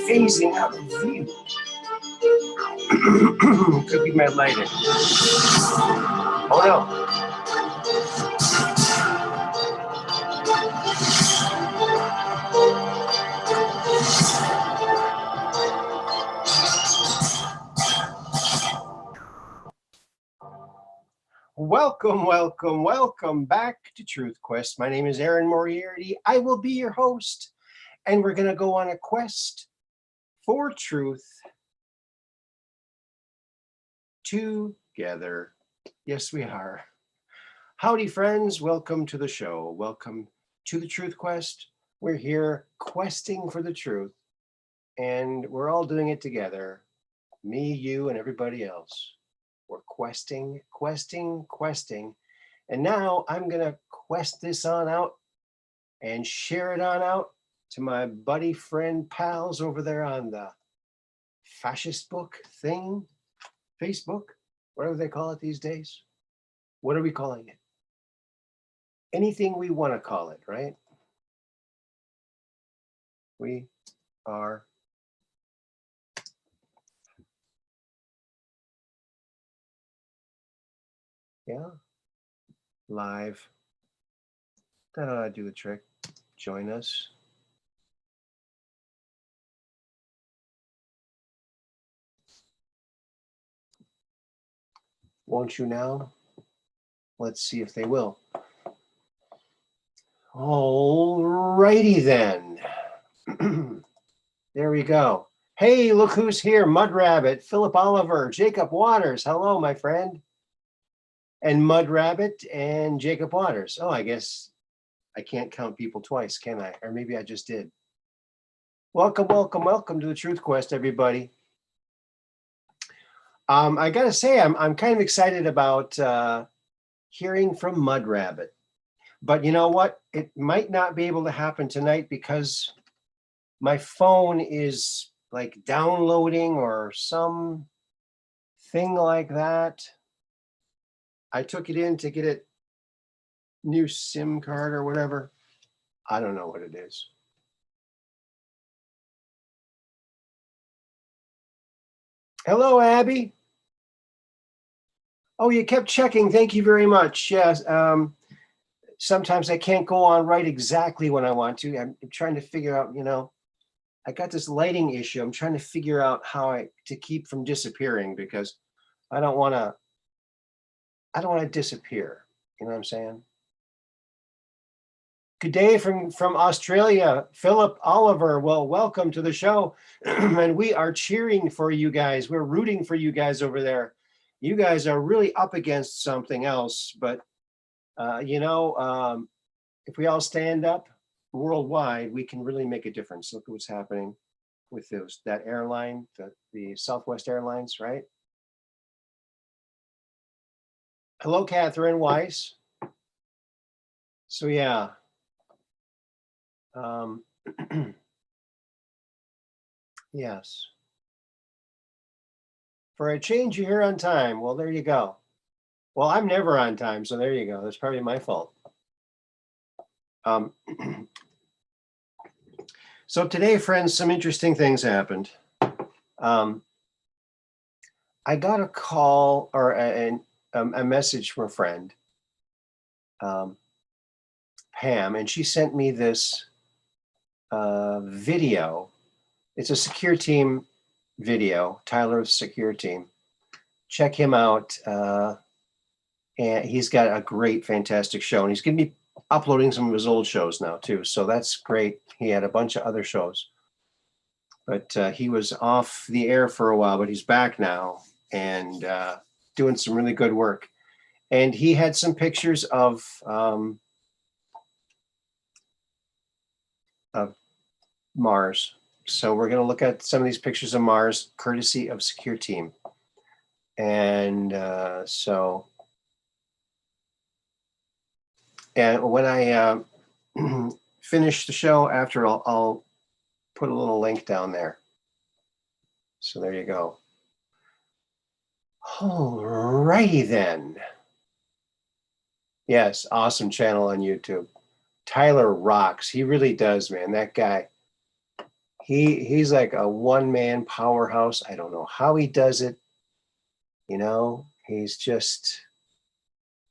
Phasing out of view. Could be my lighting. Oh no. Welcome back to Truth Quest. My name is Aaron Moriarity. I will be your host, and we're going to go on a quest for truth together. Yes, we are. Howdy, friends. Welcome to the show. Welcome to the Truth Quest. We're here questing for the truth, and we're all doing it together. Me, you, and everybody else. We're questing. And now I'm going to quest this on out and share it on out to my buddy, friend, pals over there on the fascist book thing, Facebook, whatever they call it these days. What are we calling it? Anything we want to call it, right? We are live. That ought to do the trick. Join us. Won't you now? Let's see if they will. All righty then. There we go. Hey, look who's here. Mud Rabbit, Philip Oliver, Jacob Waters. Hello, my friend. And Mud Rabbit and Jacob Waters. Oh, I guess I can't count people twice, can I? Or maybe I just did. Welcome to the Truth Quest, everybody. I gotta say, I'm kind of excited about hearing from Mud Rabbit. But you know what? It might not be able to happen tonight because my phone is like downloading or some thing like that. I took it in to get it new SIM card or whatever. I don't know what it is. Hello, Abby. Oh, you kept checking. Thank you very much. Yes. Sometimes I can't go on right exactly when I want to. I'm trying to figure out, I got this lighting issue. I'm trying to figure out how to keep from disappearing because I don't want to disappear. You know what I'm saying? Good day from Australia, Philip Oliver. Well, welcome to the show. And we are cheering for you guys. We're rooting for you guys over there. You guys are really up against something else, but if we all stand up worldwide, we can really make a difference. Look at what's happening with that airline, the Southwest Airlines, right? Hello, Catherine Weiss. So yeah. Yes. For a change, you're here on time. Well, there you go. Well, I'm never on time, so there you go. That's probably my fault. So today, friends, some interesting things happened. I got a call or a message from a friend, Pam, and she sent me this video. It's a secure team video, Tyler's secure team. Check him out. And he's got a great, fantastic show. And he's going to be uploading some of his old shows now, too. So that's great. He had a bunch of other shows. But he was off the air for a while, but he's back now and doing some really good work. And he had some pictures of Mars. So we're going to look at some of these pictures of Mars, courtesy of Secure Team. And and when I finish the show after, I'll put a little link down there. So there you go. All righty then. Yes, awesome channel on YouTube. Tyler rocks. He really does, man. That guy, he's like a one-man powerhouse. I don't know how he does it. You know, he's just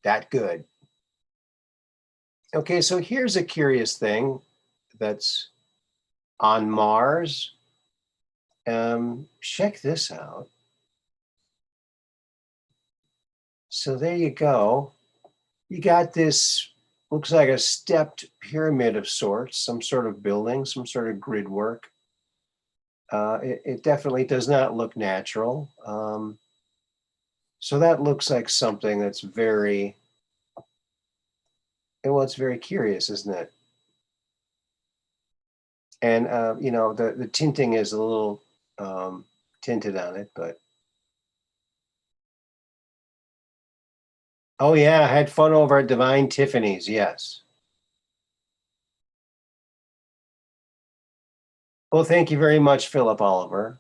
that good. Okay, so here's a curious thing that's on Mars. Check this out. So there you go. You got this, looks like a stepped pyramid of sorts, some sort of building, some sort of grid work. It definitely does not look natural. So that looks like something that's very, well, it's very curious, isn't it? And, you know, the tinting is a little tinted on it, but. Oh yeah, I had fun over at Divine Tiffany's, yes. Well, thank you very much, Philip Oliver.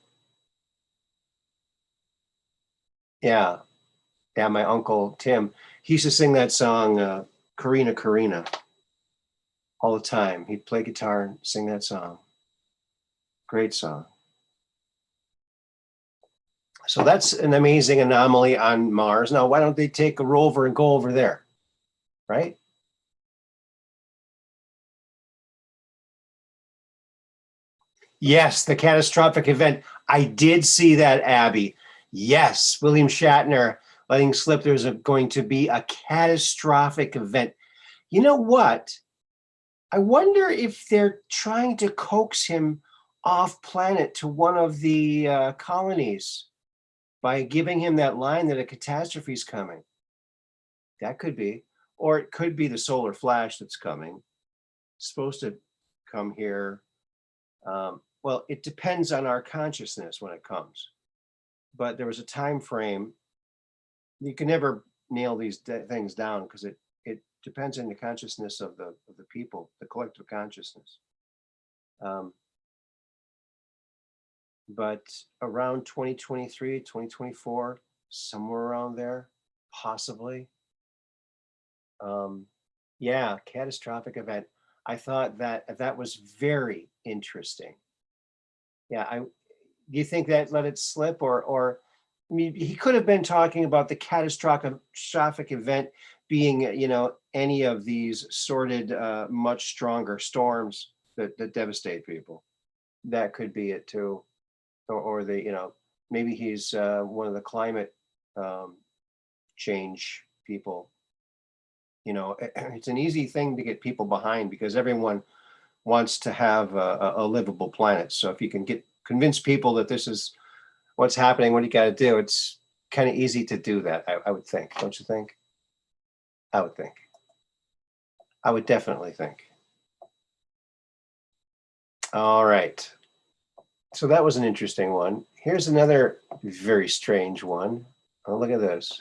Yeah, yeah, my uncle Tim, he used to sing that song, Karina Karina, all the time. He'd play guitar and sing that song. Great song. So that's an amazing anomaly on Mars. Now, why don't they take a rover and go over there, right? Yes, the catastrophic event. I did see that, Abby. Yes, William Shatner letting slip going to be a catastrophic event. You know what? I wonder if they're trying to coax him off planet to one of the colonies by giving him that line that a catastrophe is coming. That could be. Or it could be the solar flash that's coming. It's supposed to come here. Well, it depends on our consciousness when it comes. But there was a time frame. You can never nail these things down because it depends on the consciousness of the people, the collective consciousness. But around 2023, 2024, somewhere around there, possibly. Yeah, catastrophic event. I thought that was very interesting. Yeah, do you think that let it slip, or I mean, he could have been talking about the catastrophic event being, you know, any of these sorted, much stronger storms that devastate people. That could be it too, or the, you know, maybe he's one of the climate change people. You know, it's an easy thing to get people behind because everyone wants to have a livable planet. So if you can convince people that this is what's happening, what you got to do, it's kind of easy to do that. I would think, don't you think? I would think. I would definitely think. All right. So that was an interesting one. Here's another very strange one. Oh, look at this.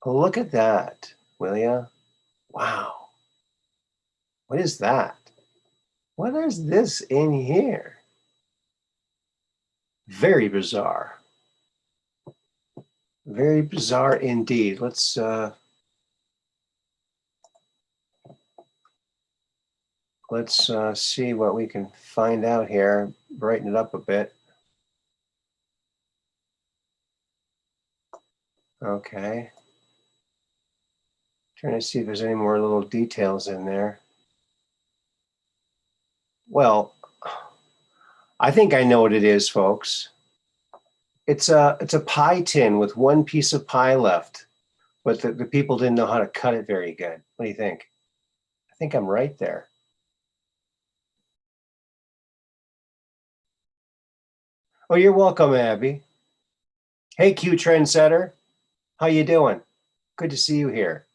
Oh, look at that, will ya? Wow. What is that? What is this in here? Very bizarre. Very bizarre indeed. Let's see what we can find out here. Brighten it up a bit. Okay. Trying to see if there's any more little details in there. Well, I think I know what it is, folks. It's a pie tin with one piece of pie left, but the people didn't know how to cut it very good. What do you think? I think I'm right there. Oh, you're welcome, Abby. Hey, Q Trendsetter. How you doing? Good to see you here.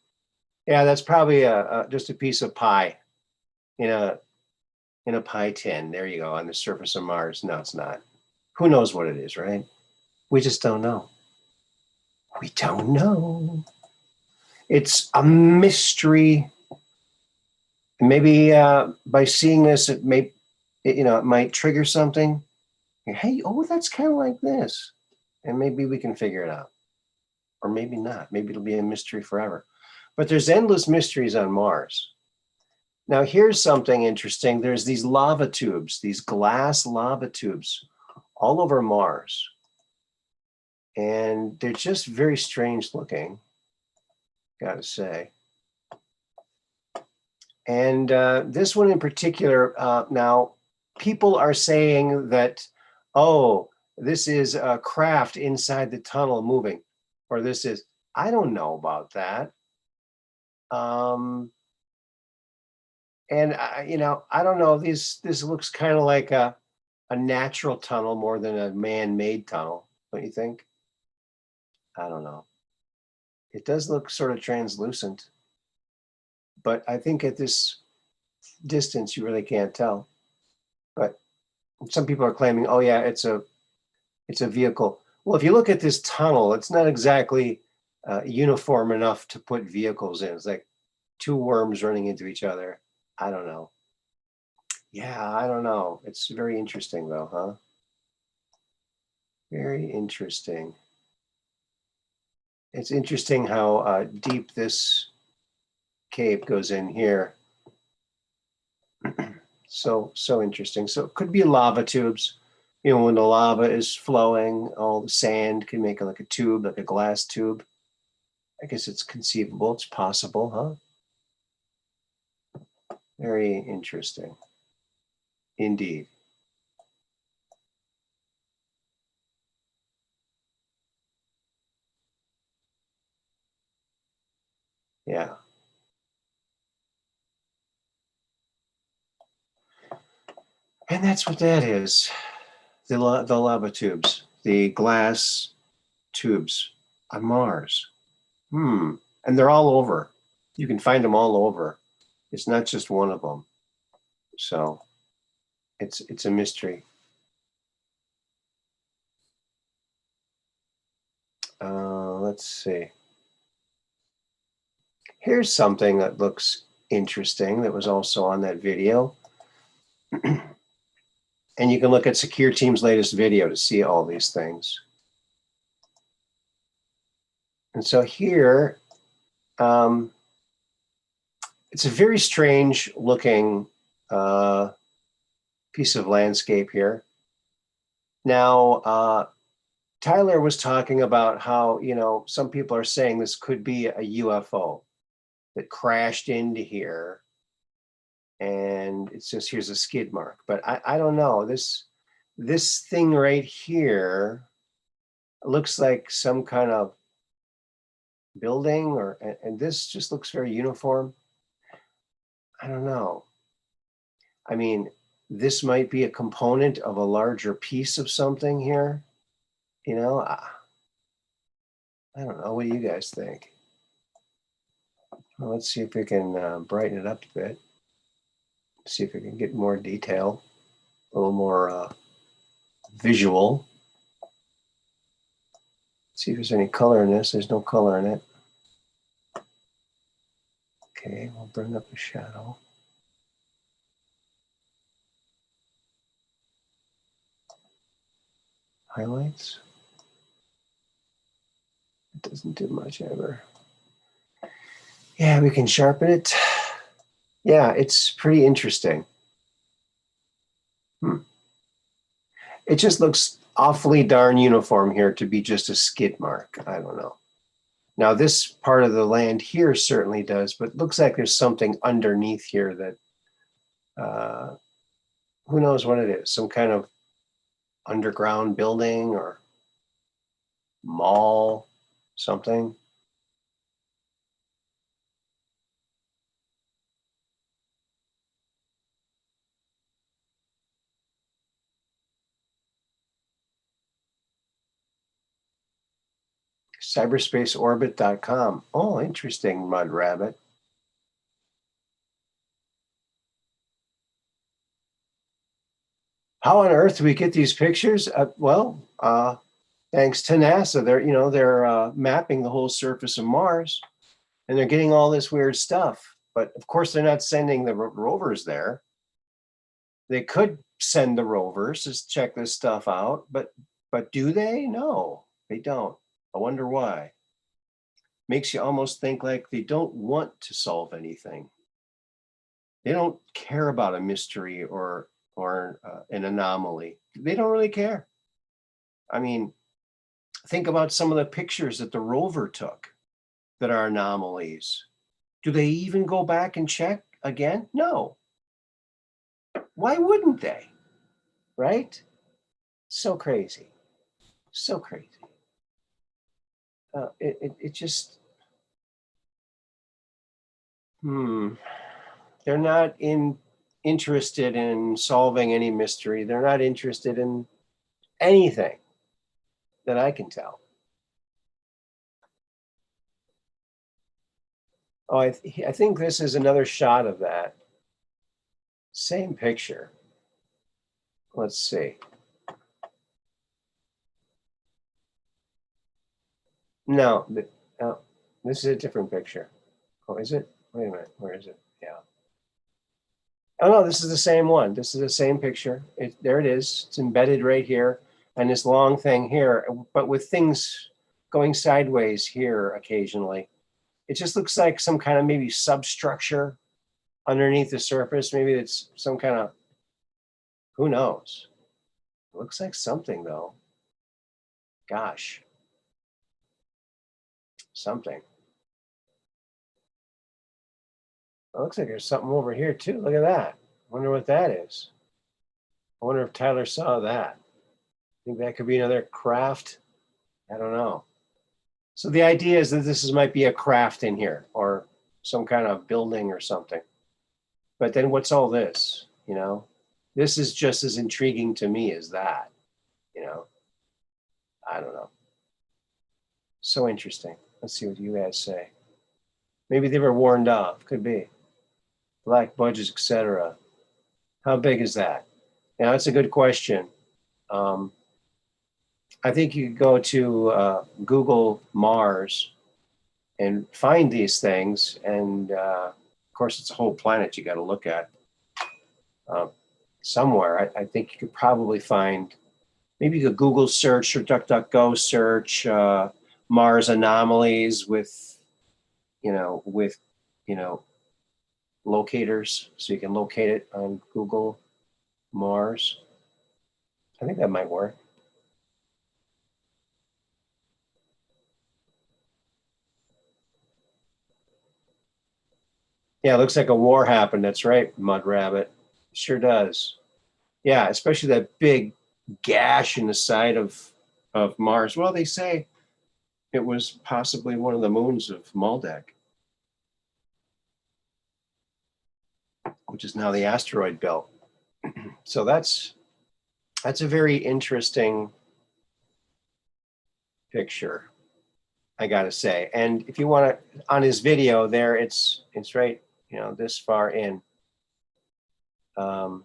Yeah, that's probably just a piece of pie in a pie tin. There you go, on the surface of Mars. No, it's not. Who knows what it is, right? We just don't know. We don't know. It's a mystery. Maybe by seeing this, it might trigger something. Hey, oh, that's kind of like this, and maybe we can figure it out, or maybe not. Maybe it'll be a mystery forever. But there's endless mysteries on Mars. Now here's something interesting. There's these lava tubes, these glass lava tubes all over Mars. And they're just very strange looking, gotta say. And this one in particular, now people are saying that, oh, this is a craft inside the tunnel moving, or this is, I don't know about that. And I don't know, this looks kind of like a natural tunnel more than a man-made tunnel, don't you think? I don't know. It does look sort of translucent, but I think at this distance you really can't tell. But some people are claiming, oh yeah, it's a vehicle. Well, if you look at this tunnel, it's not exactly uniform enough to put vehicles in. It's like two worms running into each other. I don't know. Yeah, I don't know. It's very interesting though, huh? Very interesting. It's interesting how deep this cave goes in here. So interesting. So it could be lava tubes. You know, when the lava is flowing, all the sand can make like a tube, like a glass tube. I guess it's conceivable. It's possible, huh? Very interesting. Indeed. Yeah. And that's what that is. The lava tubes, the glass tubes on Mars. And they're all over. You can find them all over. It's not just one of them. So it's a mystery. Let's see. Here's something that looks interesting that was also on that video. And you can look at Secure Team's latest video to see all these things. And so here, it's a very strange looking piece of landscape here. Now, Tyler was talking about how, some people are saying this could be a UFO that crashed into here. And it's just, here's a skid mark. But I don't know. This thing right here looks like some kind of building, and this just looks very uniform. I don't know. I mean, this might be a component of a larger piece of something here. I don't know. What do you guys think? Well, let's see if we can brighten it up a bit. See if we can get more detail, a little more visual. See if there's any color in this. There's no color in it. Okay, we'll bring up the shadow. Highlights. It doesn't do much ever. Yeah, we can sharpen it. Yeah, it's pretty interesting. It just looks awfully darn uniform here to be just a skid mark. I don't know. Now, this part of the land here certainly does, but it looks like there's something underneath here that, who knows what it is, some kind of underground building or mall, something. Cyberspaceorbit.com. Oh, interesting, Mud Rabbit. How on earth do we get these pictures? Thanks to NASA. They're mapping the whole surface of Mars, and they're getting all this weird stuff. But of course, they're not sending the rovers there. They could send the rovers to check this stuff out, but do they? No, they don't. I wonder why. Makes you almost think like they don't want to solve anything. They don't care about a mystery or an anomaly. They don't really care. I mean, think about some of the pictures that the rover took that are anomalies. Do they even go back and check again? No. Why wouldn't they? Right? So crazy. So crazy. It just, they're not interested in solving any mystery. They're not interested in anything that I can tell. Oh, I think this is another shot of that. Same picture. Let's see. No, no, this is a different picture. Oh, is it? Wait a minute. Where is it? Yeah. Oh, no, this is the same one. This is the same picture. There it is. It's embedded right here. And this long thing here, but with things going sideways here occasionally. It just looks like some kind of maybe substructure underneath the surface. Maybe it's some kind of, who knows? It looks like something though. Gosh, something. It looks like there's something over here too. Look at that. I wonder what that is. I wonder if Tyler saw that. Think that could be another craft? I don't know. So the idea is that might be a craft in here or some kind of building or something. But then what's all this? You know, this is just as intriguing to me as that. You know, I don't know. So interesting. Let's see what you guys say. Maybe they were warned off. Could be. Black budgets, etc. How big is that? Now, that's a good question. I think you could go to Google Mars and find these things. And of course, it's a whole planet you got to look at somewhere. I think you could probably find, maybe you could Google search or DuckDuckGo search Mars anomalies with, you know, locators, so you can locate it on Google Mars. I think that might work. Yeah, it looks like a war happened. That's right, Mud Rabbit. Sure does. Yeah, especially that big gash in the side of Mars. Well, they say it was possibly one of the moons of Maldek, which is now the asteroid belt. So that's a very interesting picture, I gotta say. And if you want to, on his video there, it's right, this far in. So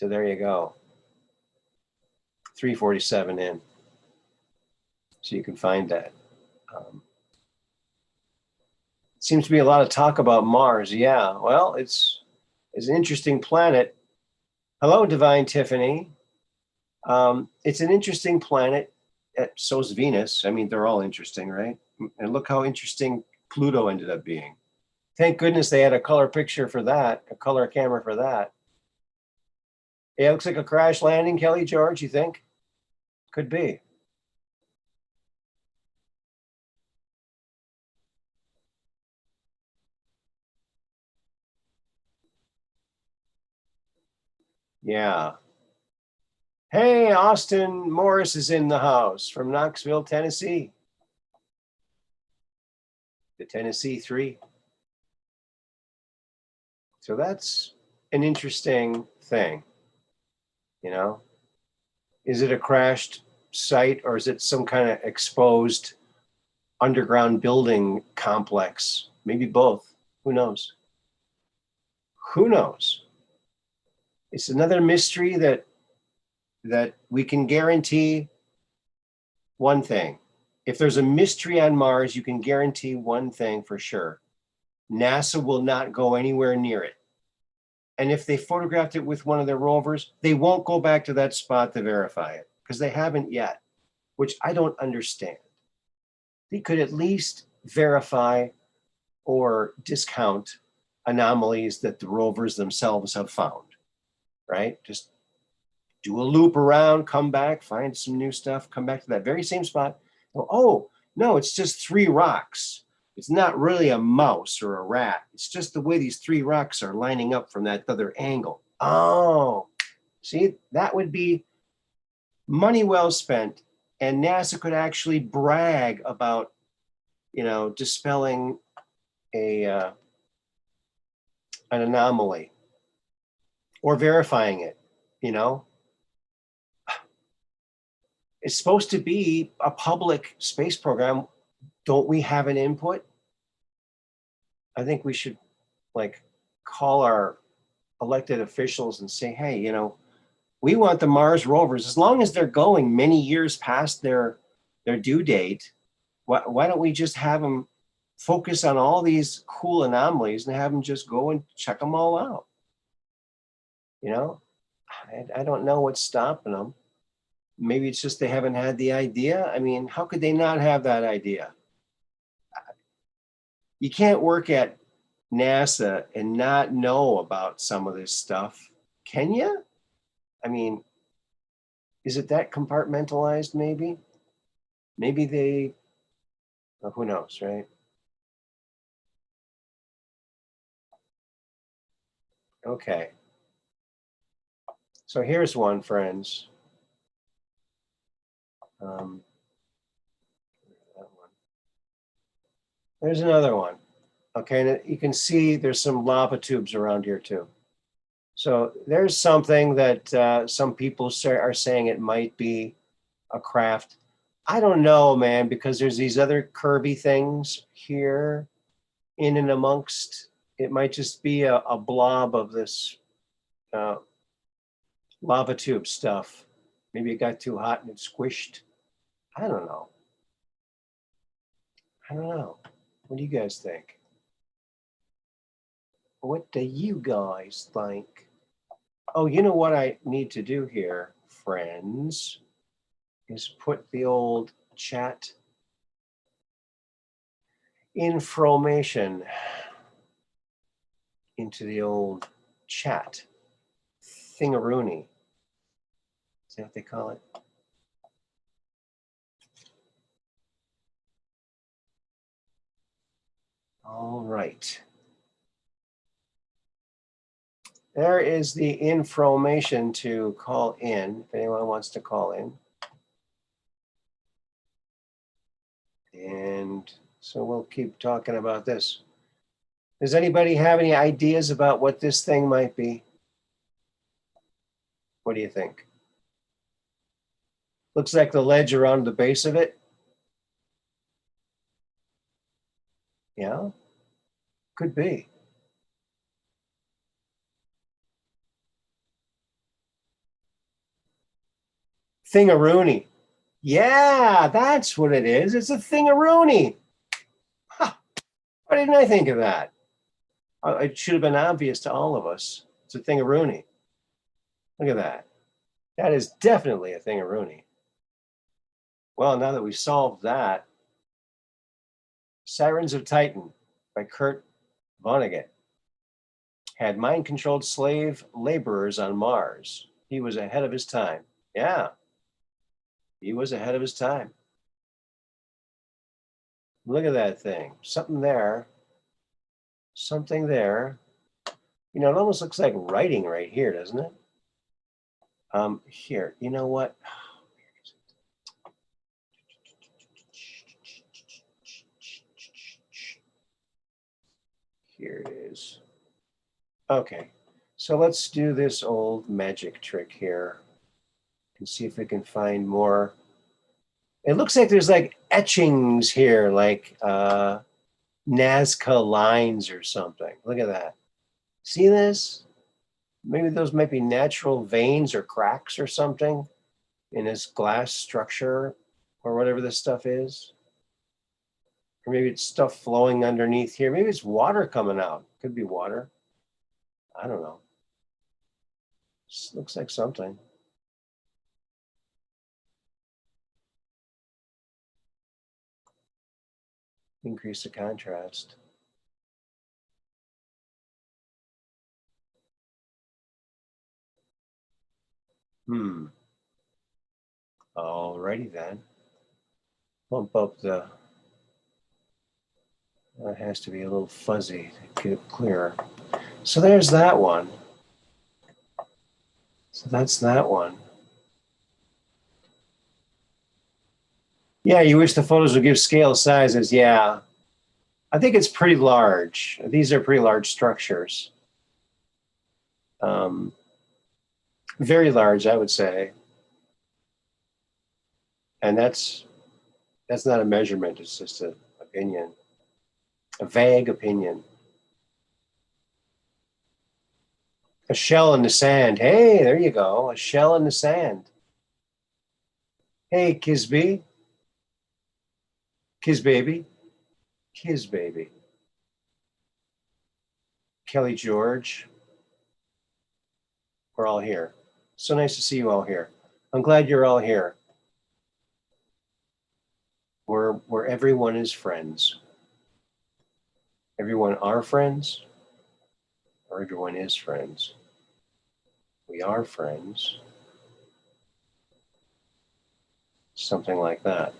there you go, 347 in. So you can find that. Seems to be a lot of talk about Mars. Yeah, well, it's an interesting planet. Hello, Divine Tiffany. It's an interesting planet. So's Venus. I mean, they're all interesting, right? And look how interesting Pluto ended up being. Thank goodness they had a color picture for that, a color camera for that. Yeah, it looks like a crash landing, Kelly George, you think? Could be. Yeah. Hey, Austin Morris is in the house from Knoxville, Tennessee. The Tennessee 3. So that's an interesting thing, you know? Is it a crashed site or is it some kind of exposed underground building complex? Maybe both. Who knows? Who knows? It's another mystery that we can guarantee one thing. If there's a mystery on Mars, you can guarantee one thing for sure. NASA will not go anywhere near it. And if they photographed it with one of their rovers, they won't go back to that spot to verify it because they haven't yet, which I don't understand. They could at least verify or discount anomalies that the rovers themselves have found, right? Just do a loop around, come back, find some new stuff, come back to that very same spot. Oh, no, it's just 3 rocks. It's not really a mouse or a rat. It's just the way these 3 rocks are lining up from that other angle. Oh, see, that would be money well spent. And NASA could actually brag about, dispelling an anomaly or verifying it, you know. It's supposed to be a public space program. Don't we have an input? I think we should call our elected officials and say, hey, we want the Mars rovers, as long as they're going many years past their due date, why don't we just have them focus on all these cool anomalies and have them just go and check them all out? I don't know what's stopping them. Maybe it's just they haven't had the idea. I mean, how could they not have that idea? You can't work at NASA and not know about some of this stuff, can you? I mean, is it that compartmentalized maybe? Maybe they, well, who knows, right? Okay. So here's one, friends. That one. There's another one. Okay, and you can see there's some lava tubes around here too. So there's something that some people are saying it might be a craft. I don't know, man, because there's these other curvy things here in and amongst. It might just be a blob of this lava tube stuff. Maybe it got too hot and it squished. I don't know. I don't know. What do you guys think? What do you guys think? Oh, you know what I need to do here, friends, is put the old chat information into the old chat thingaroony. Is that what they call it? All right. There is the information to call in, if anyone wants to call in. And so we'll keep talking about this. Does anybody have any ideas about what this thing might be? What do you think? Looks like the ledge around the base of it. Yeah, could be. Thingaroony. Yeah, that's what it is. It's a thingaroony. Huh. Why didn't I think of that? It should have been obvious to all of us. It's a thingaroony. Look at that. That is definitely a thingaroony. Well, now that we've solved that, Sirens of Titan by Kurt Vonnegut had mind-controlled slave laborers on Mars. He was ahead of his time. Yeah, he was ahead of his time. Look at that thing. Something there. Something there. It almost looks like writing right here, doesn't it? Here, you know what? Here it is. Okay, so let's do this old magic trick here and see if we can find more. It looks like there's like etchings here, like Nazca lines or something. Look at that. See this? Maybe those might be natural veins or cracks or something in this glass structure or whatever this stuff is. Or maybe it's stuff flowing underneath here. Maybe it's water coming out. Could be water. I don't know. This looks like something. Increase the contrast. Alrighty then. Bump up the, that has to be a little fuzzy to get it clearer. So there's that one. So that's that one. Yeah, you wish the photos would give scale sizes. Yeah, I think it's pretty large. These are pretty large structures. Very large, I would say. And that's not a measurement, it's just an opinion, a vague opinion. A shell in the sand. Hey, there you go. A shell in the sand. Hey, Kisby. Baby. Baby. Kelly George. We're all here. So nice to see you all here. I'm glad you're all here. Where everyone is friends. Everyone are friends, or everyone is friends. We are friends. Something like that.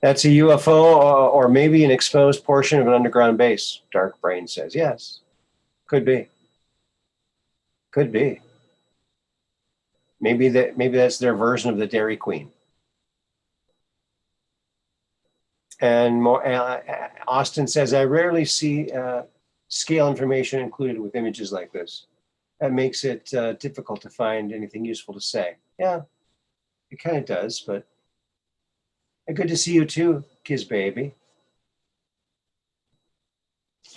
That's a UFO or maybe an exposed portion of an underground base, Dark Brain says. Yes, could be. Could be. Maybe that's their version of the Dairy Queen. And Austin says, I rarely see scale information included with images like this. That makes it difficult to find anything useful to say. Yeah, it kind of does, but good to see you too, Kiz Baby.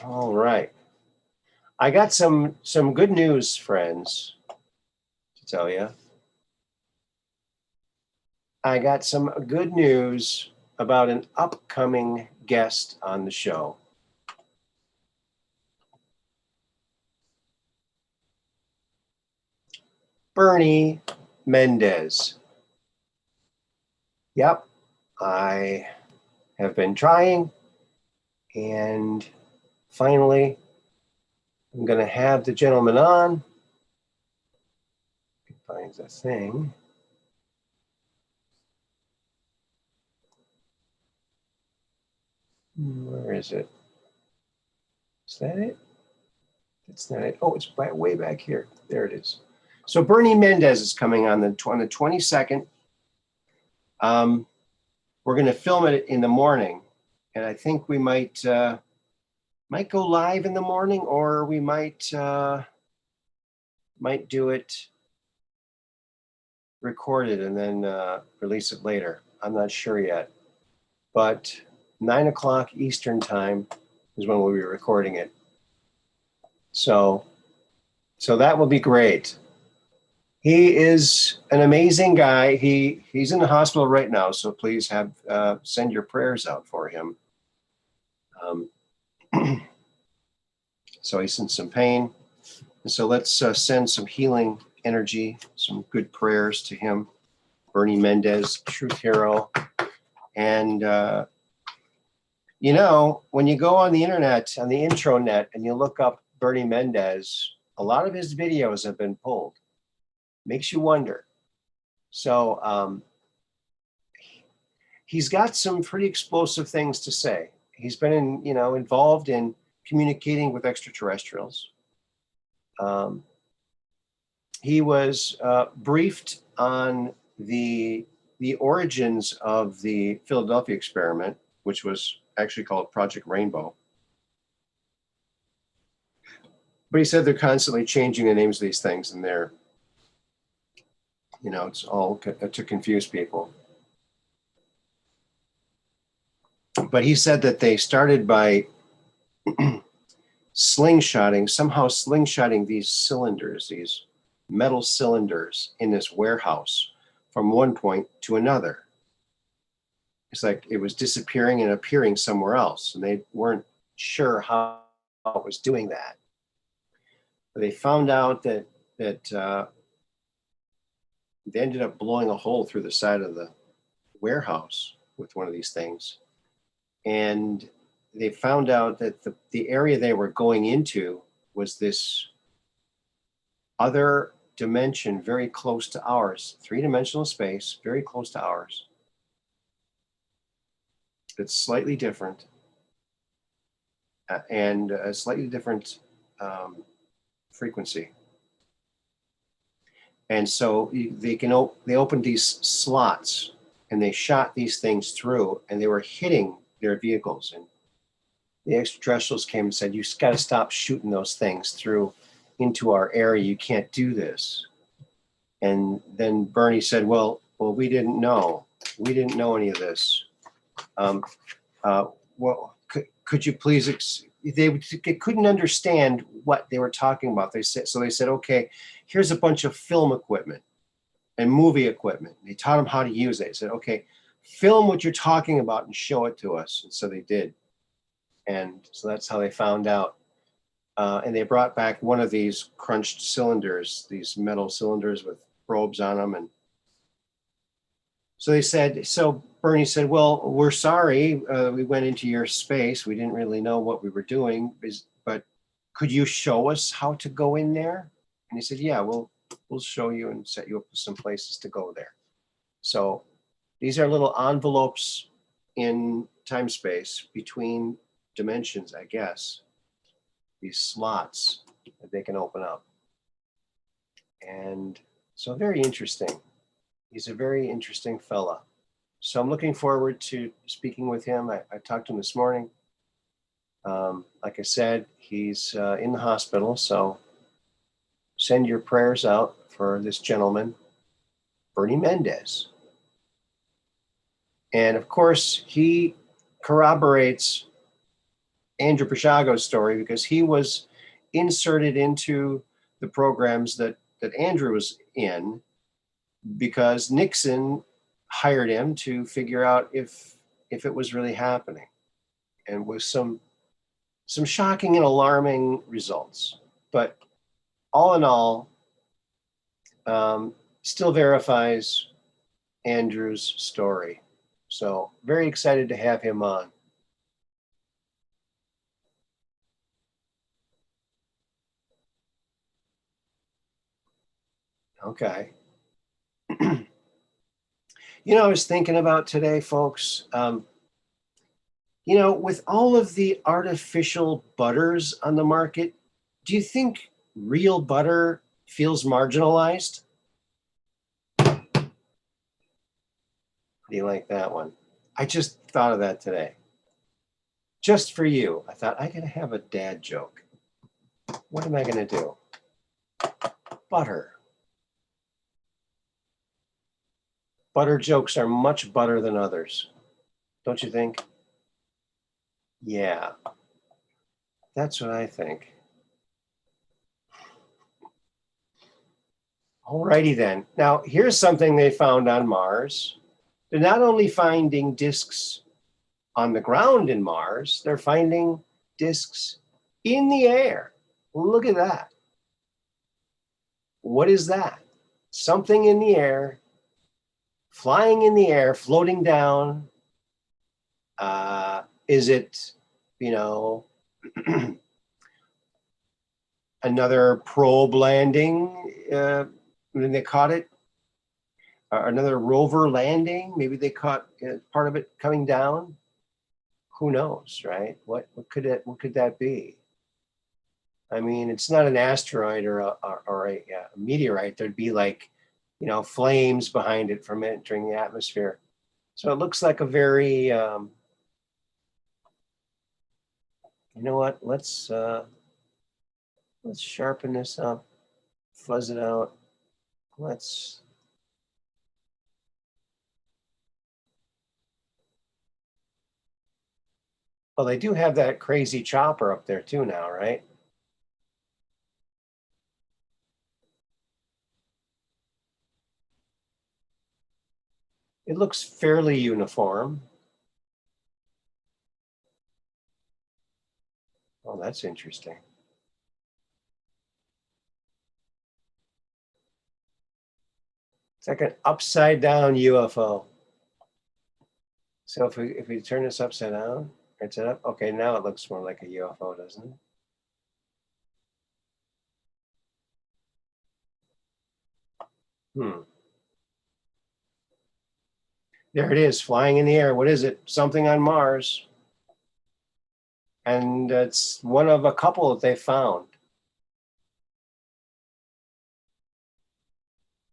All right. I got some good news, friends, to tell you. I got some good news about an upcoming guest on the show. Bernie Mendes. Yep, I have been trying, and finally, I'm going to have the gentleman on. Find the thing. Where is it? Is that it? That's not it. Oh, it's way back here. There it is. So Bernie Mendes is coming on the 22nd. We're going to film it in the morning, and I think we might go live in the morning, or we might do it recorded and then release it later. I'm not sure yet, but 9 o'clock Eastern time is when we'll be recording it. So that will be great. He is an amazing guy. He's in the hospital right now, so please send your prayers out for him. So he's in some pain. And so let's send some healing energy, some good prayers to him. Bernie Mendes, truth hero. And, when you go on the internet, on the intranet, and you look up Bernie Mendes, a lot of his videos have been pulled. Makes you wonder. So he's got some pretty explosive things to say. He's been involved in communicating with extraterrestrials. He was briefed on the origins of the Philadelphia experiment, which was actually called Project Rainbow. But he said they're constantly changing the names of these things, and it's all to confuse people. But he said that they started by somehow slingshotting these cylinders, these metal cylinders in this warehouse from one point to another. It's like it was disappearing and appearing somewhere else, and they weren't sure how it was doing that. But they found out that they ended up blowing a hole through the side of the warehouse with one of these things. And they found out that the area they were going into was this other dimension very close to ours, three-dimensional space, very close to ours. It's slightly different and a slightly different frequency. And so they opened these slots and they shot these things through, and they were hitting their vehicles. And the extraterrestrials came and said, "You got to stop shooting those things through into our area. You can't do this." And then Bernie said, well, we didn't know. We didn't know any of this. Well, could you please, they couldn't understand what they were talking about. They said, okay, here's a bunch of film equipment and movie equipment. They taught them how to use it. They said, okay, film what you're talking about and show it to us. And so they did. And so that's how they found out. And they brought back one of these crunched cylinders, these metal cylinders with probes on them. And so Bernie said, well, we're sorry. We went into your space. We didn't really know what we were doing, but could you show us how to go in there? And he said, yeah, we'll show you and set you up with some places to go there. So these are little envelopes in time space between dimensions, I guess. These slots that they can open up. And so very interesting. He's a very interesting fella. So I'm looking forward to speaking with him. I talked to him this morning. Like I said, he's in the hospital. So send your prayers out for this gentleman, Bernie Mendes. And of course, he corroborates Andrew Pishago's story because he was inserted into the programs that Andrew was in because Nixon hired him to figure out if it was really happening, and with some shocking and alarming results. But all in all, still verifies Andrew's story. So very excited to have him on. Okay. I was thinking about today, folks, with all of the artificial butters on the market, do you think real butter feels marginalized? How do you like that one? I just thought of that today. Just for you. I thought, I gotta have a dad joke. What am I gonna do? Butter. Butter jokes are much better than others. Don't you think? Yeah, that's what I think. Alrighty then. Now, here's something they found on Mars. They're not only finding disks on the ground in Mars, they're finding disks in the air. Look at that. What is that? Something in the air, flying in the air, floating down. Is it, another probe landing? When they caught it? Another rover landing? Maybe they caught part of it coming down. Who knows, right? What could that be? I mean, it's not an asteroid or a meteorite. There'd be like, flames behind it from entering the atmosphere. So it looks like a very, you know what? Let's sharpen this up, fuzz it out. Well, they do have that crazy chopper up there too now, right? It looks fairly uniform. Oh, that's interesting. It's like an upside down UFO. So if we turn this upside down, Right set up. Okay, now it looks more like a UFO, doesn't it? Hmm. There it is, flying in the air. What is it? Something on Mars. And it's one of a couple that they found.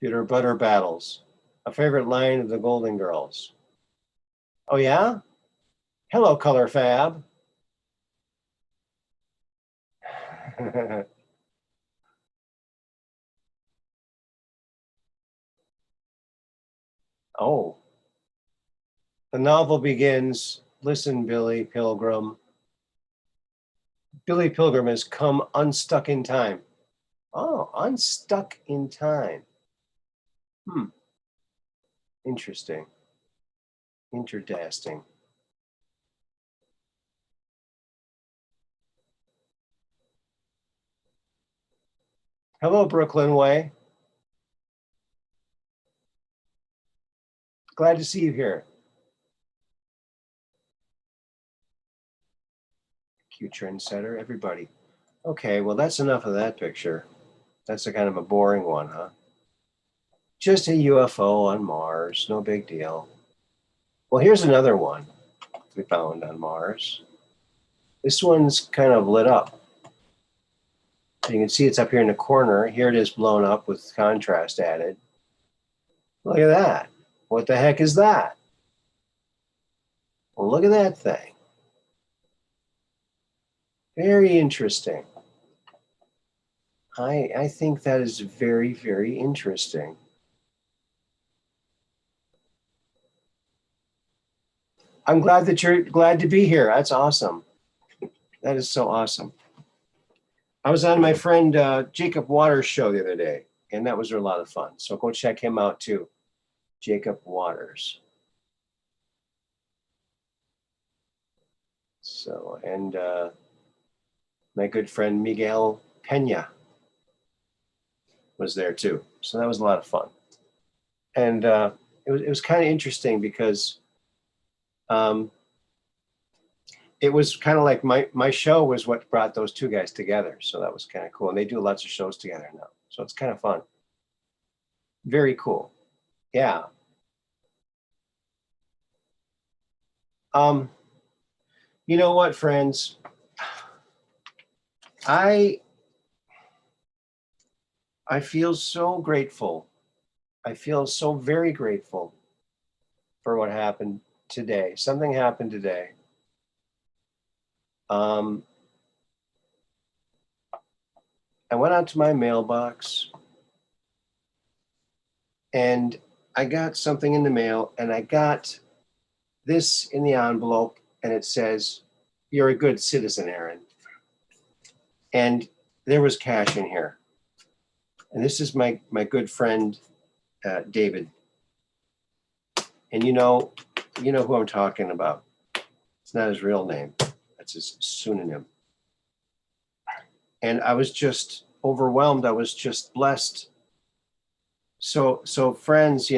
Peter Butter battles. A favorite line of the Golden Girls. Oh, yeah? Hello, Color Fab. Oh, the novel begins. Listen, Billy Pilgrim. Billy Pilgrim has come unstuck in time. Oh, unstuck in time. Hmm. Interesting. Interdasting. Hello, Brooklyn Way. Glad to see you here. Cute trendsetter, everybody. Okay, well, that's enough of that picture. That's a kind of a boring one, huh? Just a UFO on Mars, no big deal. Well, here's another one we found on Mars. This one's kind of lit up. You can see it's up here in the corner. Here it is blown up with contrast added. Look at that. What the heck is that? Well, look at that thing. Very interesting. I think that is very, very interesting. I'm glad that you're glad to be here. That's awesome. That is so awesome. I was on my friend Jacob Waters' show the other day, and that was a lot of fun. So go check him out too, Jacob Waters. So, and my good friend Miguel Pena was there too. So that was a lot of fun. And it was kind of interesting because um, it was kind of like my show was what brought those two guys together. So that was kind of cool. And they do lots of shows together now. So it's kind of fun. Very cool. Yeah. Um, you know what, friends? I I feel so grateful. I feel so very grateful for what happened today. Something happened today. Um, I went out to my mailbox and I got something in the mail, and I got this in the envelope, and it says, "You're a good citizen, Aaron." And there was cash in here. And this is my good friend David. And you know who I'm talking about. It's not his real name. That's his pseudonym. And I was just overwhelmed. I was just blessed. So friends,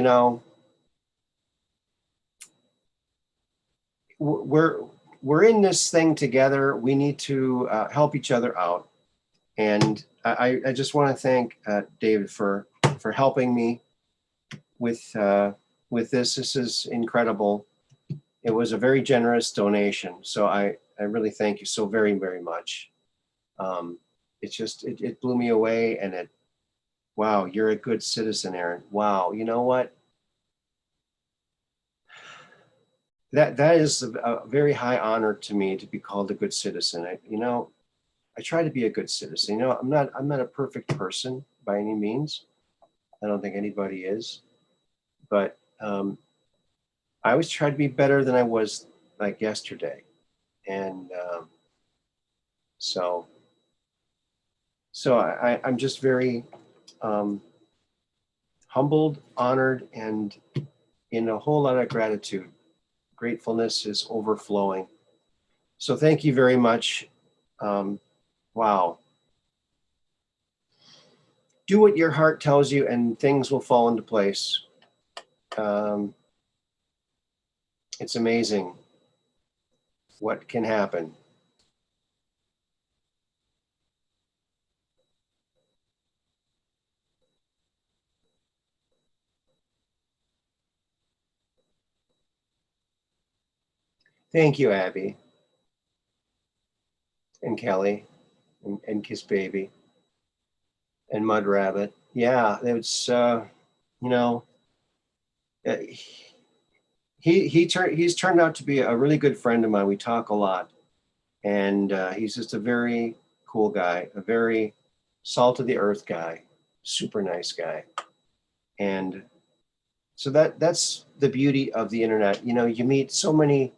we're in this thing together. We need to help each other out. And I just want to thank David for helping me with this. This is incredible. It was a very generous donation. So I really thank you so very, very much. It's just, it blew me away, and wow, you're a good citizen, Aaron. Wow. You know what? That is a very high honor to me to be called a good citizen. I try to be a good citizen. I'm not a perfect person by any means. I don't think anybody is, but I always try to be better than I was like yesterday. And so I'm just very humbled, honored, and in a whole lot of gratitude. Gratefulness is overflowing. So thank you very much. Wow. Do what your heart tells you, and things will fall into place. It's amazing. what can happen. Thank you, Abby and Kelly and Kiss Baby and Mud Rabbit. Yeah, it's you know, he's turned out to be a really good friend of mine. We talk a lot, and he's just a very cool guy, a very salt of the earth guy, super nice guy. And so that's the beauty of the internet. You know, you meet so many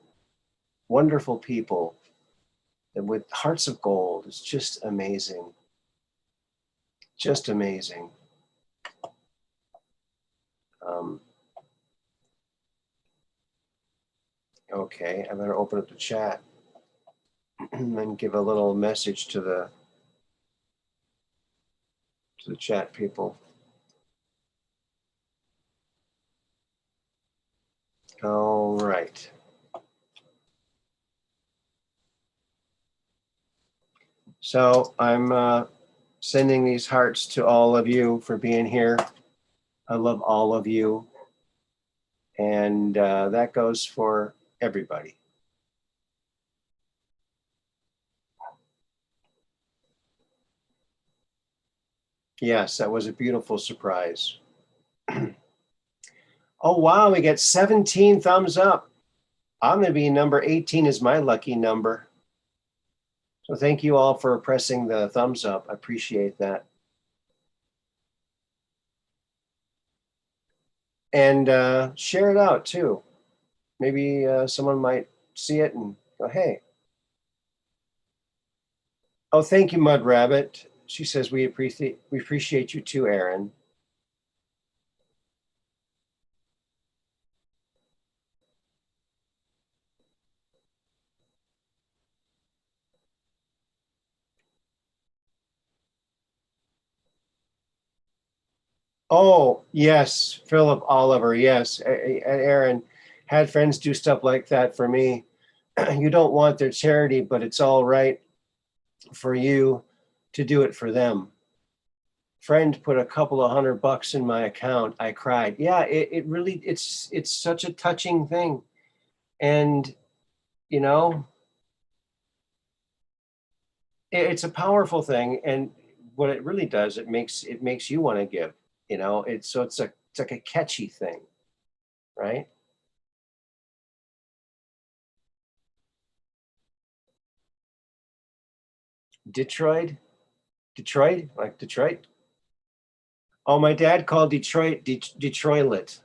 wonderful people with hearts of gold. It's just amazing. Just amazing. Um, okay, I better open up the chat and give a little message to the chat people. All right. So I'm sending these hearts to all of you for being here. I love all of you. And that goes for everybody. Yes, that was a beautiful surprise. Oh, wow, we get 17 thumbs up. I'm going to be number 18 is my lucky number. So thank you all for pressing the thumbs up. I appreciate that. And share it out too. Maybe someone might see it and go, hey. Oh, thank you, Mud Rabbit. She says we appreciate you too, Aaron. Oh, yes, Philip Oliver. Yes, Aaron had friends do stuff like that for me. You don't want their charity, but it's all right for you to do it for them. Friend put a couple of $100 in my account. I cried. Yeah, it really it's such a touching thing. And you know, it's a powerful thing. And what it really does, it makes you want to give. You know, it's like a catchy thing, right? Detroit, like Detroit. Oh, my dad called Detroit Detroitlet.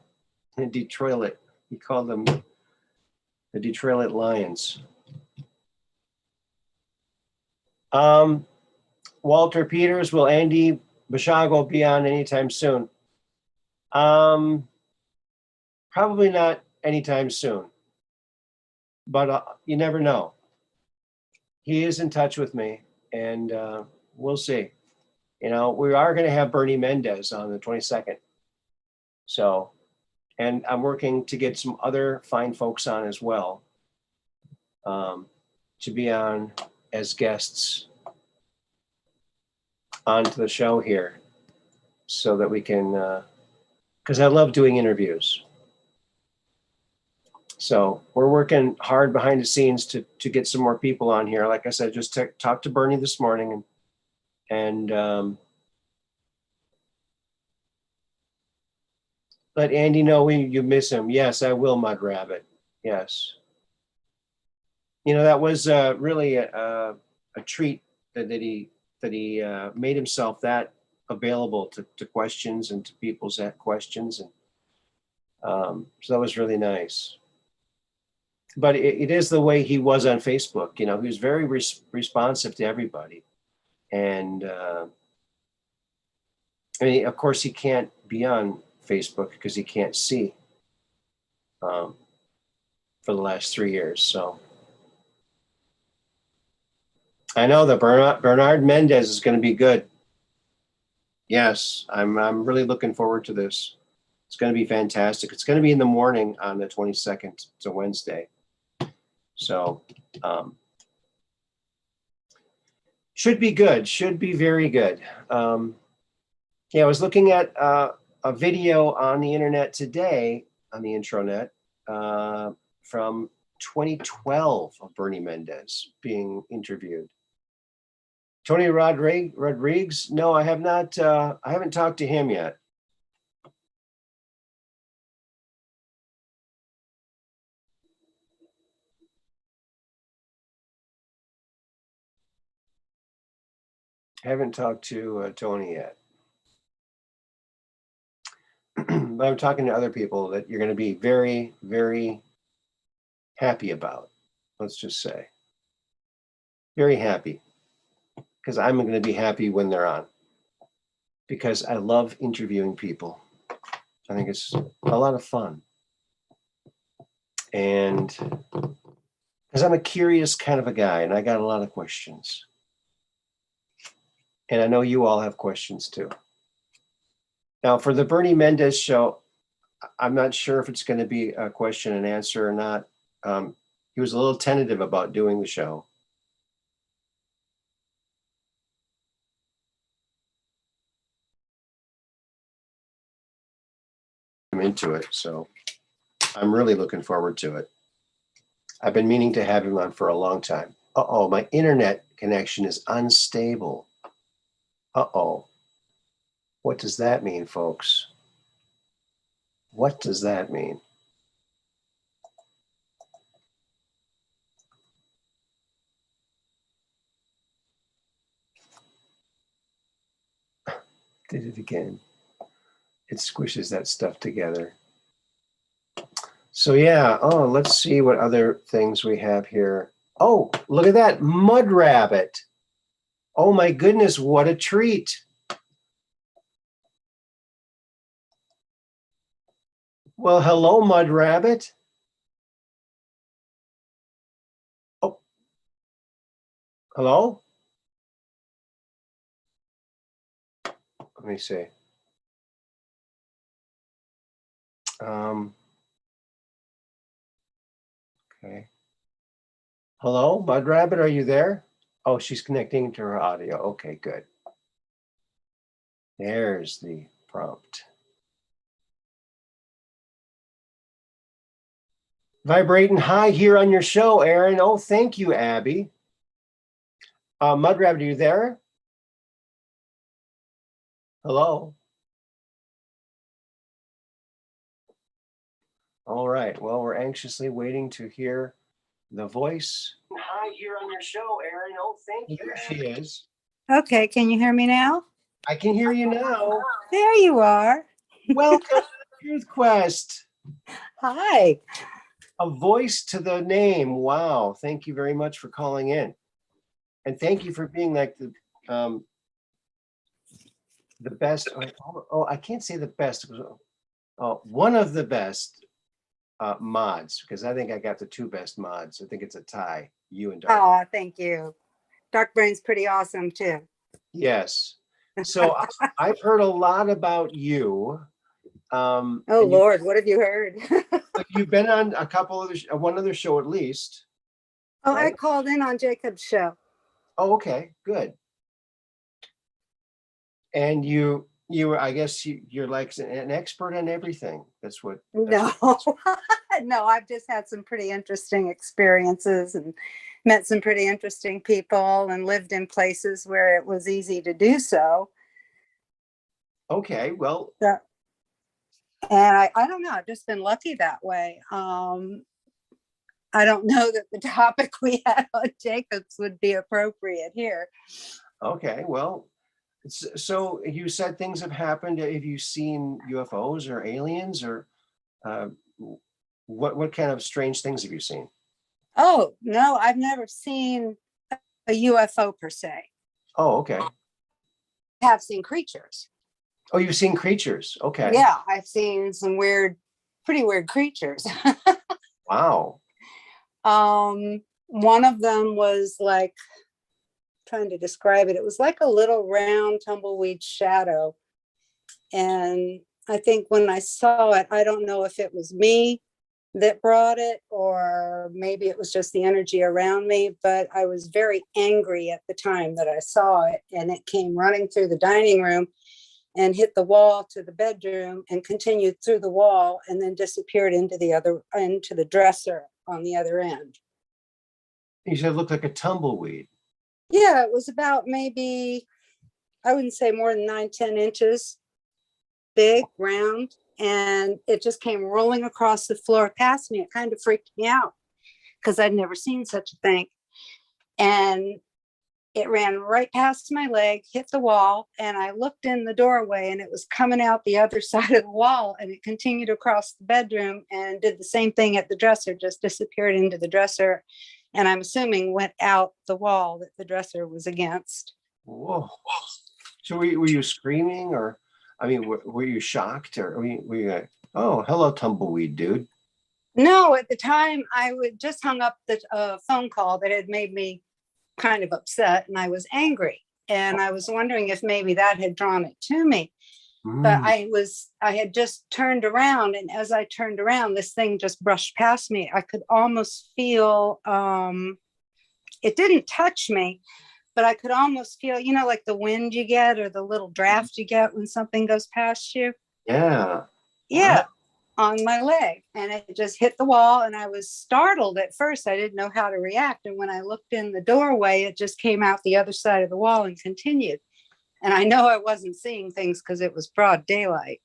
Detroitlet. He called them the Detroit Lions. Walter Peters, will Andy Bashago be on anytime soon? Probably not anytime soon, but you never know. He is in touch with me, and we'll see. You know, we are going to have Bernie Mendes on the 22nd. So, and I'm working to get some other fine folks on as well, to be on as guests onto the show here, so that we can, because I love doing interviews. So we're working hard behind the scenes to get some more people on here. Like I said, just talked to Bernie this morning, and let Andy know you miss him. Yes, I will, Mud Rabbit. Yes. You know, that was really a treat that he made himself that available to questions and to people's questions, and so that was really nice. But it is the way he was on Facebook. You know, he was very responsive to everybody, and I mean, of course, he can't be on Facebook because he can't see for the last 3 years. So I know that Bernard Mendes is going to be good. Yes, I'm really looking forward to this. It's going to be fantastic. It's going to be in the morning on the 22nd. It's a Wednesday. So should be good. Should be very good. Yeah, I was looking at a video on the internet today, on the intranet, from 2012 of Bernie Mendes being interviewed. Tony Rodriguez? No, I have not. I haven't talked to him yet. Haven't talked to Tony yet. But I'm talking to other people that you're going to be very, very happy about. Let's just say. Very happy. Because I'm going to be happy when they're on. Because I love interviewing people. I think it's a lot of fun. And because I'm a curious kind of a guy and I got a lot of questions. And I know you all have questions too. Now, for the Bernie Mendes show, I'm not sure if it's going to be a question and answer or not. He was a little tentative about doing the show. I'm into it, so I'm really looking forward to it. I've been meaning to have him on for a long time. Uh-oh, my internet connection is unstable. Uh-oh. What does that mean, folks? What does that mean? Did it again. It squishes that stuff together. So yeah, oh, let's see what other things we have here. Oh, look at that, mud rabbit. Oh my goodness, what a treat. Well, hello, mud rabbit. Oh, hello? Let me see. Okay. Hello, mud rabbit, are you there? Oh, she's connecting to her audio. Okay, good. There's the prompt. Vibrating high here on your show, Aaron. Oh, thank you, Abby. Mud rabbit, are you there? Hello. All right. Well, we're anxiously waiting to hear the voice. Hi, here on your show, Aaron. Oh, thank you. There she is. Okay, can you hear me now? I can hear you now. There you are. Welcome to Truth Quest. Hi. A voice to the name. Wow. Thank you very much for calling in. And thank you for being like the best. Oh, I can't say the best. One of the best mods, because I think I got the two best mods. I think it's a tie, you and Dark. Oh, thank you. Dark Brain's pretty awesome too. Yes. So I've heard a lot about you. Oh Lord, what have you heard? You've been on a couple of one other show at least. Oh, right? I called in on Jacob's show. Oh, okay, good. And you I guess you're like an expert on everything. That's what. No, no, I've just had some pretty interesting experiences and met some pretty interesting people and lived in places where it was easy to do so. Okay, well. And I don't know, I've just been lucky that way. I don't know that the topic we had on Jacobs would be appropriate here. Okay, well, so you said things have happened. Have you seen UFOs or aliens or what kind of strange things have you seen? Oh, no, I've never seen a UFO per se. Oh, okay. I have seen creatures. Oh, you've seen creatures. Okay. Yeah, I've seen some pretty weird creatures. Wow. One of them was like, trying to describe it, it was like a little round tumbleweed shadow. And I think when I saw it, I don't know if it was me that brought it, or maybe it was just the energy around me, but I was very angry at the time that I saw it, and it came running through the dining room and hit the wall to the bedroom and continued through the wall and then disappeared into the dresser on the other end. You said it looked like a tumbleweed. Yeah, it was about maybe, I wouldn't say more than 9-10 inches big, round, and it just came rolling across the floor past me. It kind of freaked me out because I'd never seen such a thing. And it ran right past my leg, hit the wall, and I looked in the doorway and it was coming out the other side of the wall, and it continued across the bedroom and did the same thing at the dresser, just disappeared into the dresser. And I'm assuming went out the wall that the dresser was against. Whoa. So were you screaming, or, I mean, were you shocked, or were you like, oh, hello, tumbleweed dude? No, at the time I would just hung up the phone call that had made me kind of upset, and I was angry, and I was wondering if maybe that had drawn it to me. But I had just turned around, and as I turned around, this thing just brushed past me. I could almost feel, it didn't touch me, but I could almost feel, like the wind you get or the little draft you get when something goes past you. Yeah. Yeah. On my leg, and it just hit the wall, and I was startled at first. I didn't know how to react, and when I looked in the doorway, it just came out the other side of the wall and continued. And I know I wasn't seeing things because it was broad daylight.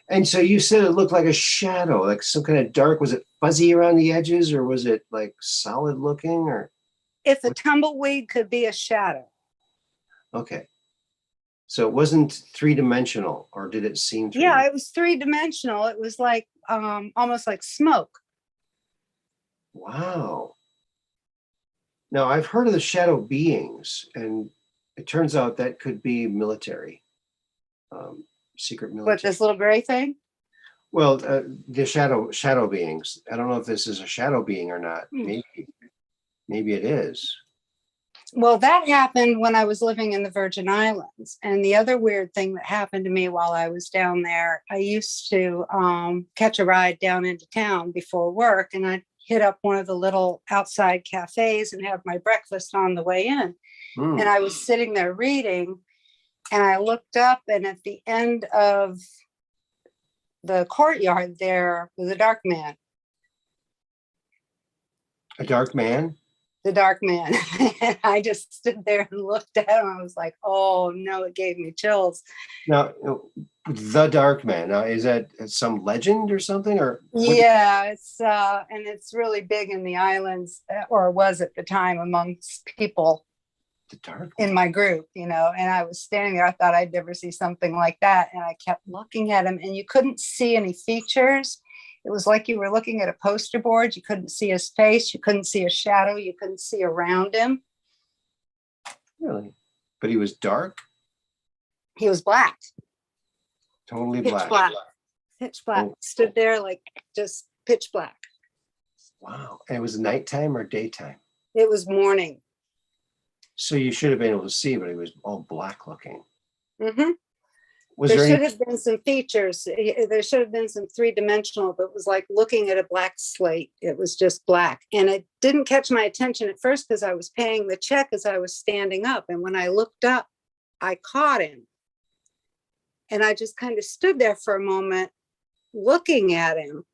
And so you said it looked like a shadow, like some kind of dark. Was it fuzzy around the edges, or was it like solid looking, or? If a tumbleweed could be a shadow. Okay. So it wasn't three-dimensional, or did it seem three-dimensional? Yeah, it was three-dimensional. It was like almost like smoke. Wow. Now, I've heard of the shadow beings, and it turns out that could be military, secret military. What, this little gray thing? Well, the shadow beings. I don't know if this is a shadow being or not. Maybe it is. Well, that happened when I was living in the Virgin Islands. And the other weird thing that happened to me while I was down there, I used to catch a ride down into town before work, and I'd hit up one of the little outside cafes and have my breakfast on the way in. And I was sitting there reading, and I looked up, and at the end of the courtyard there was a dark man. A dark man? The dark man. And I just stood there and looked at him. I was like, oh no, it gave me chills. Now, the dark man. Now, is that some legend or something? Or yeah, it's and it's really big in the islands, or was at the time, amongst people the dark in my group, and I was standing there. I thought I'd never see something like that. And I kept looking at him, and you couldn't see any features. It was like you were looking at a poster board. You couldn't see his face. You couldn't see a shadow. You couldn't see around him. Really? But he was dark? He was black. Totally pitch black. Pitch black. Oh. Stood there like just pitch black. Wow. And it was nighttime or daytime? It was morning. So you should have been able to see, but it was all black looking. Mm-hmm. There should have been some features. There should have been some three-dimensional, but it was like looking at a black slate. It was just black. And it didn't catch my attention at first because I was paying the check as I was standing up. And when I looked up, I caught him. And I just kind of stood there for a moment looking at him.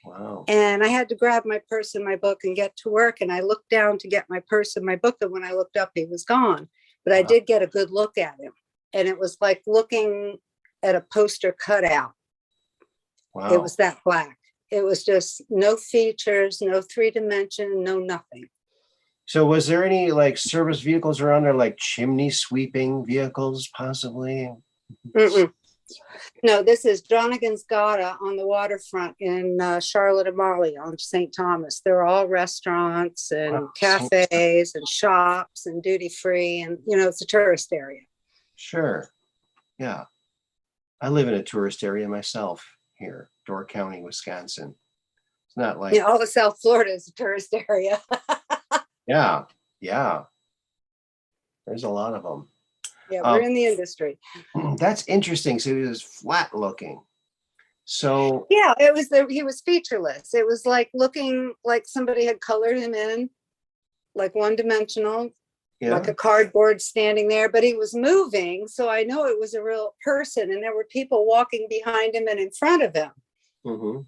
Wow. And I had to grab my purse and my book and get to work. And I looked down to get my purse and my book. And when I looked up, he was gone. But I did get a good look at him. And it was like looking at a poster cutout. Wow. It was that black. It was just no features, no 3-dimension, no nothing. So was there any like service vehicles around there, like chimney sweeping vehicles possibly? Mm-mm. No, this is Donegan's Gata on the waterfront in Charlotte Amalie on St. Thomas. They're all restaurants and cafes and shops and duty free. And, it's a tourist area. Sure. Yeah. I live in a tourist area myself here, Door County, Wisconsin. It's not like all of South Florida is a tourist area. Yeah. There's a lot of them. Yeah, we're in the industry. That's interesting. So it was flat looking. So Yeah, he was featureless. It was like looking like somebody had colored him in, like one dimensional, like yeah. a cardboard standing there, but he was moving. So I know it was a real person, and there were people walking behind him and in front of him. Mm-hmm.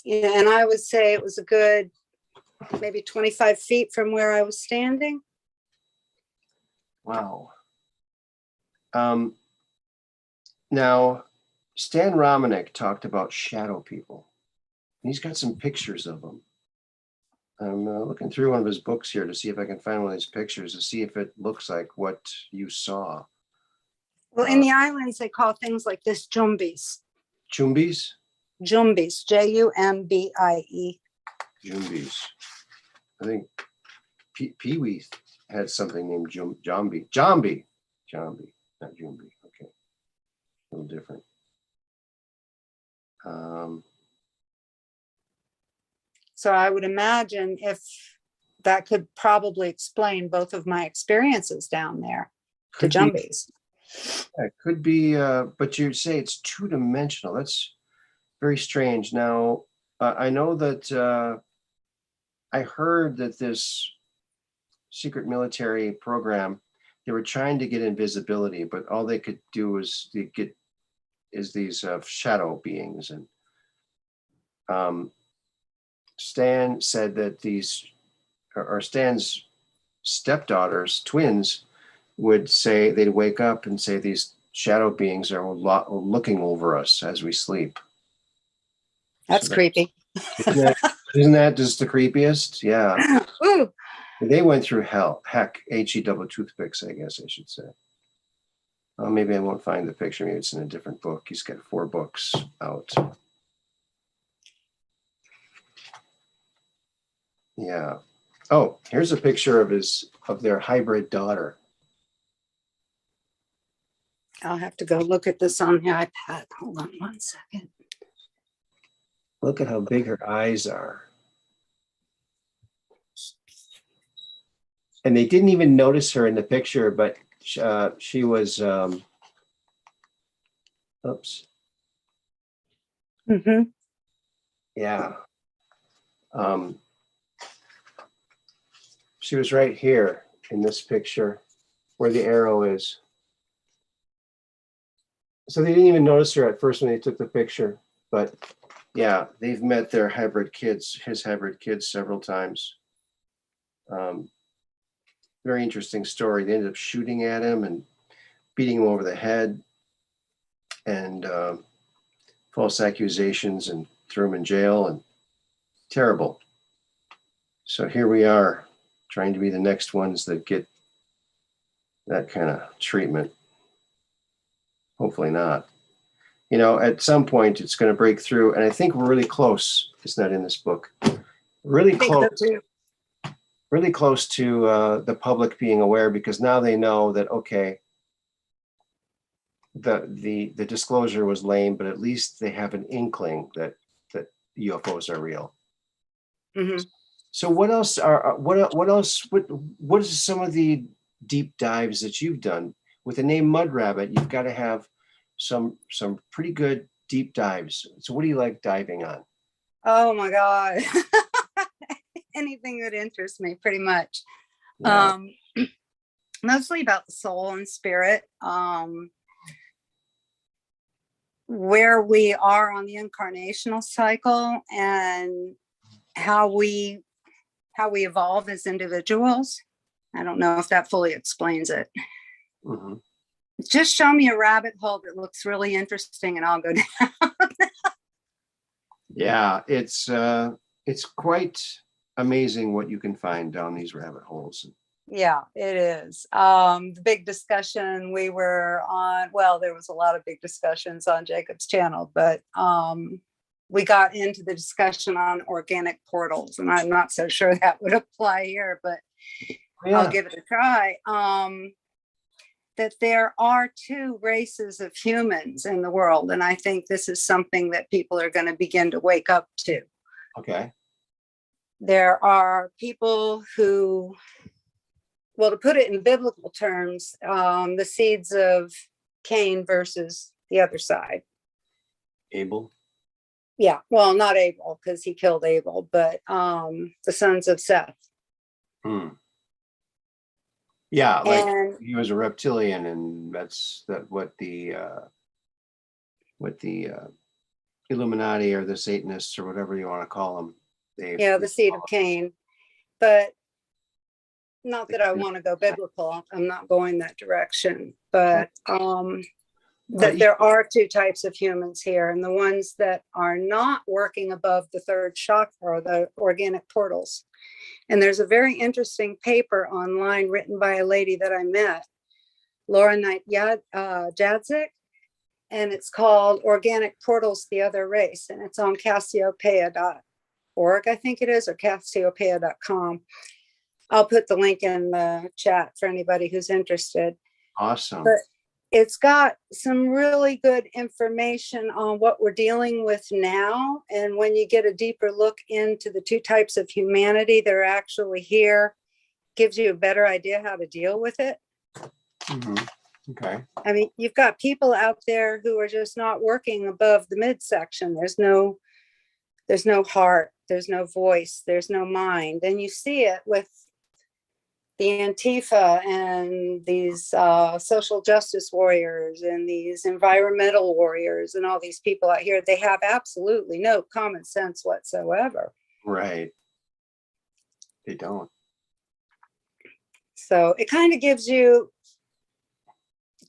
Yeah, and I would say it was a good maybe 25 feet from where I was standing. Wow. Now, Stan Romanek talked about shadow people. He's got some pictures of them. I'm looking through one of his books here to see if I can find one of these pictures to see if it looks like what you saw. Well, in the islands, they call things like this jumbis. Chumbis? Jumbis, Jumbie. Jumbis. I think Pee-wee had something named Jambi. Jambi, not Jumbi. Okay, a little different. So I would imagine if that could probably explain both of my experiences down there, the Jumbies. It could be, but you say it's two-dimensional. That's very strange. Now, I know that I heard that this secret military program, they were trying to get invisibility, but all they could do was get these shadow beings. And Stan said that Stan's stepdaughters, twins, would say, they'd wake up and say these shadow beings are looking over us as we sleep. That's creepy. Isn't that just the creepiest? Yeah. Ooh. They went through hell. Heck, HE double toothpicks, I guess I should say. Oh, maybe I won't find the picture. Maybe it's in a different book. He's got 4 books out. Yeah. Oh, here's a picture of their hybrid daughter. I'll have to go look at this on the iPad. Hold on one second. Look at how big her eyes are. And they didn't even notice her in the picture, but she was, oops. Mm-hmm. Yeah. She was right here in this picture where the arrow is. So they didn't even notice her at first when they took the picture, but yeah, they've met their hybrid kids, his hybrid kids, several times. Very interesting story. They ended up shooting at him and beating him over the head, and false accusations, and threw him in jail, and terrible. So here we are, trying to be the next ones that get that kind of treatment. Hopefully not. You know, at some point it's going to break through, and I think we're really close. It's not in this book. Really close. Really close to the public being aware, because now they know that, okay, the disclosure was lame, but at least they have an inkling that UFOs are real. Mm-hmm. So what else what is some of the deep dives that you've done with the name Mud Rabbit? You've got to have some pretty good deep dives. So what do you like diving on? Oh my God. Anything that interests me, pretty much. Yeah. Mostly about the soul and spirit, where we are on the incarnational cycle, and how we evolve as individuals. I don't know if that fully explains it. Mm-hmm. Just show me a rabbit hole that looks really interesting and I'll go down. Yeah, it's quite amazing what you can find down these rabbit holes. Yeah, it is. The big discussion we were on, well, there was a lot of big discussions on Jacob's channel, but we got into the discussion on organic portals, and I'm not so sure that would apply here, but yeah. I'll give it a try. That there are 2 races of humans in the world, and I think this is something that people are going to begin to wake up to. Okay. There are people who, well, to put it in biblical terms, the seeds of Cain versus the other side. Abel. Yeah, well, not Abel because he killed Abel, but the sons of Seth. Hmm. Yeah, like And he was a reptilian, and that's what the Illuminati or the Satanists or whatever you want to call them. yeah, the seed of Cain. But not that I want to go biblical. I'm not going that direction. But that there are two types of humans here, and the ones that are not working above the third chakra are the organic portals. And there's a very interesting paper online written by a lady that I met, Laura Knight Jadzik, and it's called Organic Portals, the Other Race, and it's on Cassiopeia.org, I think it is, or Cassiopeia.com. I'll put the link in the chat for anybody who's interested. Awesome. But it's got some really good information on what we're dealing with now. And when you get a deeper look into the two types of humanity that are actually here, gives you a better idea how to deal with it. Mm-hmm. Okay. I mean, you've got people out there who are just not working above the midsection. There's no heart, there's no voice, there's no mind. And you see it with the Antifa and these social justice warriors and these environmental warriors and all these people out here. They have absolutely no common sense whatsoever. Right. They don't. So it kind of gives you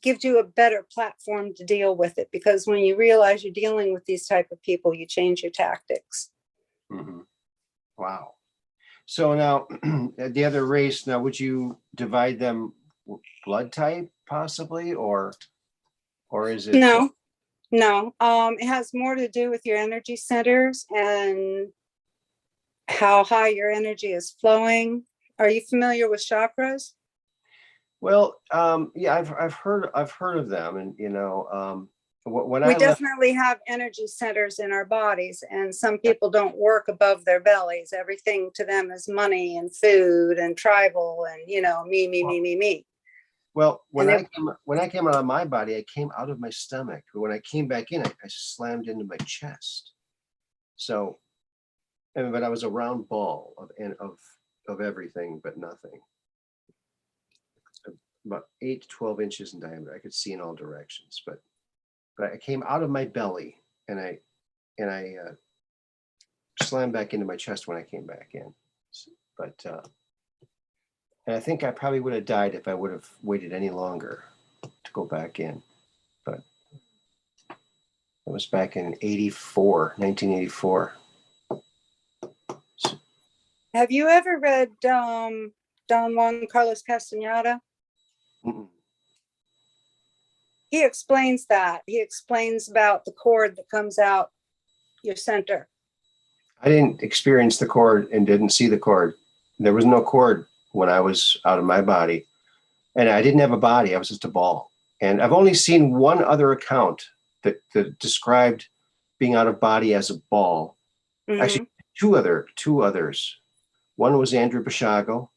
a better platform to deal with it, because when you realize you're dealing with these type of people, you change your tactics. Mm-hmm. Wow. So now the other race, now would you divide them blood type possibly, or is it? No. It has more to do with your energy centers and how high your energy is flowing. Are you familiar with chakras? Well, yeah, I've heard of them, and when We I left, definitely have energy centers in our bodies, and some people don't work above their bellies. Everything to them is money and food and tribal and me. well, when I came out of my body, I came out of my stomach. But when I came back in, I slammed into my chest. So, but I was a round ball of everything but nothing. About 8 to 12 inches in diameter. I could see in all directions, but I came out of my belly and I slammed back into my chest when I came back in. But and I think I probably would have died if I would have waited any longer to go back in. But it was back in 1984. Have you ever read Don Juan Carlos Castaneda? Mm-mm. He explains that. He explains about the cord that comes out your center. I didn't experience the cord and didn't see the cord. There was no cord when I was out of my body. And I didn't have a body. I was just a ball. And I've only seen one other account that described being out of body as a ball. Mm-hmm. Actually, two others. One was Andrew Bashago.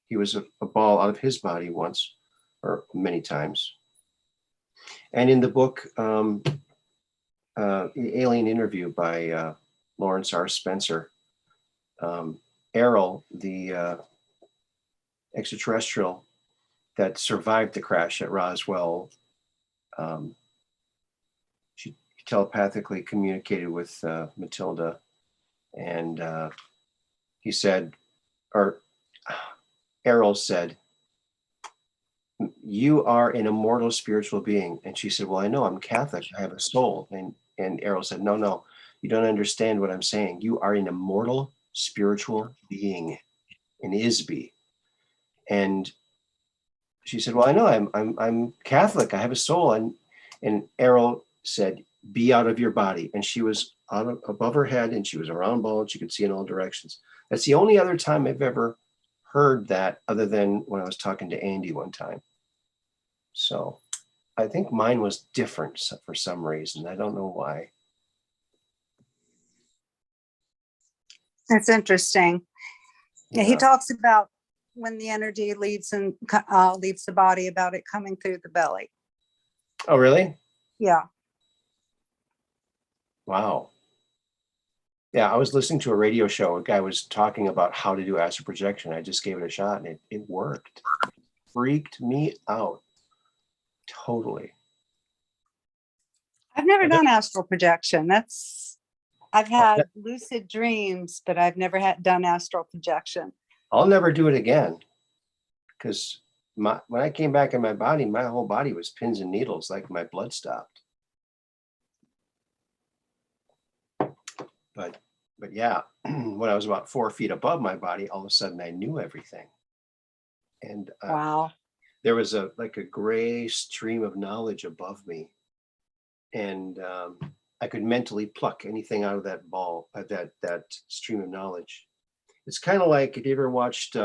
He was a ball out of his body once, or many times. And in the book, Alien Interview by Lawrence R. Spencer, Errol, the extraterrestrial that survived the crash at Roswell, she telepathically communicated with Matilda, and he said, or Errol said, "You are an immortal spiritual being." And she said, "Well, I know, I'm Catholic. I have a soul." And Errol said, No, you don't understand what I'm saying. You are an immortal spiritual being, an Isby." And she said, "Well, I know, I'm Catholic. I have a soul." And Errol said, "Be out of your body." And she was above her head, and she was a round ball, and she could see in all directions. That's the only other time I've ever heard that, other than when I was talking to Andy one time. So I think mine was different for some reason. I don't know why. That's interesting. Yeah, he talks about when the energy leaves the body, about it coming through the belly. Oh, really? Yeah. Wow. Yeah, I was listening to a radio show. A guy was talking about how to do astral projection. I just gave it a shot and it worked. Freaked me out. Totally. I've never done astral projection. I've had lucid dreams, but I've never done astral projection. I'll never do it again because when I came back in my body, my whole body was pins and needles, like my blood stopped. But yeah, when I was about 4 feet above my body, all of a sudden I knew everything. And wow. There was a gray stream of knowledge above me. And I could mentally pluck anything out of that ball, that stream of knowledge. It's kind of like, have you ever watched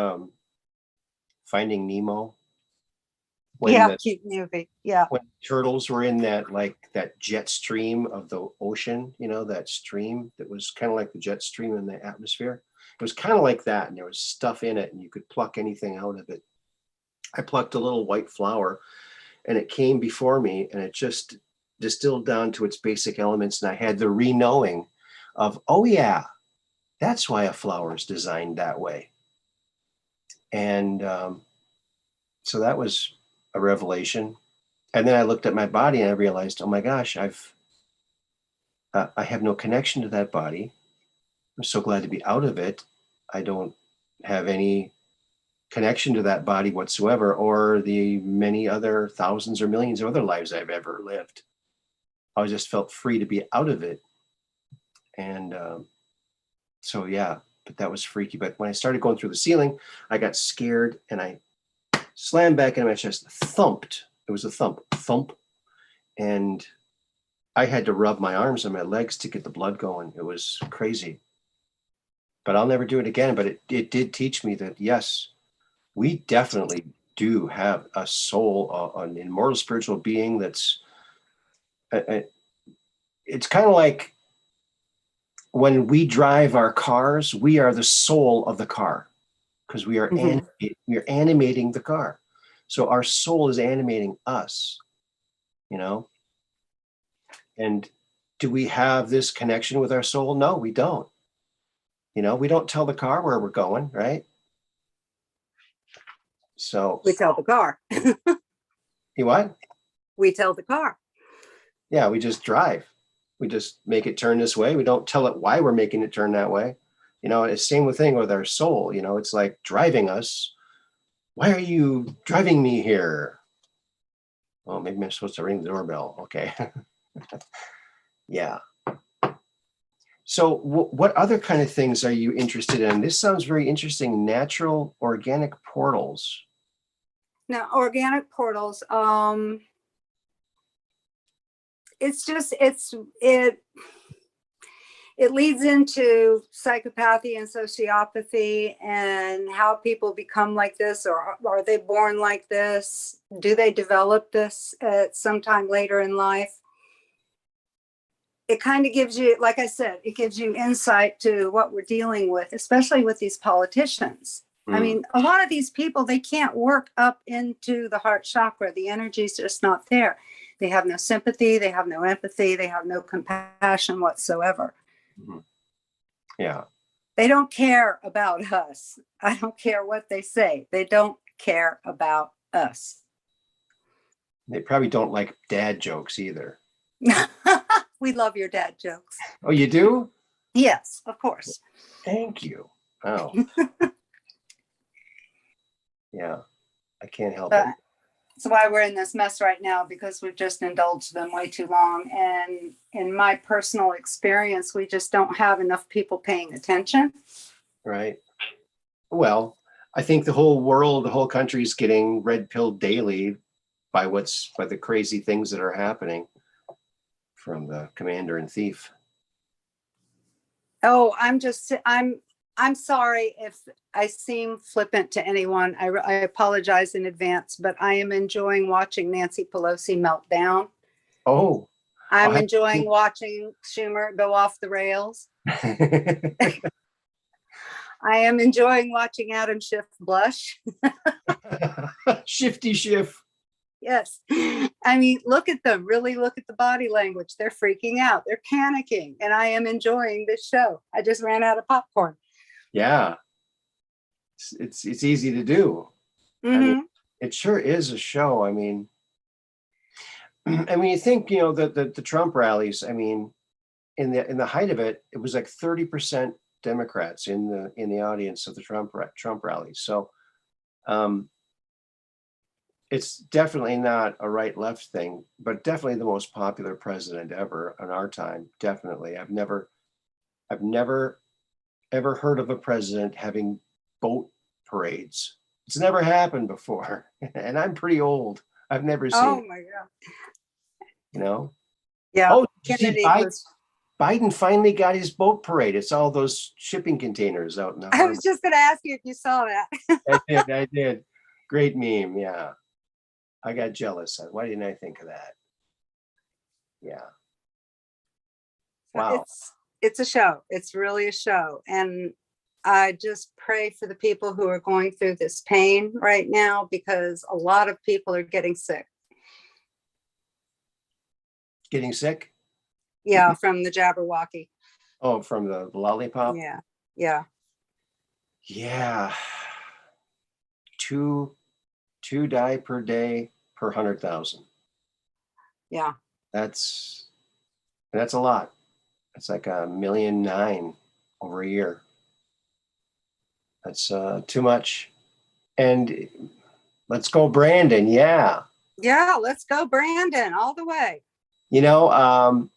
Finding Nemo? Cute movie. Yeah. When turtles were in that jet stream of the ocean, that stream that was kind of like the jet stream in the atmosphere. It was kind of like that, and there was stuff in it, and you could pluck anything out of it. I plucked a little white flower, and it came before me, and it just distilled down to its basic elements, and I had the re-knowing of, oh yeah, that's why a flower is designed that way. And so that was a revelation. And then I looked at my body and I realized, oh my gosh, I have no connection to that body. I'm so glad to be out of it. I don't have any connection to that body whatsoever, or the many other thousands or millions of other lives I've ever lived. I just felt free to be out of it. And so, yeah, but that was freaky. But when I started going through the ceiling, I got scared and I slammed back into my chest, thumped. It was a thump. And I had to rub my arms and my legs to get the blood going. It was crazy. But I'll never do it again. But it did teach me that, yes, we definitely do have a soul, an immortal spiritual being that's, it's kind of like when we drive our cars, we are the soul of the car because we are we're animating the car. So our soul is animating us, And do we have this connection with our soul? No, we don't. We don't tell the car where we're going, right? So we tell the car. You what? We tell the car. Yeah, we just drive. We just make it turn this way. We don't tell it why we're making it turn that way. It's the same thing with our soul. It's like driving us. Why are you driving me here? Oh, maybe I'm supposed to ring the doorbell. Okay. Yeah. So what other kind of things are you interested in? This sounds very interesting. Natural organic portals. Now, organic portals, it leads into psychopathy and sociopathy and how people become like this, or are they born like this? Do they develop this at some time later in life? It kind of gives you, like I said, it gives you insight to what we're dealing with, especially with these politicians. I mean, a lot of these people, they can't work up into the heart chakra. The energy is just not there. They have no sympathy. They have no empathy. They have no compassion whatsoever. Mm-hmm. Yeah. They don't care about us. I don't care what they say. They don't care about us. They probably don't like dad jokes either. We love your dad jokes. Oh, you do? Yes, of course. Thank you. Oh. Yeah, I can't help it. That's why we're in this mess right now, because we've just indulged them way too long. And in my personal experience, we just don't have enough people paying attention. Right. Well, I think the whole world, the whole country is getting red pilled daily by the crazy things that are happening from the commander and thief. Oh, I'm sorry if I seem flippant to anyone. I apologize in advance, but I am enjoying watching Nancy Pelosi melt down. Oh. I'm enjoying watching Schumer go off the rails. I am enjoying watching Adam Schiff blush. Shifty Schiff. Yes. I mean, look at them. Really look at the body language. They're freaking out. They're panicking. And I am enjoying this show. I just ran out of popcorn. Yeah. It's easy to do. I mean, it sure is a show. I mean, and when you think, you know, the Trump rallies, I mean, in the height of it, it was like 30% Democrats in the audience of the Trump rallies. So it's definitely not a right left thing, but definitely the most popular president ever in our time. Definitely. I've never ever heard of a president having boat parades. It's never happened before. And I'm pretty old. I've never seen Oh it, my God. you know. Yeah. Oh, did you see Kennedy was. Biden finally got his boat parade. It's all those shipping containers out in the I harbor. was just going to ask you if you saw that. I did. Great meme. Yeah. I got jealous. Why didn't I think of that? Yeah. Wow. It's a show. It's really a show. And I just pray for the people who are going through this pain right now, because a lot of people are getting sick. Getting sick? Yeah, from the Jabberwocky. Oh, from the lollipop? Yeah. Yeah. Yeah. Two die per day per 100,000. Yeah. That's a lot. It's like 1.9 million over a year. That's too much. And let's go, Brandon. Yeah. Yeah. Let's go, Brandon, all the way. You know,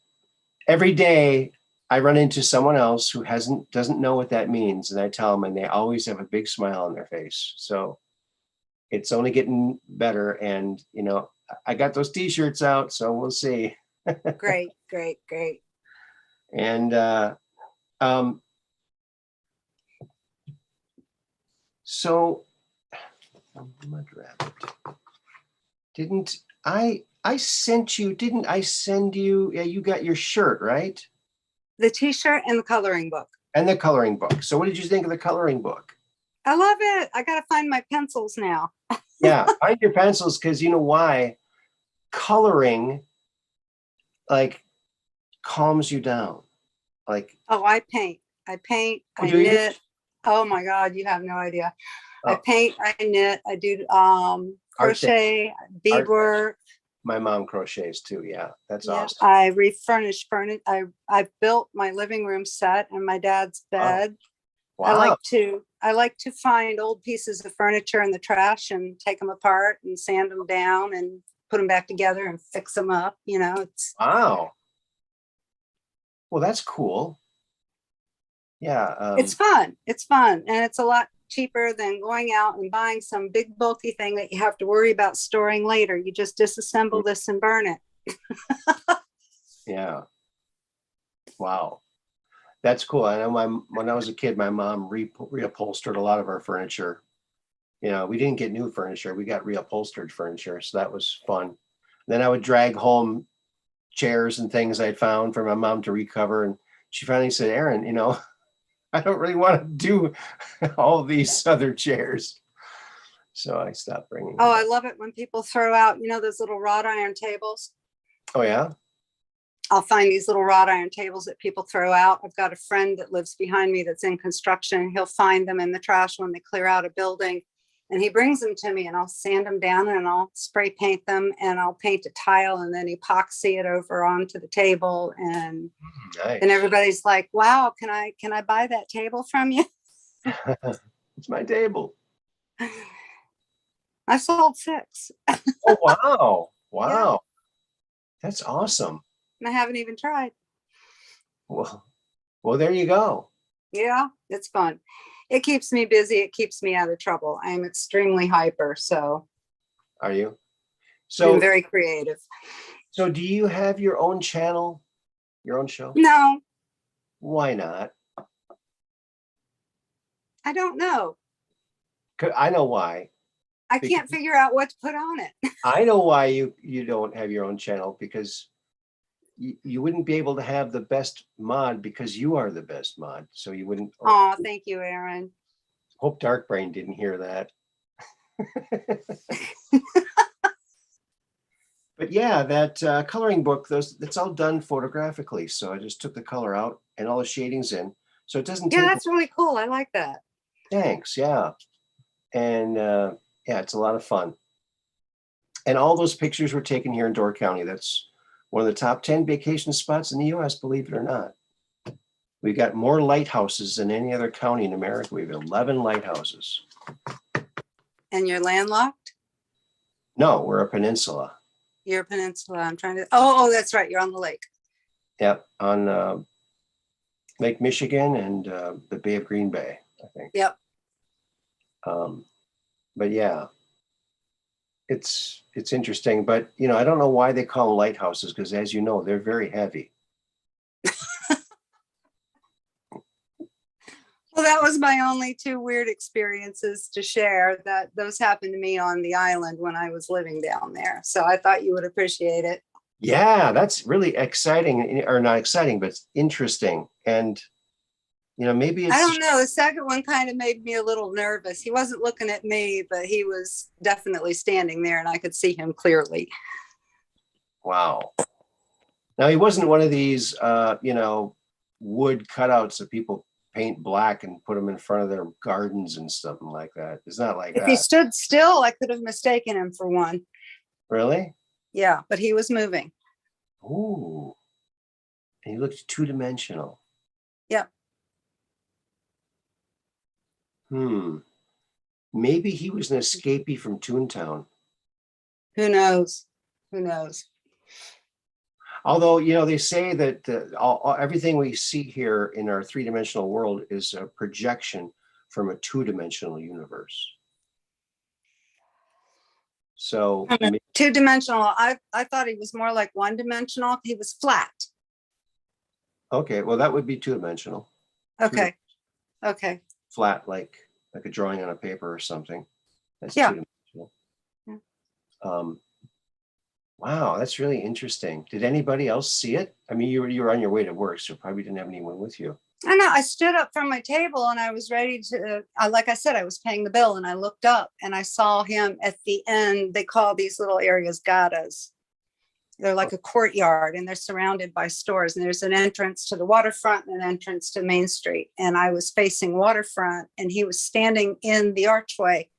every day I run into someone else who doesn't know what that means, and I tell them, and they always have a big smile on their face. So it's only getting better, and you know, I got those T-shirts out, so we'll see. Great. And so Mud Rabbit. Didn't I sent you? Didn't I send you? Yeah, you got your shirt, right? The T-shirt and the coloring book. And the coloring book. So what did you think of the coloring book? I love it. I got to find my pencils now. Yeah, find your pencils, because you know why? Coloring like calms you down. Like, oh, I paint, I knit. Oh my God, you have no idea. I paint, I knit, I do crochet, beadwork. My mom crochets too. Yeah, that's awesome. I refurnish furniture. I built my living room set and my dad's bed. Wow. I like to find old pieces of furniture in the trash and take them apart and sand them down and put them back together and fix them up. You know, it's wow. Well, that's cool. Yeah. It's fun. It's fun. And it's a lot cheaper than going out and buying some big bulky thing that you have to worry about storing later. You just disassemble this and burn it. Yeah. Wow. That's cool. I know when I was a kid, my mom reupholstered a lot of our furniture. You know, we didn't get new furniture. We got reupholstered furniture. So that was fun. Then I would drag home chairs and things I'd found for my mom to recover. And she finally said, Aaron, you know, I don't really want to do all these other chairs. So I stopped bringing them. Oh, I love it when people throw out, you know, those little wrought iron tables. Oh, yeah? I'll find these little wrought iron tables that people throw out. I've got a friend that lives behind me that's in construction. He'll find them in the trash when they clear out a building. And he brings them to me and I'll sand them down and I'll spray paint them and I'll paint a tile and then epoxy it over onto the table. And nice. And everybody's like, wow, can I buy that table from you? It's my table. I sold 6. Oh, wow. Wow. Yeah. That's awesome. And I haven't even tried. Well, there you go. Yeah, it's fun. It keeps me busy. It keeps me out of trouble. I'm extremely hyper. So are you? So I'm very creative. So do you have your own channel, your own show? No. Why not? I don't know. I know why. I can't figure out what to put on it. I know why you don't have your own channel, because you wouldn't be able to have the best mod, because you are the best mod. So you wouldn't. Oh, thank you, Aaron. Hope Dark Brain didn't hear that. But yeah, that coloring book, it's all done photographically. So I just took the color out and all the shadings in. So it doesn't Yeah, take that's really cool. I like that. thanks. Yeah. And yeah, it's a lot of fun. And all those pictures were taken here in Door County. That's one of the top 10 vacation spots in the US, believe it or not. We've got more lighthouses than any other county in America. We have 11 lighthouses. And you're landlocked? No, we're a peninsula. You're a peninsula. I'm trying to, oh, that's right. You're on the lake. Yep, on Lake Michigan and the Bay of Green Bay, I think. Yep. But yeah, it's interesting. But you know, I don't know why they call them lighthouses because, as you know, they're very heavy. Well, that was my only two weird experiences to share. That those happened to me on the island when I was living down there. So I thought you would appreciate it. Yeah, that's really exciting, or not exciting, but it's interesting. And you know, maybe I it's don't know. The second one kind of made me a little nervous. He wasn't looking at me, but he was definitely standing there and I could see him clearly. wow. Now he wasn't one of these, you know, wood cutouts that people paint black and put them in front of their gardens and something like that. It's not like If he that. stood still, I could have mistaken him for one. Really? Yeah, but he was moving. Ooh. And he looked two-dimensional. Yep. Maybe he was an escapee from Toontown. Who knows? Who knows? Although, you know, they say that everything we see here in our three-dimensional world is a projection from a two-dimensional universe. So Two-dimensional. I thought he was more like one-dimensional. He was flat. okay, well, that would be two-dimensional. Okay. Okay. Flat, like a drawing on a paper or something. That's Yeah. two-dimensional. Yeah. Wow, that's really interesting. Did anybody else see it? I mean, you were on your way to work, so probably didn't have anyone with you. I know. I stood up from my table and I was ready to, like I said, I was paying the bill and I looked up and I saw him at the end. They call these little areas gatas. They're like a courtyard and they're surrounded by stores. And there's an entrance to the waterfront and an entrance to Main Street. And I was facing waterfront and he was standing in the archway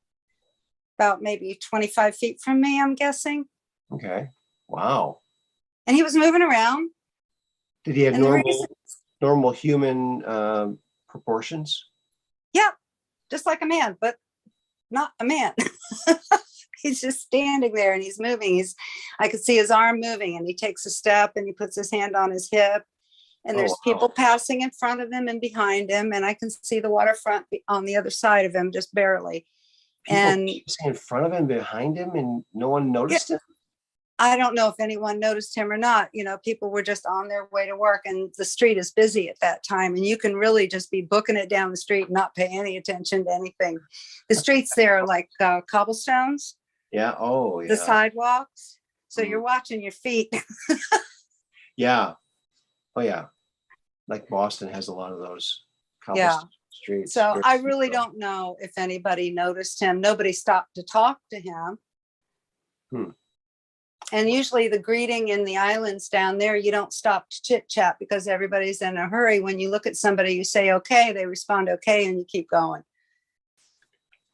about maybe 25 feet from me, I'm guessing. Okay. Wow. And he was moving around. Did he have And normal human proportions? Yeah, just like a man, but not a man. He's just standing there and he's moving. I could see his arm moving and he takes a step and he puts his hand on his hip. And there's people passing in front of him and behind him. And I can see the waterfront on the other side of him, just barely. People and in front of him, behind him, and no one noticed him? I don't know if anyone noticed him or not. You know, people were just on their way to work and the street is busy at that time. And you can really just be booking it down the street and not pay any attention to anything. The streets there are like cobblestones. Yeah. Oh, yeah. The sidewalks. So you're watching your feet. Yeah. Oh, yeah. Like Boston has a lot of those cobblestone streets. So I really don't know if anybody noticed him. Nobody stopped to talk to him. And usually the greeting in the islands down there, you don't stop to chit chat because everybody's in a hurry. When you look at somebody, you say, okay, they respond, okay, and you keep going.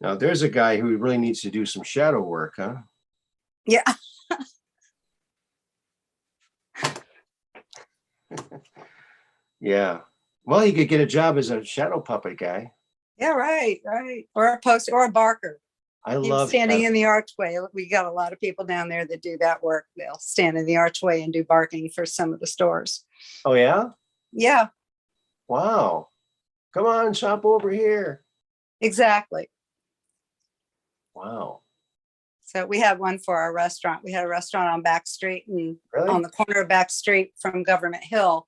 Now there's a guy who really needs to do some shadow work, huh? Yeah. Yeah. Well, he could get a job as a shadow puppet guy. Yeah, right. Or a poster or a barker. I love standing in the archway. We got a lot of people down there that do that work. They'll stand in the archway and do barking for some of the stores. Oh, yeah? Yeah. Wow. Come on, shop over here. Exactly. Wow. So we had one for our restaurant. We had a restaurant on Back Street and on the corner of Back Street from Government Hill.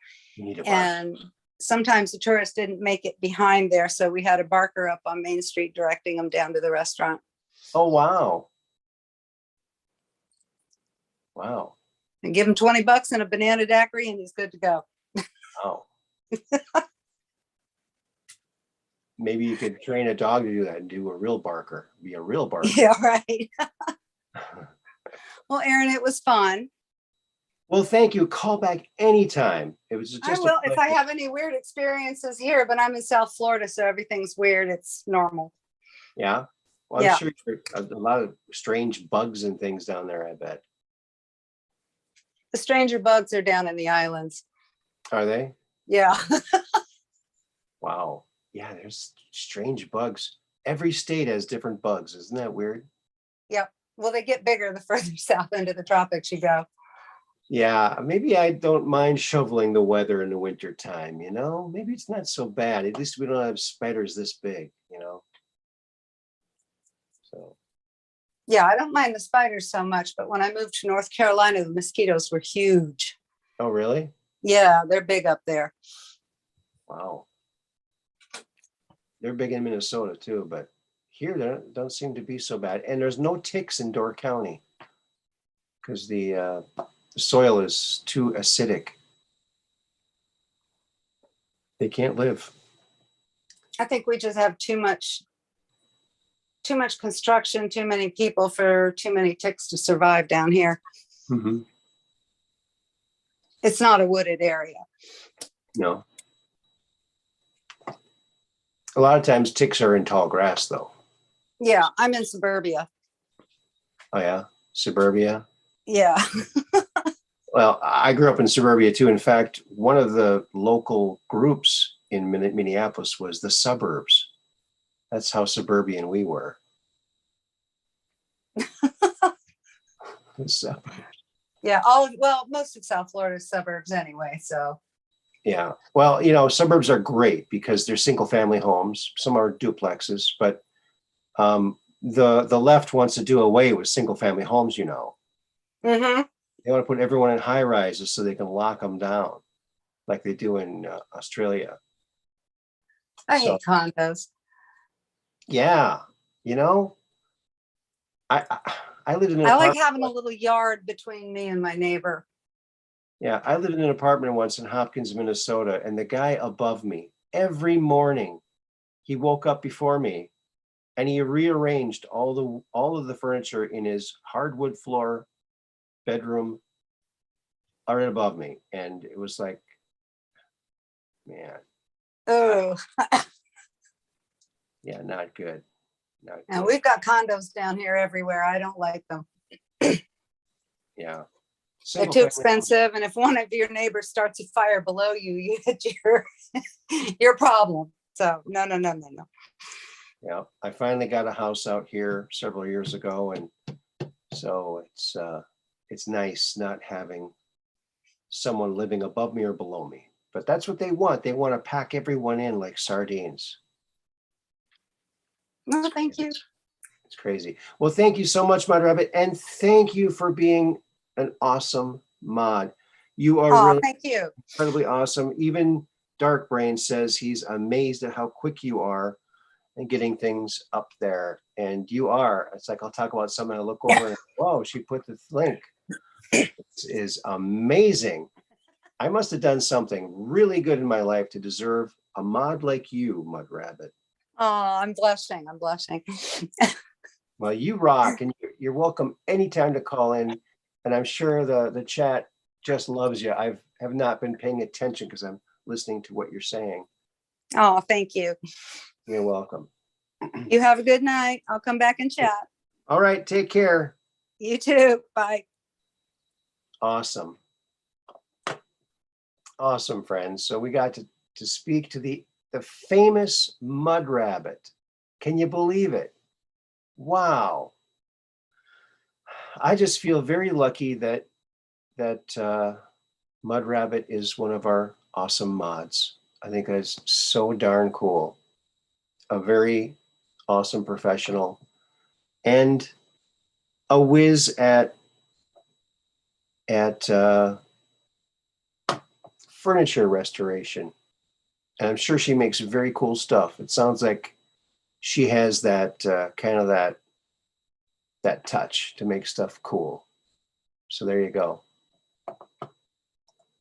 And sometimes the tourists didn't make it behind there. So we had a barker up on Main Street directing them down to the restaurant. Oh, wow. Wow. And give him $20 and a banana daiquiri and he's good to go. Wow. Maybe you could train a dog to do that and do a real barker. Be a real barker. Yeah, right. Well, Aaron, it was fun. Well, thank you. Call back anytime. It was I just a will if I pleasure. have any weird experiences here, but I'm in South Florida, so everything's weird. It's normal. Yeah. Well, I'm Yeah. sure a lot of strange bugs and things down there, I bet. The stranger bugs are down in the islands. Are they? Yeah. Wow. Yeah, there's strange bugs. Every state has different bugs. Isn't that weird? Yep. Well, they get bigger the further south into the tropics you go. Yeah, maybe I don't mind shoveling the weather in the winter time, you know? Maybe it's not so bad. At least we don't have spiders this big, you know? So, Yeah, I don't mind the spiders so much, but when I moved to North Carolina, the mosquitoes were huge. oh, really? Yeah, they're big up there. Wow. They're big in Minnesota too, but here they don't seem to be so bad. And there's no ticks in Door County because the soil is too acidic. They can't live. I think we just have too much construction, too many people for too many ticks to survive down here. Mm-hmm. It's not a wooded area. No. A lot of times ticks are in tall grass though. Yeah, I'm in suburbia. Oh yeah, suburbia. Yeah. Well, I grew up in suburbia too. In fact, one of the local groups in Minneapolis was the suburbs. That's how suburban we were. So, Yeah. Most of South Florida is suburbs anyway. So yeah. Well, you know, suburbs are great because they're single family homes. Some are duplexes, but the left wants to do away with single family homes, you know. mm-hmm. They want to put everyone in high rises so they can lock them down like they do in Australia. I So, hate condos. yeah, you know, I lived in an I like apartment. having a little yard between me and my neighbor. Yeah, I lived in an apartment once in Hopkins, Minnesota, and the guy above me, every morning, he woke up before me and he rearranged all of the furniture in his hardwood floor bedroom right above me. And it was like, man, Oh, yeah, not good. Not and good. we've got condos down here everywhere. I don't like them. Yeah. They're too expensive. And if one of your neighbors starts a fire below you, you hit your problem. So no. Yeah, I finally got a house out here several years ago, and so it's nice not having someone living above me or below me. But that's what they want. They want to pack everyone in like sardines. No, thank you. It's crazy. Well, thank you so much, Mod Rabbit, and thank you for being an awesome mod. You are Oh, really thank you. incredibly awesome. Even Dark Brain says he's amazed at how quick you are and getting things up there. And you are. It's like I'll talk about something, I look over and whoa, she put the link. It is amazing. I must have done something really good in my life to deserve a mod like you, Mud Rabbit. Oh, I'm blushing. Well, you rock, and you're welcome anytime to call in. And I'm sure the chat just loves you. I have not been paying attention because I'm listening to what you're saying. Oh, thank you. You're welcome. You have a good night. I'll come back and chat. All right, take care. You too. Bye. Awesome. Awesome, friends. So we got to speak to the famous Mud Rabbit. Can you believe it? Wow. I just feel very lucky that Mud Rabbit is one of our awesome mods. I think that's so darn cool. A very awesome professional and a whiz at furniture restoration. And I'm sure she makes very cool stuff. It sounds like she has that kind of that touch to make stuff cool. So there you go.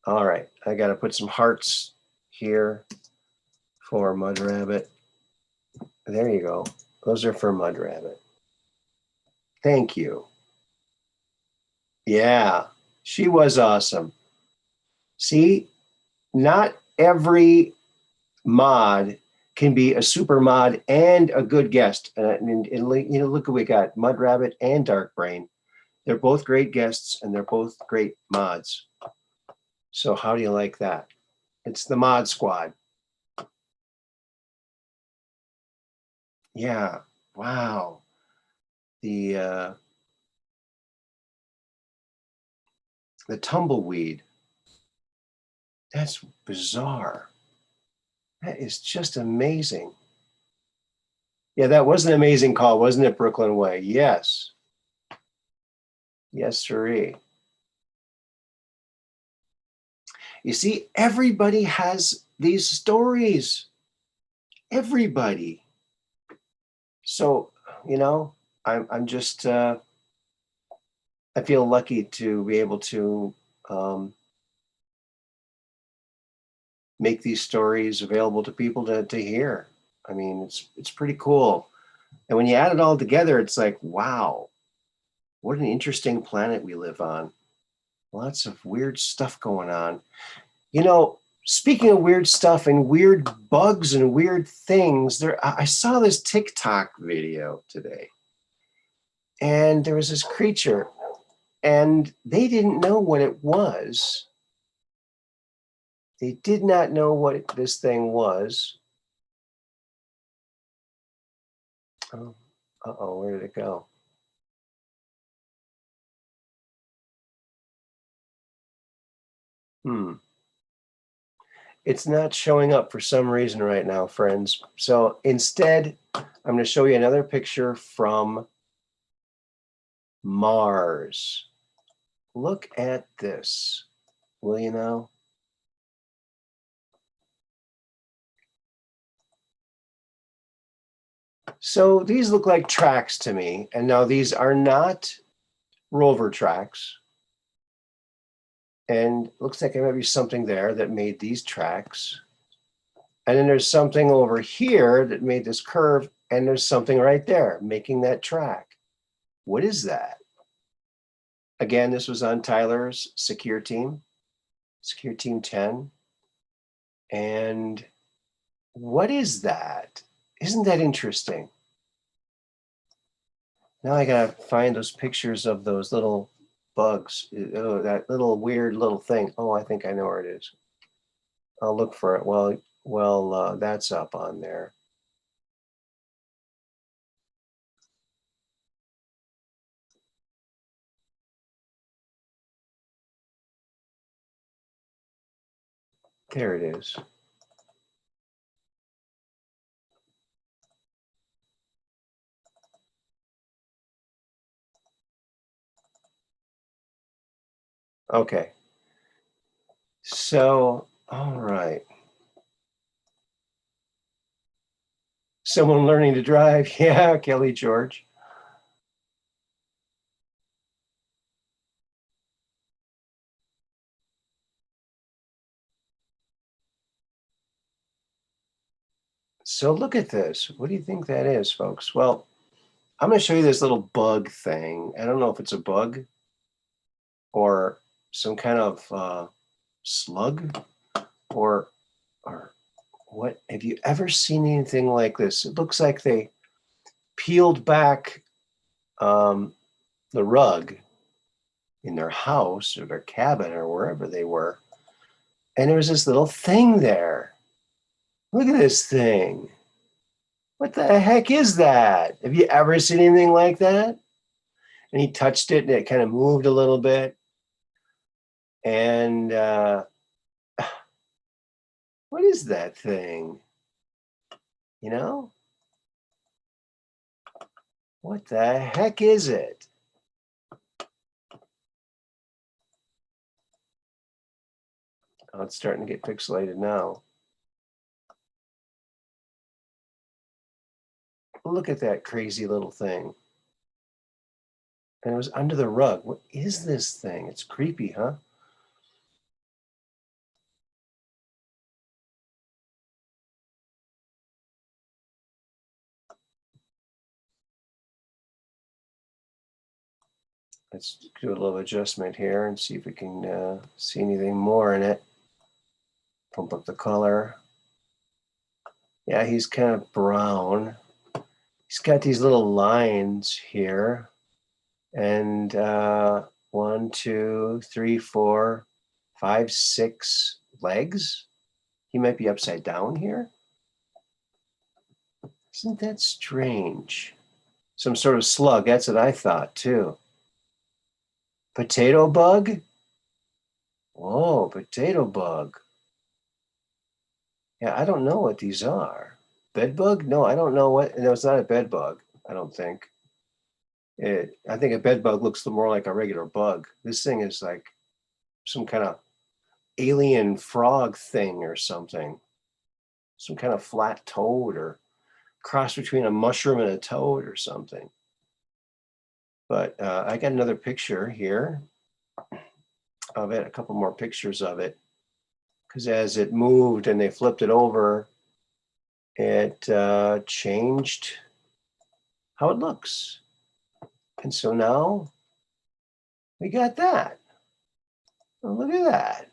All right, I got to put some hearts here for Mud Rabbit. There you go. Those are for Mud Rabbit. Thank you. Yeah, she was awesome. See, not every mod can be a super mod and a good guest. Look what we got: Mud Rabbit and Dark Brain. They're both great guests, and they're both great mods. So how do you like that? It's the Mod Squad. Yeah. Wow. The tumbleweed. That's bizarre. That is just amazing. Yeah, that was an amazing call, wasn't it, Brooklyn Way? Yes. Yes, sirree. You see, everybody has these stories. Everybody. So, I'm just I feel lucky to be able to make these stories available to people to hear. I mean, it's pretty cool. And when you add it all together, it's like, wow, what an interesting planet we live on. Lots of weird stuff going on. Speaking of weird stuff and weird bugs and weird things, I saw this TikTok video today. And there was this creature, and they didn't know what it was. They did not know what this thing was. Oh, uh-oh, where did it go? It's not showing up for some reason right now, friends. So instead, I'm going to show you another picture from Mars. Look at this. Will you now? So these look like tracks to me. And now these are not rover tracks. And looks like there might be something there that made these tracks. And then there's something over here that made this curve. And there's something right there making that track. What is that? Again, this was on Tyler's Secure Team 10. And what is that? Isn't that interesting? Now I gotta find those pictures of those little bugs. Oh, that little weird little thing. Oh, I think I know where it is. I'll look for it. Well, that's up on there. There it is. Okay. So, all right. Someone learning to drive. Yeah, Kelly George. So look at this. What do you think that is, folks? Well, I'm going to show you this little bug thing. I don't know if it's a bug or some kind of slug or what. Have you ever seen anything like this? It looks like they peeled back the rug in their house or their cabin or wherever they were, and there was this little thing there. Look at this thing. What the heck is that? Have you ever seen anything like that? And he touched it and it kind of moved a little bit. And what is that thing? You know? What the heck is it? Oh, it's starting to get pixelated now. Look at that crazy little thing. And it was under the rug. What is this thing? It's creepy, huh? Let's do a little adjustment here and see if we can see anything more in it. Pump up the color. Yeah, he's kind of brown. He's got these little lines here. And 1, 2, 3, 4, 5, 6 legs. He might be upside down here. Isn't that strange? Some sort of slug. That's what I thought too. Potato bug? Whoa, potato bug. Yeah, I don't know what these are. Bed bug? No, I don't know what. No, it's not a bed bug, I don't think. I think a bed bug looks more like a regular bug. This thing is like some kind of alien frog thing or something. Some kind of flat toad or cross between a mushroom and a toad or something. But I got another picture here of it, a couple more pictures of it. Because as it moved and they flipped it over, it changed how it looks. And so now we got that. Oh, look at that.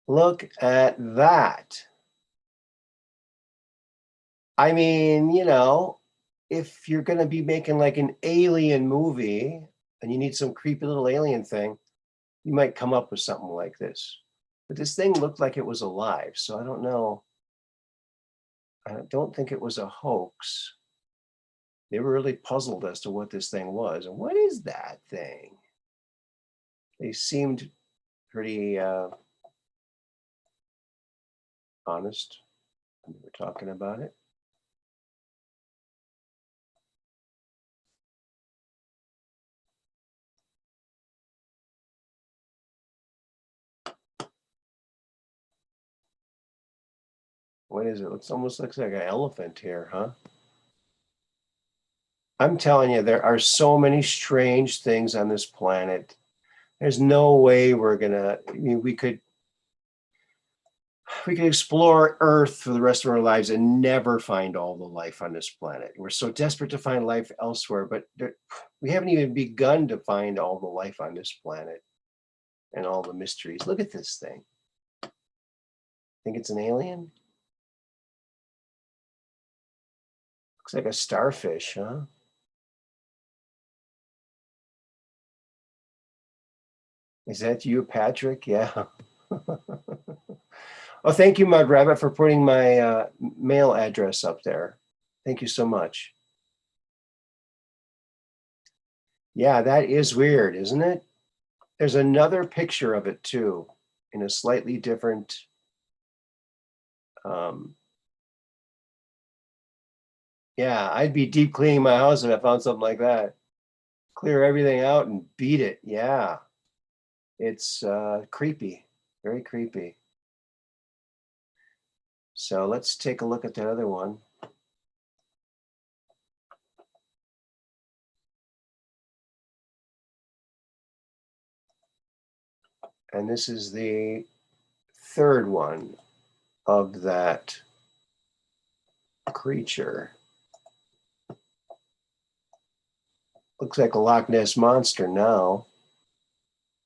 Look at that. I mean, you know, if you're going to be making like an alien movie and you need some creepy little alien thing, you might come up with something like this. But this thing looked like it was alive, so I don't know. I don't think it was a hoax. They were really puzzled as to what this thing was. And what is that thing? They seemed pretty honest when they were talking about it. What is it? It almost looks like an elephant here, huh? I'm telling you, there are so many strange things on this planet. There's no way we're gonna, I mean, we could explore Earth for the rest of our lives and never find all the life on this planet. We're so desperate to find life elsewhere, but we haven't even begun to find all the life on this planet and all the mysteries. Look at this thing. Think it's an alien? Looks like a starfish, huh? Is that you, Patrick? Yeah. Oh, thank you, Mud Rabbit, for putting my mail address up there. Thank you so much. Yeah, that is weird, isn't it? There's another picture of it too, in a slightly different. Yeah, I'd be deep cleaning my house if I found something like that. Clear everything out and beat it. Yeah, it's creepy, very creepy. So let's take a look at that other one. And this is the third one of that creature. Looks like a Loch Ness monster now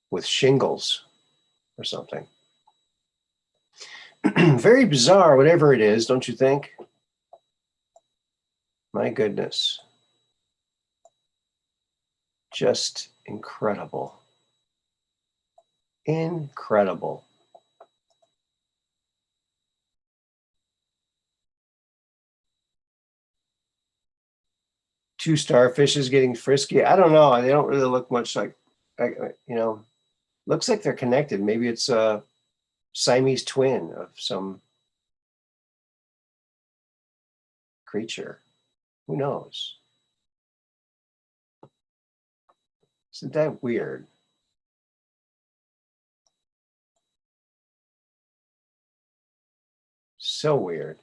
with shingles or something. Very bizarre, whatever it is, don't you think? My goodness. Just incredible. Incredible. Two starfishes getting frisky. I don't know. They don't really look much like, you know, looks like they're connected. Maybe it's a Siamese twin of some creature. Who knows? Isn't that weird? So weird.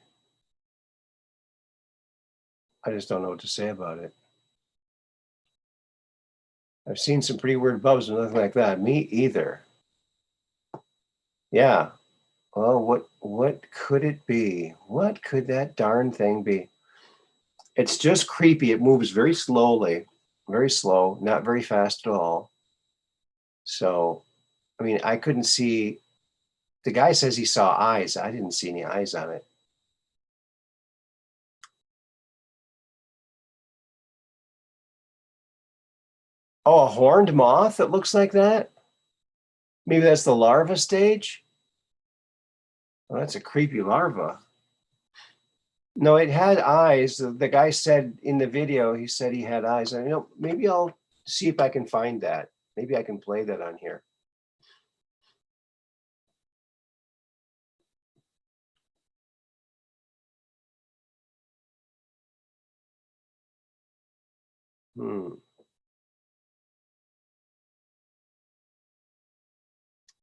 I just don't know what to say about it. I've seen some pretty weird bubs, but nothing like that. Me either. Yeah. Well, what could it be? What could that darn thing be? It's just creepy. It moves very slowly, very slow, not very fast at all. So, I mean, I couldn't see. The guy says he saw eyes. I didn't see any eyes on it. Oh, a horned moth that looks like that? Maybe that's the larva stage? Oh, that's a creepy larva. No, it had eyes. The guy said in the video, he said he had eyes. And, maybe I'll see if I can find that. Maybe I can play that on here.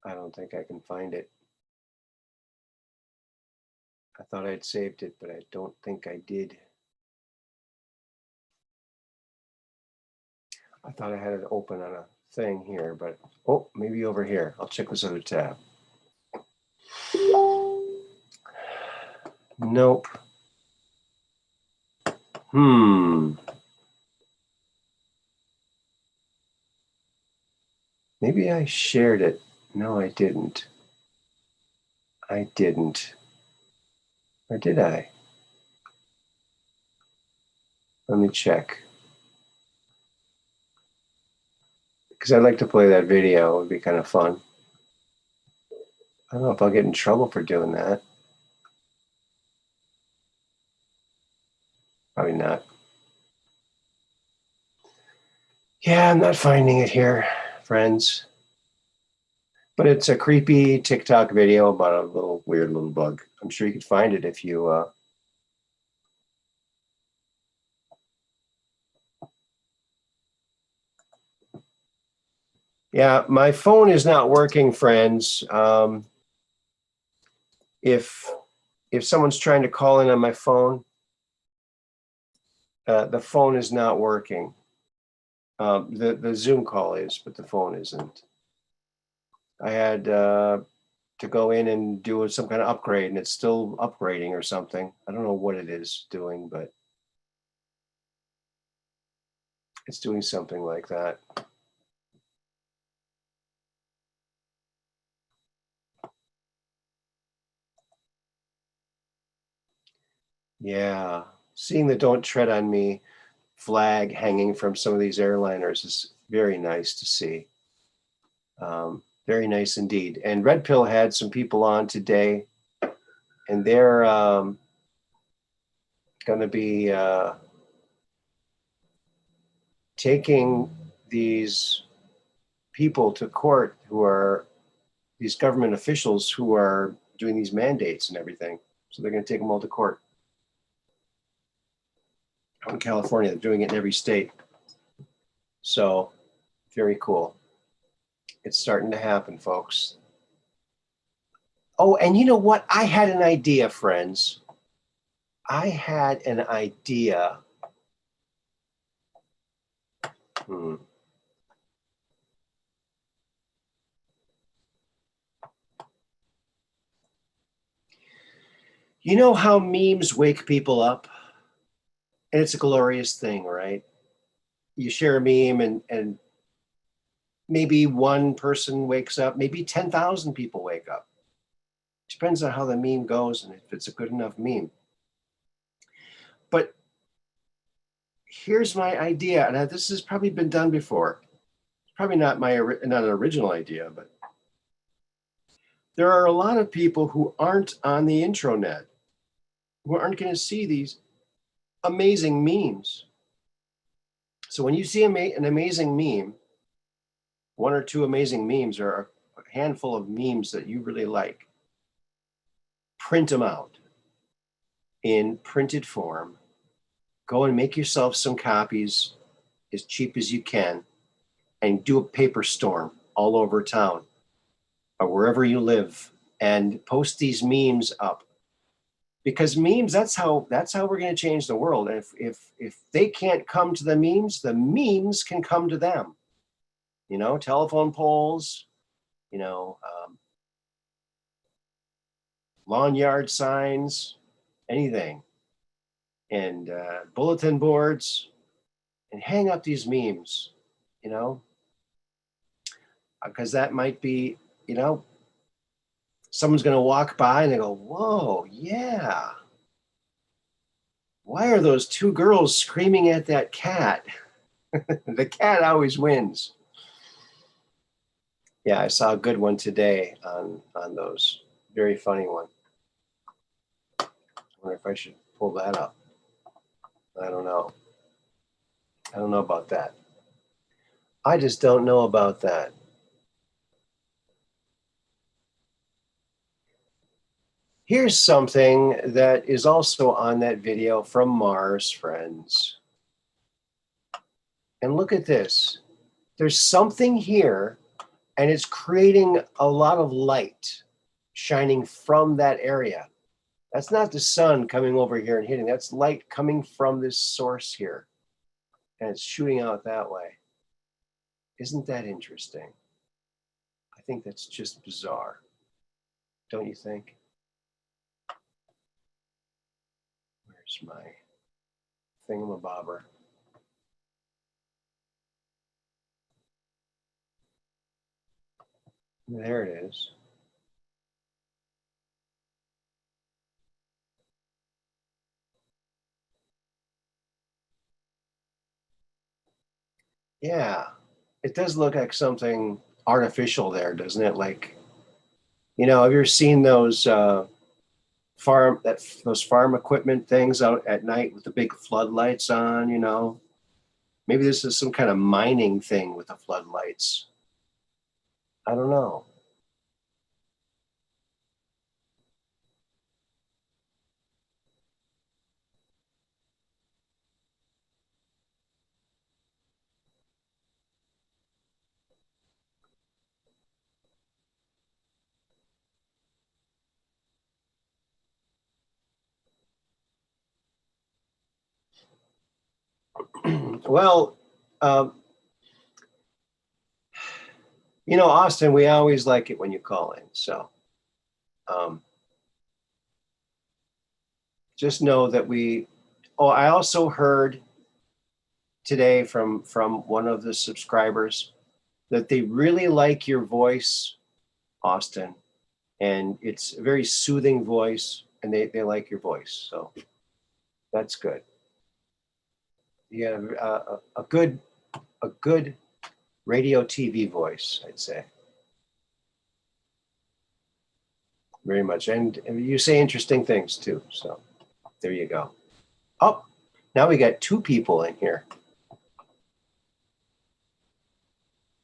I don't think I can find it. I thought I'd saved it, but I don't think I did. I thought I had it open on a thing here, but oh, maybe over here. I'll check this other tab. Nope. Maybe I shared it. No, I didn't. I didn't. Or did I? Let me check. Because I'd like to play that video. It would be kind of fun. I don't know if I'll get in trouble for doing that. Probably not. Yeah, I'm not finding it here, friends. But it's a creepy TikTok video about a little weird little bug. I'm sure you could find it if you Yeah, my phone is not working, friends. If someone's trying to call in on my phone, the phone is not working. The Zoom call is, but the phone isn't. I had to go in and do some kind of upgrade, and it's still upgrading or something. I don't know what it is doing, but it's doing something like that. Yeah, seeing the "Don't Tread on Me" flag hanging from some of these airliners is very nice to see. Very nice indeed. And Red Pill had some people on today, and they're going to be taking these people to court who are these government officials who are doing these mandates and everything. So they're going to take them all to court. Out in California, they're doing it in every state. So very cool. It's starting to happen, folks. Oh, and you know what? I had an idea, friends. I had an idea. You know how memes wake people up? And it's a glorious thing, right? You share a meme and maybe one person wakes up, maybe 10,000 people wake up. Depends on how the meme goes and if it's a good enough meme. But here's my idea, and this has probably been done before. It's probably not an original idea, but there are a lot of people who aren't on the intranet, who aren't going to see these amazing memes. So when you see an amazing meme, one or two amazing memes or a handful of memes that you really like, print them out in printed form. Go and make yourself some copies as cheap as you can and do a paper storm all over town or wherever you live and post these memes up. Because memes, that's how we're going to change the world. And if they can't come to the memes can come to them. You know, telephone poles, you know, lawn yard signs, anything. and bulletin boards and hang up these memes, you know, because that might be, you know, someone's going to walk by and they go, whoa, yeah. Why are those two girls screaming at that cat? The cat always wins. Yeah, I saw a good one today on those. Very funny one. I wonder if I should pull that up. I don't know. I don't know about that. I just don't know about that. Here's something that is also on that video from Mars, friends. And look at this. There's something here, and it's creating a lot of light shining from that area. That's not the sun coming over here and hitting. That's light coming from this source here. And it's shooting out that way. Isn't that interesting? I think that's just bizarre. Don't you think? Where's my thingamabobber? There it is. Yeah, it does look like something artificial there, doesn't it? Like, you know, have you ever seen those those farm equipment things out at night with the big floodlights on, you know? Maybe this is some kind of mining thing with the floodlights. I don't know. Well, um, you know, Austin, we always like it when you call in. So um, just know that I also heard today from one of the subscribers that they really like your voice, Austin, and it's a very soothing voice, and they like your voice. So that's good. You have a good radio TV voice, I'd say. Very much. And you say interesting things too. So there you go. Oh, now we got two people in here.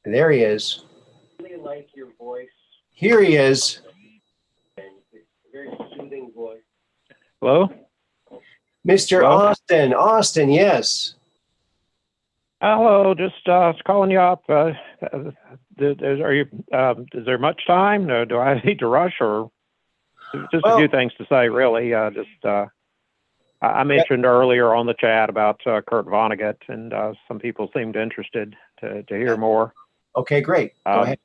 There he is. I really like your voice. Here he is. And it's a very soothing voice. Hello? Mr. Hello? Austin. Austin, yes. Hello, just calling you up. Is there much time? Do I need to rush, or just a few things to say, really? I mentioned earlier on the chat about Kurt Vonnegut, and some people seemed interested to hear more. Okay, great. Go ahead.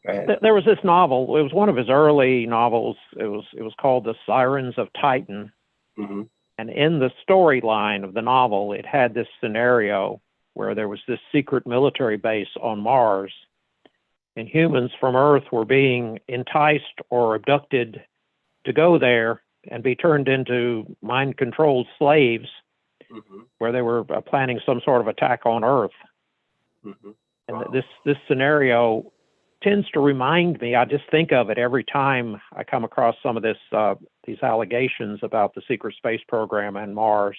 Go ahead. There was this novel. It was one of his early novels. It was called The Sirens of Titan. Mm-hmm. And in the storyline of the novel, it had this scenario where there was this secret military base on Mars, and humans from Earth were being enticed or abducted to go there and be turned into mind-controlled slaves, Mm-hmm. where they were planning some sort of attack on Earth. Mm-hmm. And this scenario tends to remind me, I just think of it every time I come across some of these allegations about the secret space program and Mars,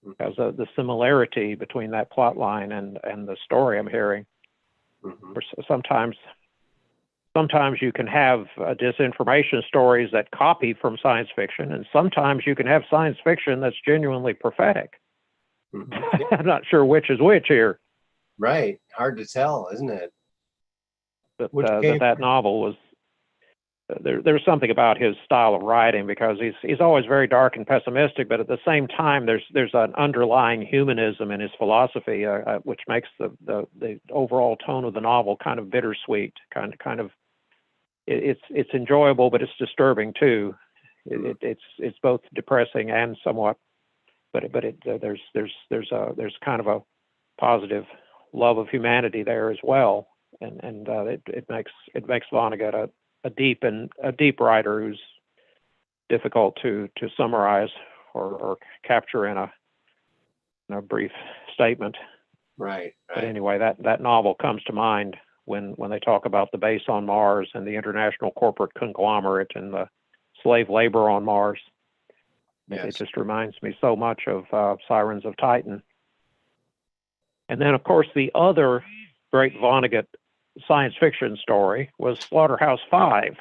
because of the similarity between that plot line and the story I'm hearing. Mm-hmm. Sometimes you can have disinformation stories that copy from science fiction, and sometimes you can have science fiction that's genuinely prophetic. Mm-hmm. I'm not sure which is which here. Right. Hard to tell, isn't it? But that novel was, there's something about his style of writing, because he's always very dark and pessimistic, but at the same time there's an underlying humanism in his philosophy, which makes the overall tone of the novel kind of bittersweet, kind of it's enjoyable, but it's disturbing too. It's both depressing and somewhat there's kind of a positive love of humanity there as well, and it makes Vonnegut a deep writer who's difficult to summarize or capture in a brief statement. Right. But anyway, that novel comes to mind when they talk about the base on Mars and the international corporate conglomerate and the slave labor on Mars. Yes. It just reminds me so much of Sirens of Titan. And then, of course, the other great Vonnegut science fiction story was Slaughterhouse Five.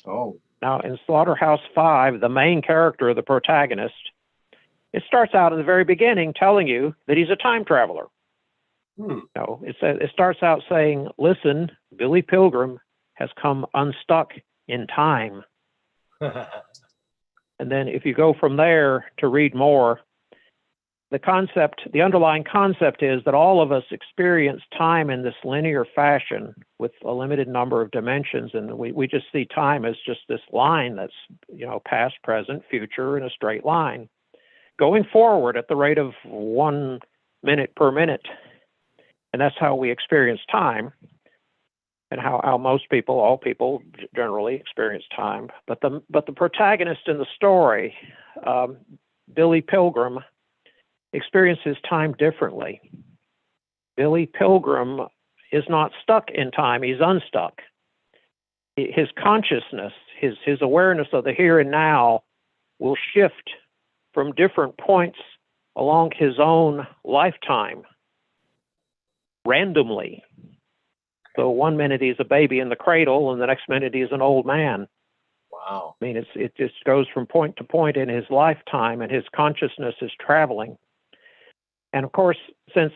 Oh. Now, in Slaughterhouse Five, the main character, the protagonist, it starts out in the very beginning telling you that he's a time traveler. No, it starts out saying, listen, Billy Pilgrim has come unstuck in time. And then if you go from there to read more, the underlying concept is that all of us experience time in this linear fashion with a limited number of dimensions. And we just see time as just this line that's, past, present, future in a straight line, going forward at the rate of 1 minute per minute. And that's how we experience time, and how all people generally experience time. But the protagonist in the story, Billy Pilgrim, experiences time differently. Billy Pilgrim is not stuck in time, he's unstuck. His consciousness, his awareness of the here and now will shift from different points along his own lifetime randomly. So 1 minute he's a baby in the cradle, and the next minute he's an old man. Wow. I mean, it just goes from point to point in his lifetime, and his consciousness is traveling. And of course, since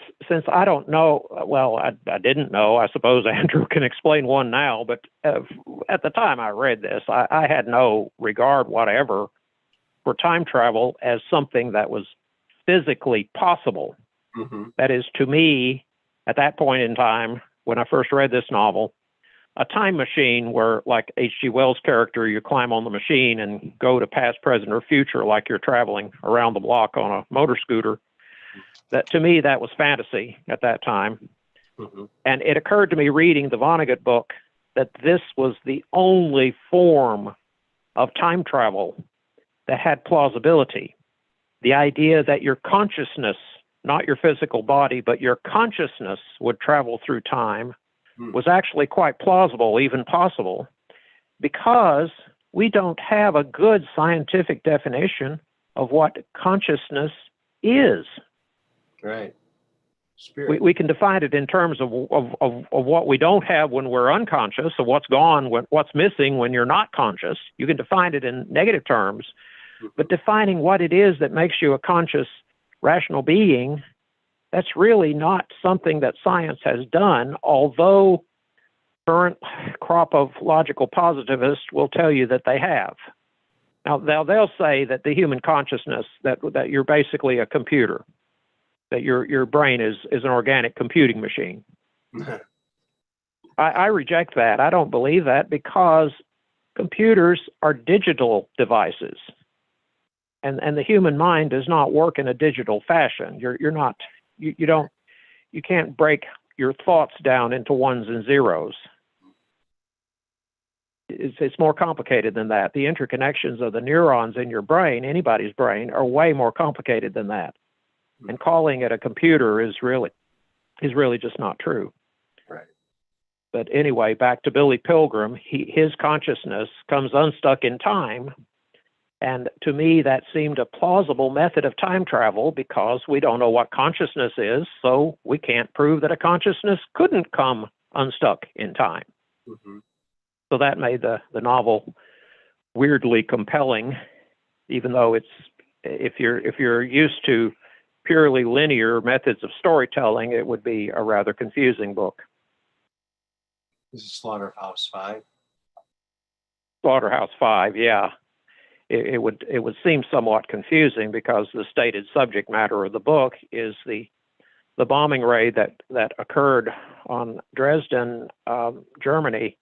I don't know, well, I didn't know, I suppose Andrew can explain one now, but at the time I read this, I had no regard whatever for time travel as something that was physically possible. Mm-hmm. That is, to me, at that point in time, when I first read this novel, a time machine where, like H.G. Wells' character, you climb on the machine and go to past, present, or future like you're traveling around the block on a motor scooter. That, to me, that was fantasy at that time. Mm-hmm. And it occurred to me reading the Vonnegut book that this was the only form of time travel that had plausibility. The idea that your consciousness, not your physical body, but your consciousness would travel through time was actually quite plausible, even possible, because we don't have a good scientific definition of what consciousness is. Right. Spirit. We can define it in terms of what we don't have when we're unconscious, of what's gone, what's missing when you're not conscious. You can define it in negative terms, but defining what it is that makes you a conscious, rational being, that's really not something that science has done, although current crop of logical positivists will tell you that they have. Now, they'll say that the human consciousness, that you're basically a computer, that your brain is an organic computing machine. I reject that. I don't believe that, because computers are digital devices, and the human mind does not work in a digital fashion. You can't break your thoughts down into ones and zeros. It's more complicated than that. The interconnections of the neurons in your brain, anybody's brain, are way more complicated than that. And calling it a computer is really just not true. Right. But anyway, back to Billy Pilgrim, his consciousness comes unstuck in time. And to me, that seemed a plausible method of time travel, because we don't know what consciousness is, so we can't prove that a consciousness couldn't come unstuck in time. Mm-hmm. So that made the novel weirdly compelling, even though if you're used to purely linear methods of storytelling, it would be a rather confusing book. This is Slaughterhouse Five. Slaughterhouse Five, yeah. It would seem somewhat confusing, because the stated subject matter of the book is the bombing raid that occurred on Dresden, Germany,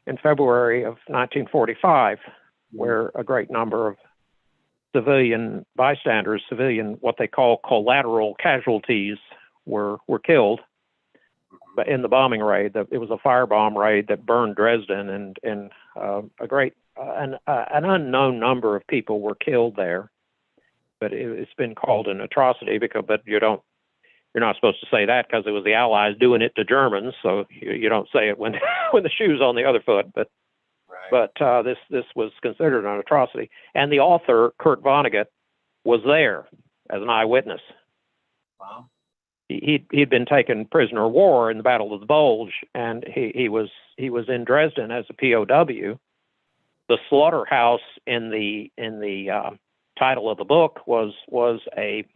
in February of 1945, where a great number of civilian bystanders, what they call collateral casualties, were killed in the bombing raid. It was a firebomb raid that burned Dresden, and a great an unknown number of people were killed there. But it's been called an atrocity but you're not supposed to say that because it was the Allies doing it to Germans. So you don't say it when when the shoe's on the other foot. But Right. but this was considered an atrocity, and the author Kurt Vonnegut was there as an eyewitness. Wow. He'd been taken prisoner of war in the Battle of the Bulge, and he was in Dresden as a POW. The slaughterhouse in the title of the book was a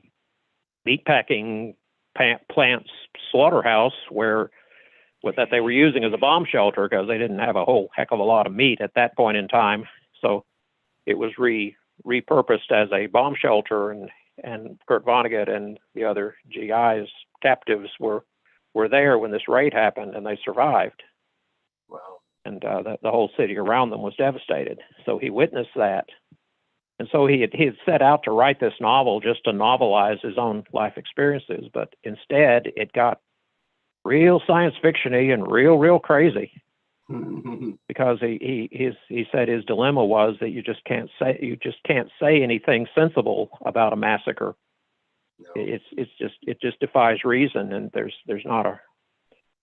meatpacking plant slaughterhouse that they were using as a bomb shelter because they didn't have a whole heck of a lot of meat at that point in time. So it was repurposed as a bomb shelter, and Kurt Vonnegut and the other GIs, captives, were there when this raid happened, and they survived. Wow. And the whole city around them was devastated. So he witnessed that. And so he had set out to write this novel just to novelize his own life experiences, but instead it got real science fiction-y and real crazy. Because he said his dilemma was that you just can't say anything sensible about a massacre. No. It just defies reason, and there's not a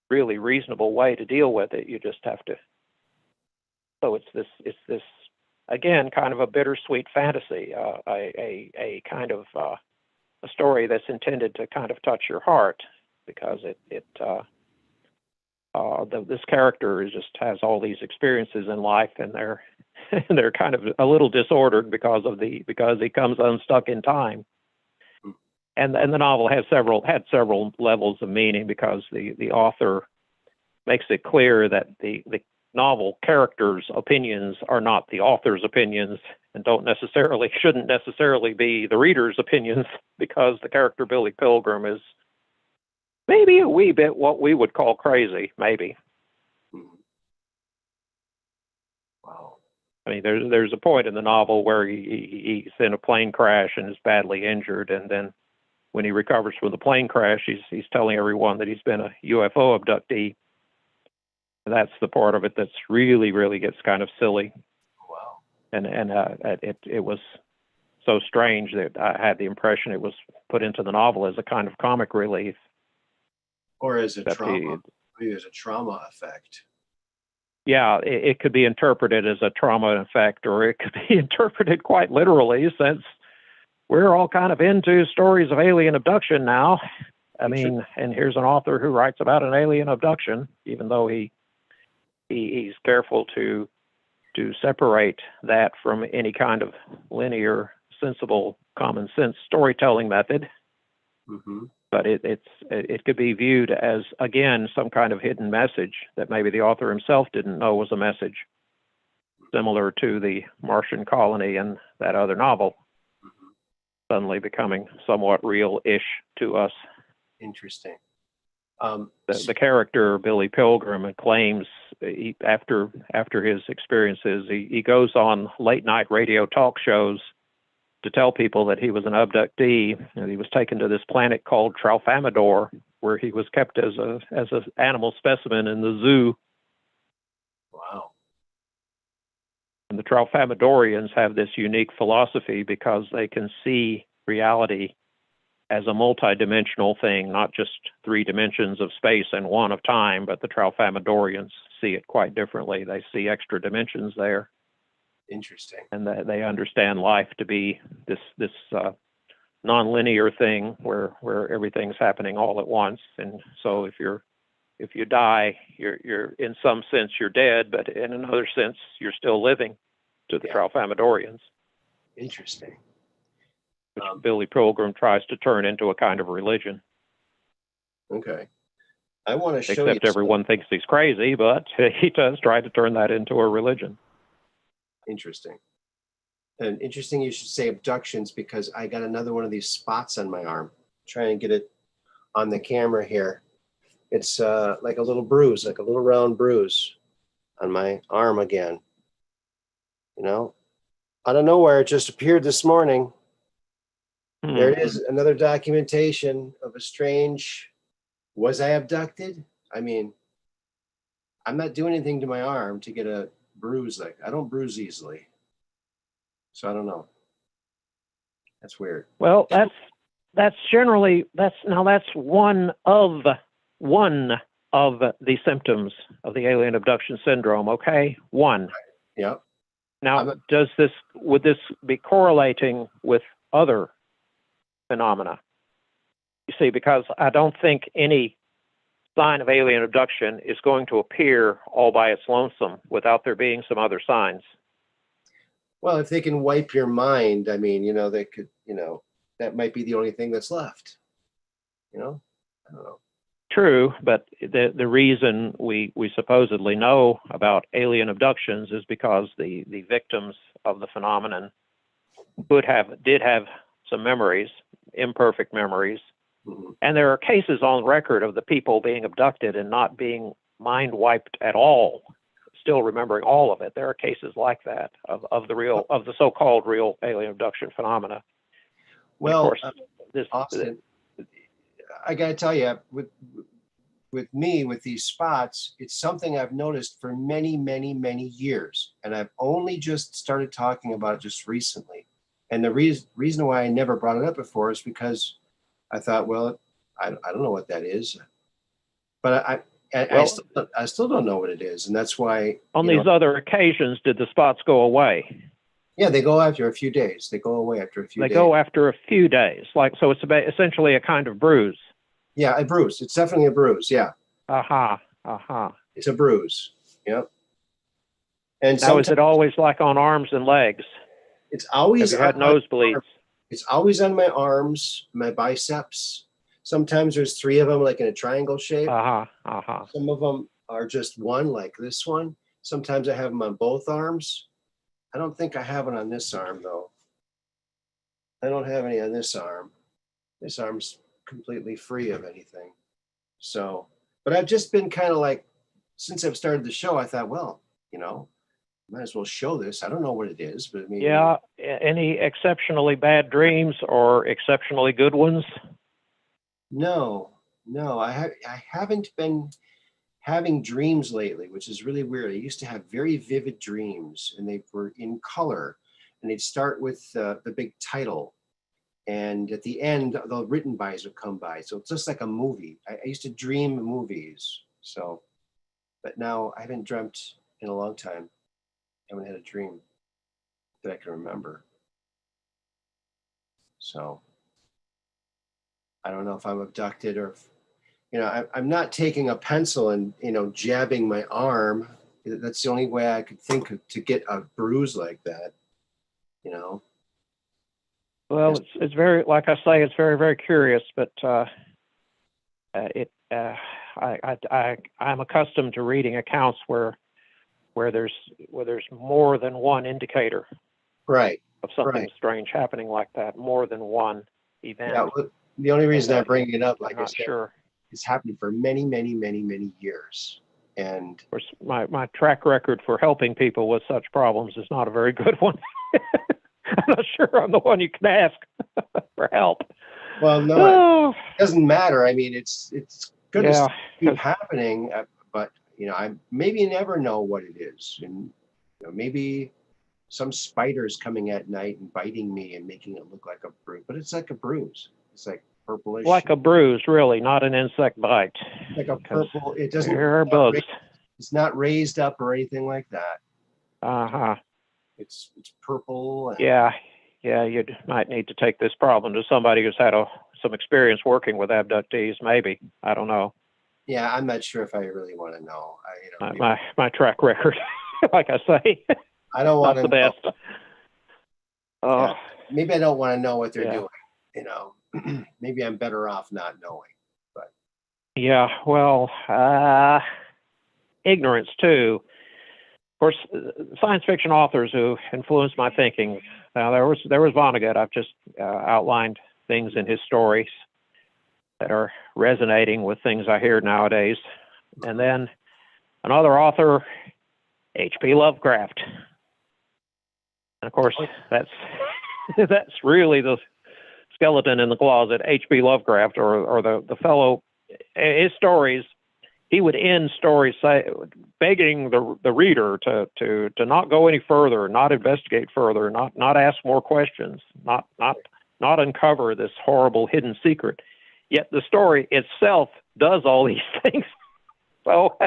really reasonable way to deal with it. You just have to. So it's this again kind of a bittersweet fantasy, a kind of a story that's intended to kind of touch your heart, because this character has all these experiences in life, and they're kind of a little disordered because he comes unstuck in time. And the novel had several levels of meaning, because the author makes it clear that the novel characters' opinions are not the author's opinions, and shouldn't necessarily be the reader's opinions, because the character Billy Pilgrim is maybe a wee bit what we would call crazy, maybe. Wow. I mean, there's a point in the novel where he's in a plane crash and is badly injured, and then when he recovers from the plane crash, he's telling everyone that he's been a UFO abductee. And that's the part of it that's really gets kind of silly. Wow. And it was so strange that I had the impression it was put into the novel as a kind of comic relief. Or as a trauma. Maybe as a trauma effect. Yeah, it could be interpreted as a trauma effect, or it could be interpreted quite literally, since we're all kind of into stories of alien abduction now. I mean, and here's an author who writes about an alien abduction, even though he's careful to separate that from any kind of linear, sensible, common sense storytelling method. Mm-hmm. But it could be viewed as, again, some kind of hidden message that maybe the author himself didn't know was a message, similar to the Martian colony and that other novel, suddenly becoming somewhat real-ish to us. Interesting. The character Billy Pilgrim claims after his experiences, he goes on late-night radio talk shows to tell people that he was an abductee, and he was taken to this planet called Tralfamadore, where he was kept as an animal specimen in the zoo. Wow. And the Tralfamadorians have this unique philosophy because they can see reality as a multidimensional thing, not just 3 dimensions of space and 1 of time, but the Tralfamadorians see it quite differently. They see extra dimensions there. Interesting. And they understand life to be this nonlinear thing where everything's happening all at once. And so if you die, you're in some sense you're dead, but in another sense you're still living, to the Tralfamadorians. Interesting. Which Billy Pilgrim tries to turn into a kind of religion. Okay. I want to show Except everyone thinks he's crazy, but he does try to turn that into a religion. Interesting. And interesting you should say abductions, because I got another one of these spots on my arm. Try and get it on the camera here. It's like a little bruise, like a little round bruise on my arm again. You know? Out of nowhere, it just appeared this morning. Hmm. There it is, another documentation of a strange, was I abducted? I mean, I'm not doing anything to my arm to get a bruise. Like, I don't bruise easily. So I don't know. That's weird. Well, that's generally that's one of the symptoms of the alien abduction syndrome. Okay, one. Yep. Now, would this be correlating with other phenomena? You see, because I don't think any sign of alien abduction is going to appear all by its lonesome without there being some other signs. Well, if they can wipe your mind, I mean, they could, that might be the only thing that's left. I don't know. True, but the reason we supposedly know about alien abductions is because the victims of the phenomenon did have some memories, imperfect memories, and there are cases on record of the people being abducted and not being mind wiped at all, still remembering all of it. There are cases like that of the so-called real alien abduction phenomena. Well, of course, Austin, I got to tell you, with me, with these spots, it's something I've noticed for many, many, many years. And I've only just started talking about it just recently. And the reason why I never brought it up before is because I thought, well, I don't know what that is. But I still don't know what it is. And that's why. On these other occasions, did the spots go away? Yeah, they go after a few days. They go away after a few days. They go after a few days. So it's essentially a kind of bruise. Yeah, a bruise. It's definitely a bruise. Yeah. It's a bruise. Yep. And now, is it always like on arms and legs? It's always. Have you had nosebleeds? It's always on my arms, my biceps. Sometimes there's three of them, like in a triangle shape. Some of them are just one, like this one. Sometimes I have them on both arms. I don't think I have one on this arm, though. I don't have any on this arm. This arm's completely free of anything. So, but I've just been kind of like, since I've started the show, I thought, well, might as well show this. I don't know what it is, but maybe. Yeah. Any exceptionally bad dreams or exceptionally good ones? No. I haven't been having dreams lately, which is really weird. I used to have very vivid dreams, and they were in color, and they'd start with the big title, and at the end, the written bys would come by. So it's just like a movie. I used to dream movies. So, but now I haven't dreamt in a long time. I haven't had a dream that I can remember. So I don't know if I'm abducted or if, I'm not taking a pencil and, jabbing my arm. That's the only way I could think of to get a bruise like that, Well, it's very, like I say, it's very, very curious, but I'm accustomed to reading accounts where there's more than one indicator, right, of something strange happening like that, more than one event. Yeah, well, the only reason I bring it up, like I said, sure. It's happened for many, many, many, many years. And of course, my track record for helping people with such problems is not a very good one. I'm not sure I'm the one you can ask for help. Well, no, it doesn't matter. I mean, it's going to keep happening, but I maybe never know what it is, and maybe some spider's coming at night and biting me and making it look like a bruise, but it's like a bruise. It's like purplish. Like a bruise, really, not an insect bite. Like a purple. It doesn't. There are bugs. It's not raised up or anything like that. It's purple. And you might need to take this problem to somebody who's had some experience working with abductees. Maybe, I don't know. Yeah, I'm not sure if I really want to know. My track record, like I say, I don't want to know. The best. Yeah, maybe I don't want to know what they're doing. Maybe I'm better off not knowing. But yeah, well, ignorance too. Of course, science fiction authors who influenced my thinking. Now there was Vonnegut. I've just outlined things in his stories that are resonating with things I hear nowadays. And then another author, H.P. Lovecraft. And of course, that's that's really the skeleton in the closet. H.P. Lovecraft, or the fellow, his stories. He would end stories begging the reader to not go any further, not investigate further, not ask more questions, not uncover this horrible hidden secret. Yet the story itself does all these things. So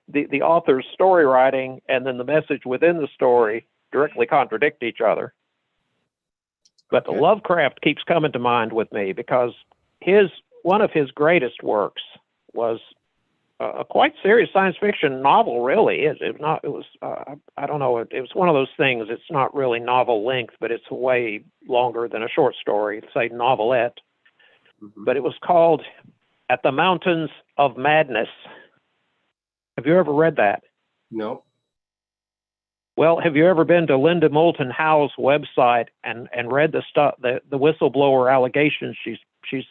the author's story writing and then the message within the story directly contradict each other. But Okay. Lovecraft keeps coming to mind with me because one of his greatest works was a quite serious science fiction novel. Really, it was I don't know. It was one of those things. It's not really novel length, but it's way longer than a short story. Say novelette. Mm-hmm. But it was called At the Mountains of Madness. Have you ever read that? No. Well, have you ever been to Linda Moulton Howe's website and read the stuff, the whistleblower allegations she's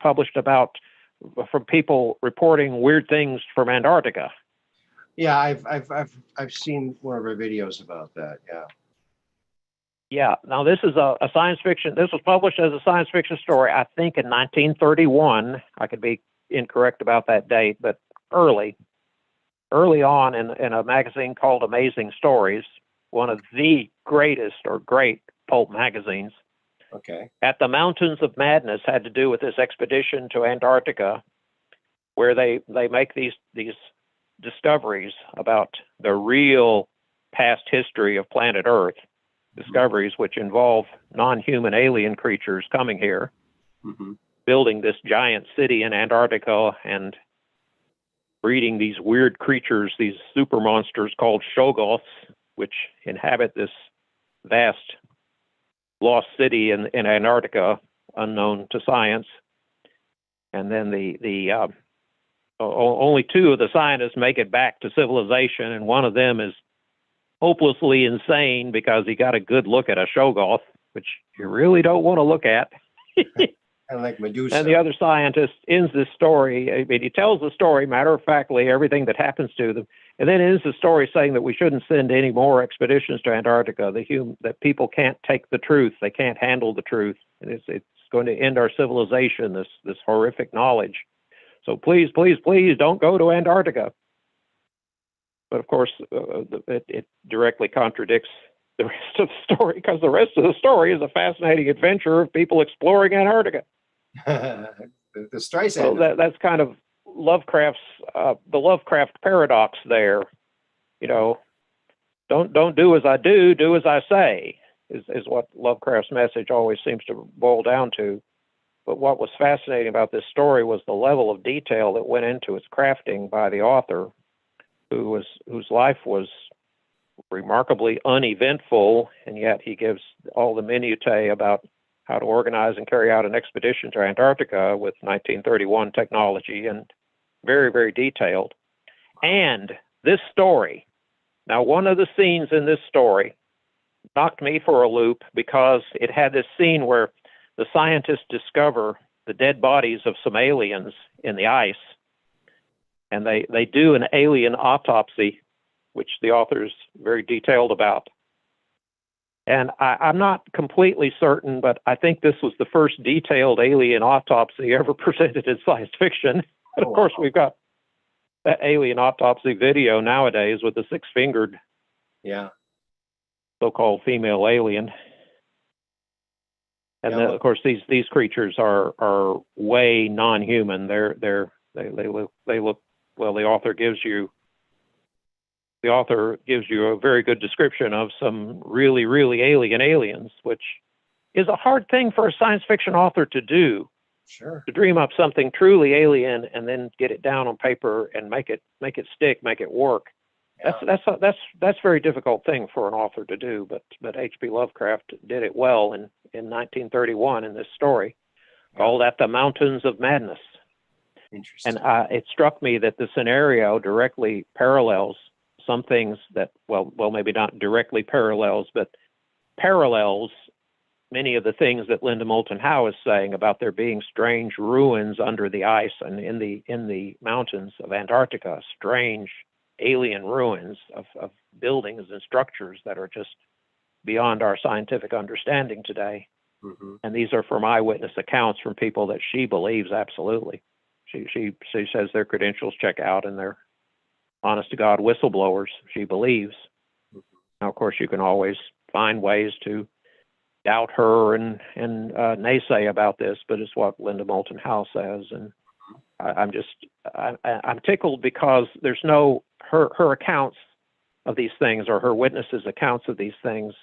published about from people reporting weird things from Antarctica? Yeah, I've seen one of her videos about that. Yeah. Yeah. Now this is a science fiction. This was published as a science fiction story, I think, in 1931. I could be incorrect about that date, but early on in a magazine called Amazing Stories, one of the greatest or great pulp magazines. Okay. At the Mountains of Madness had to do with this expedition to Antarctica, where they make these discoveries about the real past history of planet Earth, discoveries which involve non-human alien creatures coming here, mm-hmm. building this giant city in Antarctica and breeding these weird creatures, these super monsters called Shoggoths, which inhabit this vast lost city in Antarctica, unknown to science. And then the only two of the scientists make it back to civilization, and one of them is hopelessly insane because he got a good look at a Shoggoth, which you really don't want to look at. Kind of like Medusa. And the other scientist ends this story. I mean, he tells the story matter-of-factly, everything that happens to them, and then ends the story saying that we shouldn't send any more expeditions to Antarctica. That people can't take the truth, they can't handle the truth, and it's going to end our civilization. This horrific knowledge. So please, please, please, don't go to Antarctica. But of course, it directly contradicts the rest of the story, because the rest of the story is a fascinating adventure of people exploring Antarctica. the Streisand. So that's kind of Lovecraft's the Lovecraft paradox there. You know, don't do as I do as I say is what Lovecraft's message always seems to boil down to. But what was fascinating about this story was the level of detail that went into its crafting by the author, whose life was remarkably uneventful, and yet he gives all the minutiae about how to organize and carry out an expedition to Antarctica with 1931 technology, and very, very detailed. And this story, now one of the scenes in this story knocked me for a loop, because it had this scene where the scientists discover the dead bodies of some aliens in the ice, and they do an alien autopsy, which the author's very detailed about. And I'm not completely certain, but I think this was the first detailed alien autopsy ever presented in science fiction. And of course, we've got that alien autopsy video nowadays with the six-fingered, so-called female alien. And then, of course, these creatures are way non-human. They look well. The author gives you a very good description of some really, really alien aliens, which is a hard thing for a science fiction author to do. Sure. To dream up something truly alien and then get it down on paper and make it stick, make it work. Yeah. That's a very difficult thing for an author to do. But H.P. Lovecraft did it well in 1931 in this story, called At the Mountains of Madness. Interesting. And it struck me that the scenario directly parallels some things that, well, maybe not directly parallels, but parallels many of the things that Linda Moulton Howe is saying about there being strange ruins under the ice and in the mountains of Antarctica, strange alien ruins of buildings and structures that are just beyond our scientific understanding today. Mm-hmm. And these are from eyewitness accounts from people that she believes absolutely. She says their credentials check out and they're honest to God whistleblowers, she believes. Mm-hmm. Now, of course, you can always find ways to doubt her and naysay about this, but it's what Linda Moulton Howe says. And I'm tickled because there's no, her accounts of these things, or her witnesses' accounts of these things,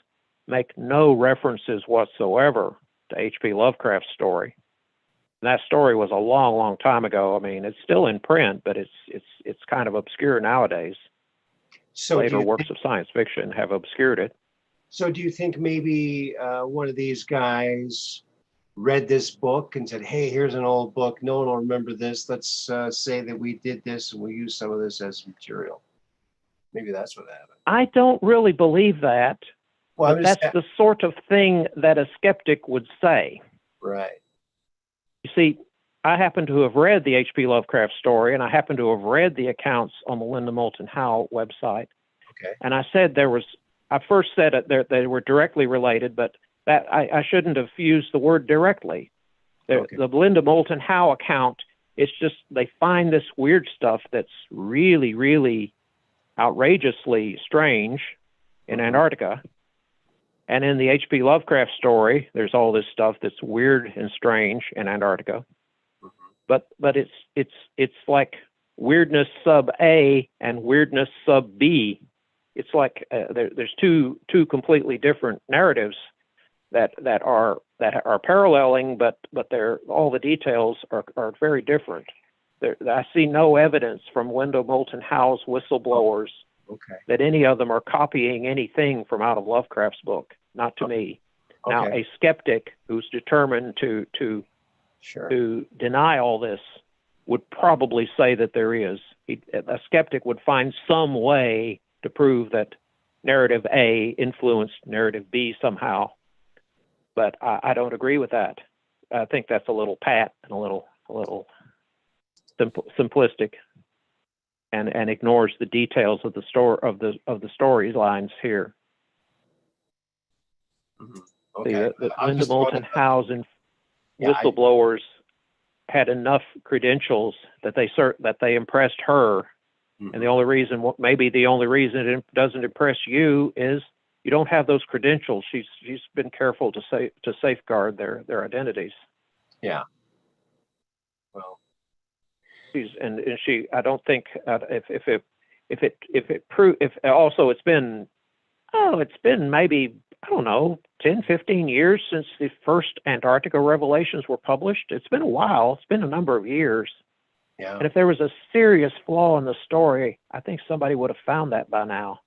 make no references whatsoever to H.P. Lovecraft's story. And that story was a long, long time ago. I mean, it's still in print, but it's kind of obscure nowadays. So later works of science fiction have obscured it. So do you think maybe one of these guys read this book and said, hey, here's an old book. No one will remember this. Let's say that we did this and we use some of this as material. Maybe that's what happened. I don't really believe that. Well, but that's the sort of thing that a skeptic would say. Right. You see, I happen to have read the H.P. Lovecraft story, and I happen to have read the accounts on the Linda Moulton Howe website. Okay. And I said I first said they were directly related, but that I shouldn't have used the word directly. Okay. The Linda Moulton Howe account, it's just they find this weird stuff that's really, really outrageously strange in Antarctica. And in the H.P. Lovecraft story, there's all this stuff that's weird and strange in Antarctica. Mm-hmm. But it's like weirdness sub A and weirdness sub B. It's like there's two completely different narratives that are paralleling, but they're all the details are very different. I see no evidence from Linda Moulton Howe's whistleblowers that any of them are copying anything from out of Lovecraft's book. Not to me. Okay. Now, a skeptic who's determined to deny all this would probably say that there is. A skeptic would find some way to prove that narrative A influenced narrative B somehow. But I don't agree with that. I think that's a little pat and a little simplistic, and ignores the details of the storylines here. Mm-hmm. Okay. The Linda Moulton Howe's and whistleblowers had enough credentials that they impressed her, mm-hmm. and the only reason it doesn't impress you is you don't have those credentials. She's been careful to safeguard their identities. Yeah. Well. I don't think it's been maybe, I don't know, 10, 15 years since the first Antarctica revelations were published. It's been a while. It's been a number of years. Yeah. And if there was a serious flaw in the story, I think somebody would have found that by now.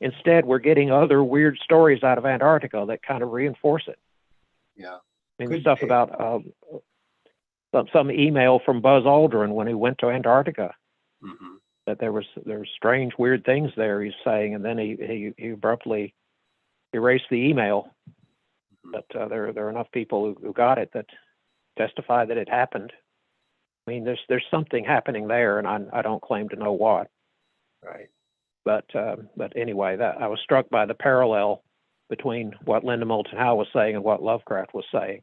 Instead, we're getting other weird stories out of Antarctica that kind of reinforce it. Yeah. I mean, stuff about some email from Buzz Aldrin when he went to Antarctica. Mm-hmm. That there's strange, weird things there, he's saying, and then he abruptly erased the email. Mm-hmm. But there are enough people who got it that testify that it happened. I mean, there's something happening there, and I don't claim to know what. Right. But anyway, that I was struck by the parallel between what Linda Moulton Howe was saying and what Lovecraft was saying.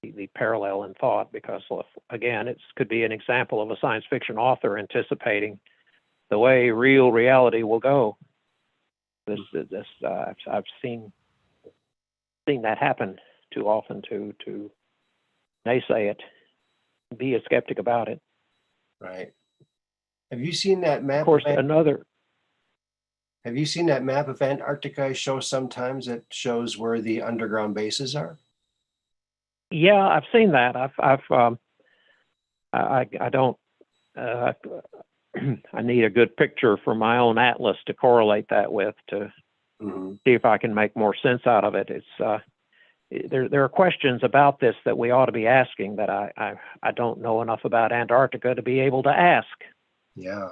The parallel in thought, because again, it could be an example of a science fiction author anticipating the way real reality will go. I've seen that happen too often to naysay it, be a skeptic about it. Right. Have you seen that map? Of course, Have you seen that map of Antarctica I show sometimes that shows where the underground bases are? Yeah, I've seen that. I need a good picture for my own atlas to correlate that with to mm-hmm. see if I can make more sense out of it. It's there are questions about this that we ought to be asking that I don't know enough about Antarctica to be able to ask. Yeah,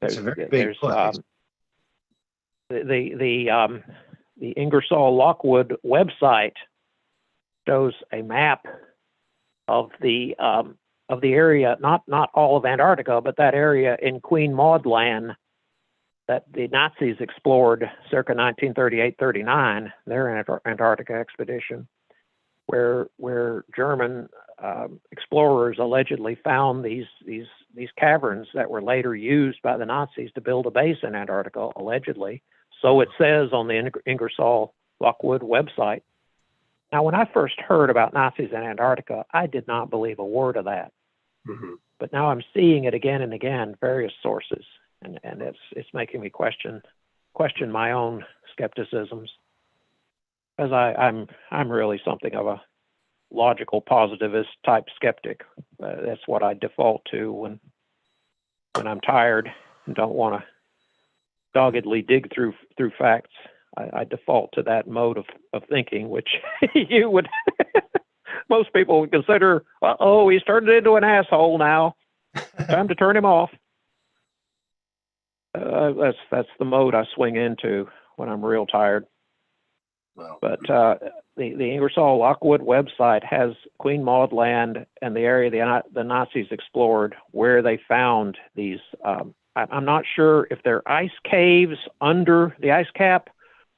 it's a very big place. The Ingersoll Lockwood website shows a map of the area, not all of Antarctica, but that area in Queen Maud Land that the Nazis explored circa 1938-39, their Antarctica expedition, where German explorers allegedly found these caverns that were later used by the Nazis to build a base in Antarctica, allegedly. So it says on the Ingersoll Lockwood website. Now, when I first heard about Nazis in Antarctica, I did not believe a word of that. Mm-hmm. But now I'm seeing it again and again, various sources, and it's making me question my own skepticisms, because I'm really something of a logical positivist type skeptic. That's what I default to when I'm tired and don't want to doggedly dig through facts. I default to that mode of thinking, which you would most people would consider, he's turned into an asshole now. Time to turn him off. That's the mode I swing into when I'm real tired. Well, but the Ingersoll Lockwood website has Queen Maud Land and the area the Nazis explored, where they found these. I'm not sure if they're ice caves under the ice cap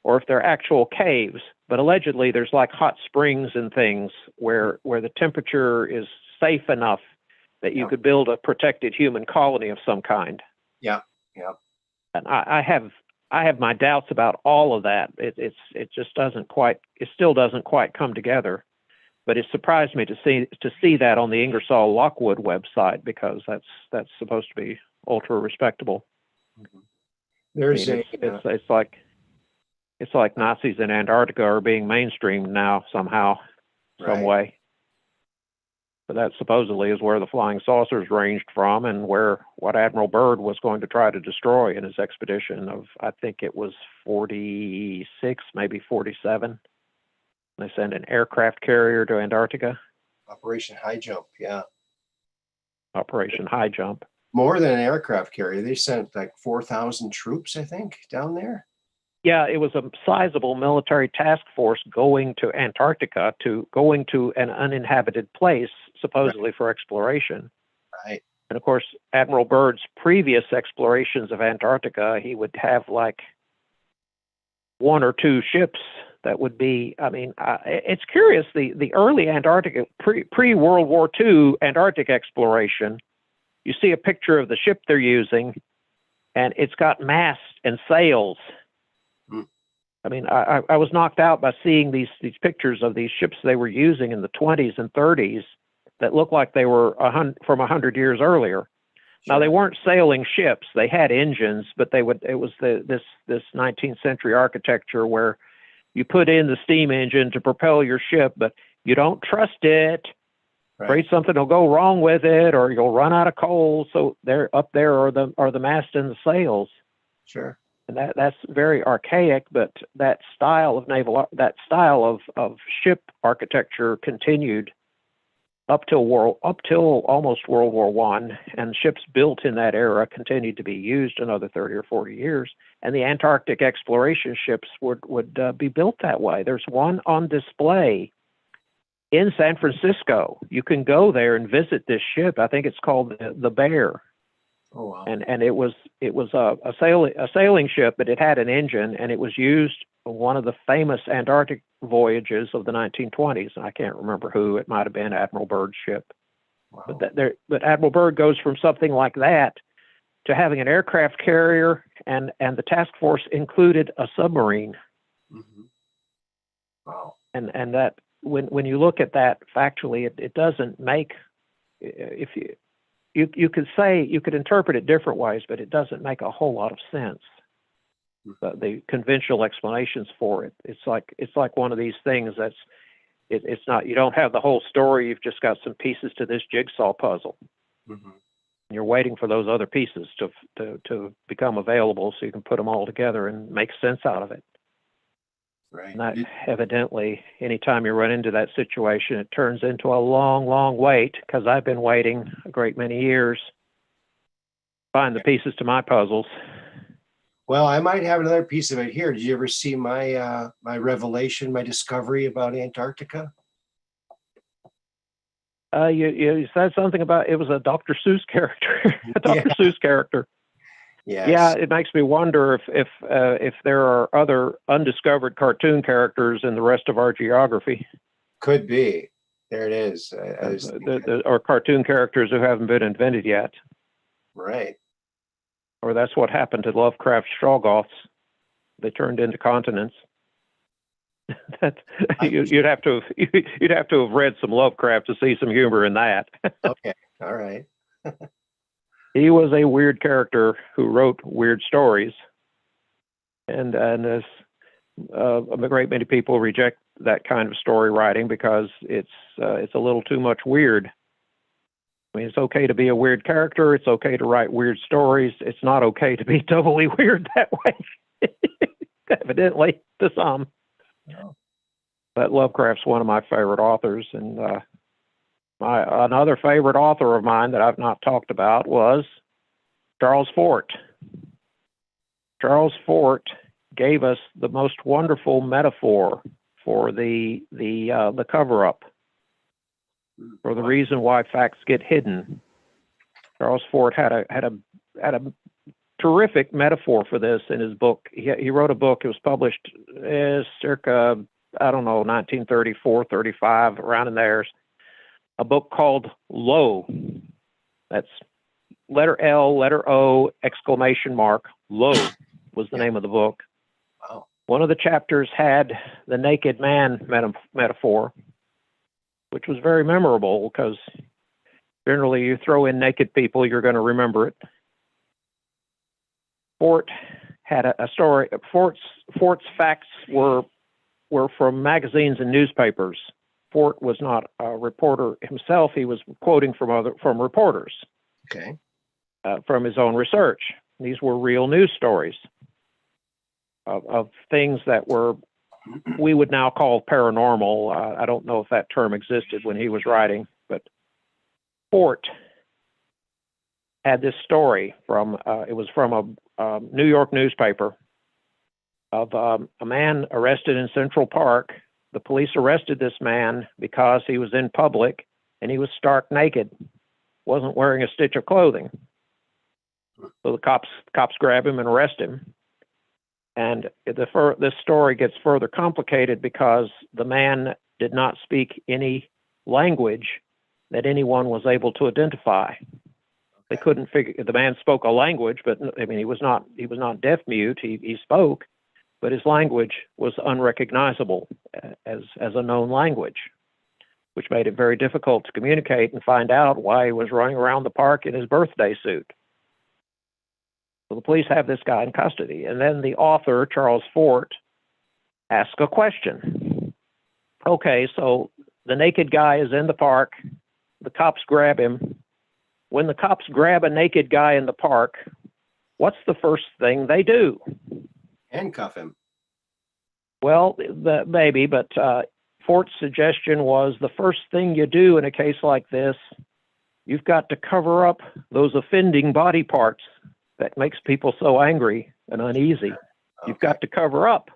or if they're actual caves, but allegedly there's like hot springs and things where the temperature is safe enough that you could build a protected human colony of some kind. Yeah. And I have my doubts about all of that. It still doesn't quite come together. But it surprised me to see that on the Ingersoll Lockwood website, because that's supposed to be ultra respectable. Mm-hmm. It's like Nazis in Antarctica are being mainstreamed now somehow, some way. But that supposedly is where the flying saucers ranged from, and what Admiral Byrd was going to try to destroy in his expedition of, I think it was 46, maybe 47. They sent an aircraft carrier to Antarctica. Operation High Jump, yeah. Operation High Jump. More than an aircraft carrier. They sent like 4,000 troops, I think, down there. Yeah, it was a sizable military task force going to Antarctica, going to an uninhabited place, supposedly for exploration. Right. And of course, Admiral Byrd's previous explorations of Antarctica, he would have like one or two ships that would be, it's curious, the early Antarctica, pre-World War II Antarctic exploration, you see a picture of the ship they're using, and it's got masts and sails. I was knocked out by seeing these pictures of these ships they were using in the 20s and 30s that looked like they were from 100 years earlier. Sure. Now, they weren't sailing ships; they had engines, but it was this 19th century architecture where you put in the steam engine to propel your ship, but you don't trust it. Right. Afraid something will go wrong with it, or you'll run out of coal. So they're up there are the mast and the sails. Sure. And that's very archaic, but that style of ship architecture continued up till almost World War I, and ships built in that era continued to be used another 30 or 40 years. And the Antarctic exploration ships would be built that way. There's one on display in San Francisco. You can go there and visit this ship. I think it's called the Bear. Oh, wow. And it was a sailing ship, but it had an engine, and it was used on one of the famous Antarctic voyages of the 1920s. And I can't remember who. It might have been Admiral Byrd's ship. Wow. But Admiral Byrd goes from something like that to having an aircraft carrier, and the task force included a submarine. Mm-hmm. Wow. And that when you look at that factually, it doesn't make, if you could interpret it different ways, but it doesn't make a whole lot of sense. The conventional explanations for it, it's like one of these things it's not, you don't have the whole story. You've just got some pieces to this jigsaw puzzle. Mm-hmm. And you're waiting for those other pieces to become available so you can put them all together and make sense out of it. Right. And that evidently, anytime you run into that situation, it turns into a long, long wait, because I've been waiting a great many years to find the pieces to my puzzles. Well, I might have another piece of it here. Did you ever see my revelation, my discovery about Antarctica? You said something about it was a Dr. Seuss character. Seuss character. Yes. Yeah, it makes me wonder if there are other undiscovered cartoon characters in the rest of our geography. Could be. There it is. Or cartoon characters who haven't been invented yet. Right. Or that's what happened to Lovecraft's Shoggoths. They turned into continents. You'd have to have read some Lovecraft to see some humor in that. Okay. All right. He was a weird character who wrote weird stories, and as a great many people reject that kind of story writing because it's a little too much weird. I mean, it's okay to be a weird character. It's okay to write weird stories. It's not okay to be totally weird that way, evidently, to some. No. But Lovecraft's one of my favorite authors, and another favorite author of mine that I've not talked about was Charles Fort. Charles Fort gave us the most wonderful metaphor for the cover-up, for the reason why facts get hidden. Charles Fort had a terrific metaphor for this in his book. He wrote a book. It was published circa, I don't know, 1934, 35, around in there. A book called Lo. That's letter L, letter O, exclamation mark. Lo was the name of the book. Wow. One of the chapters had the naked man metaphor, which was very memorable because generally you throw in naked people, you're going to remember it. Fort had a story. Fort's facts were from magazines and newspapers. Fort was not a reporter himself. He was quoting from reporters. Okay. From his own research. These were real news stories of things that we would now call paranormal. I don't know if that term existed when he was writing, but Fort had this story it was from a New York newspaper of a man arrested in Central Park. The police arrested this man because he was in public and he was stark naked, wasn't wearing a stitch of clothing. So the cops grab him and arrest him. And this story gets further complicated because the man did not speak any language that anyone was able to identify. They couldn't figure. The man spoke a language, but I mean, he was not deaf mute. He spoke, but his language was unrecognizable as a known language, which made it very difficult to communicate and find out why he was running around the park in his birthday suit. So the police have this guy in custody, and then the author, Charles Fort, asks a question. Okay, so the naked guy is in the park. The cops grab him. When the cops grab a naked guy in the park, what's the first thing they do? Handcuff him. Well, maybe, but Fort's suggestion was the first thing you do in a case like this, you've got to cover up those offending body parts that makes people so angry and uneasy. Okay. You've got to cover up.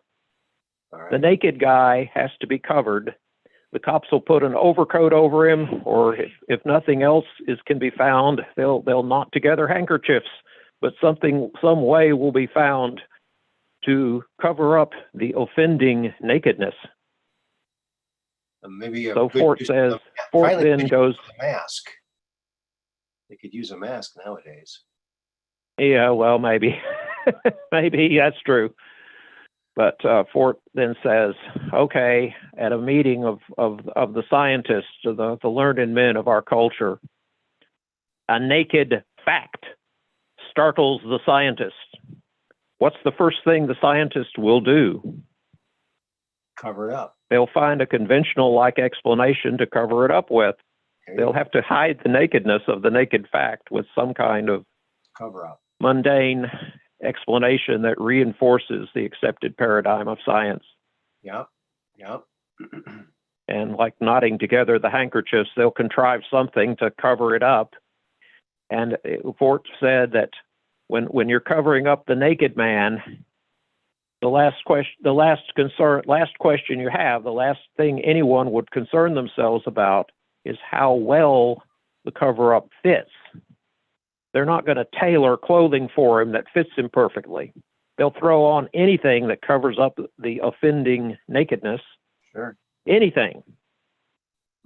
All right. The naked guy has to be covered. The cops will put an overcoat over him, or if nothing else can be found, they'll knot together handkerchiefs, but some way will be found to cover up the offending nakedness. Maybe so Fort says, Fort then goes, a mask. They could use a mask nowadays. Yeah, well, maybe. Maybe that's true. But Fort then says, okay, at a meeting of the scientists, the learned men of our culture, a naked fact startles the scientists. What's the first thing the scientist will do? Cover it up. They'll find a conventional-like explanation to cover it up with. They'll have to hide the nakedness of the naked fact with some kind of cover up, mundane explanation that reinforces the accepted paradigm of science. Yep. And like knotting together the handkerchiefs, they'll contrive something to cover it up. And Fort said that when you're covering up the naked man, the last question you have, the last thing anyone would concern themselves about is how well the cover-up fits. they're not going to tailor clothing for him that fits him perfectly. They'll throw on anything that covers up the offending nakedness. Sure. Anything.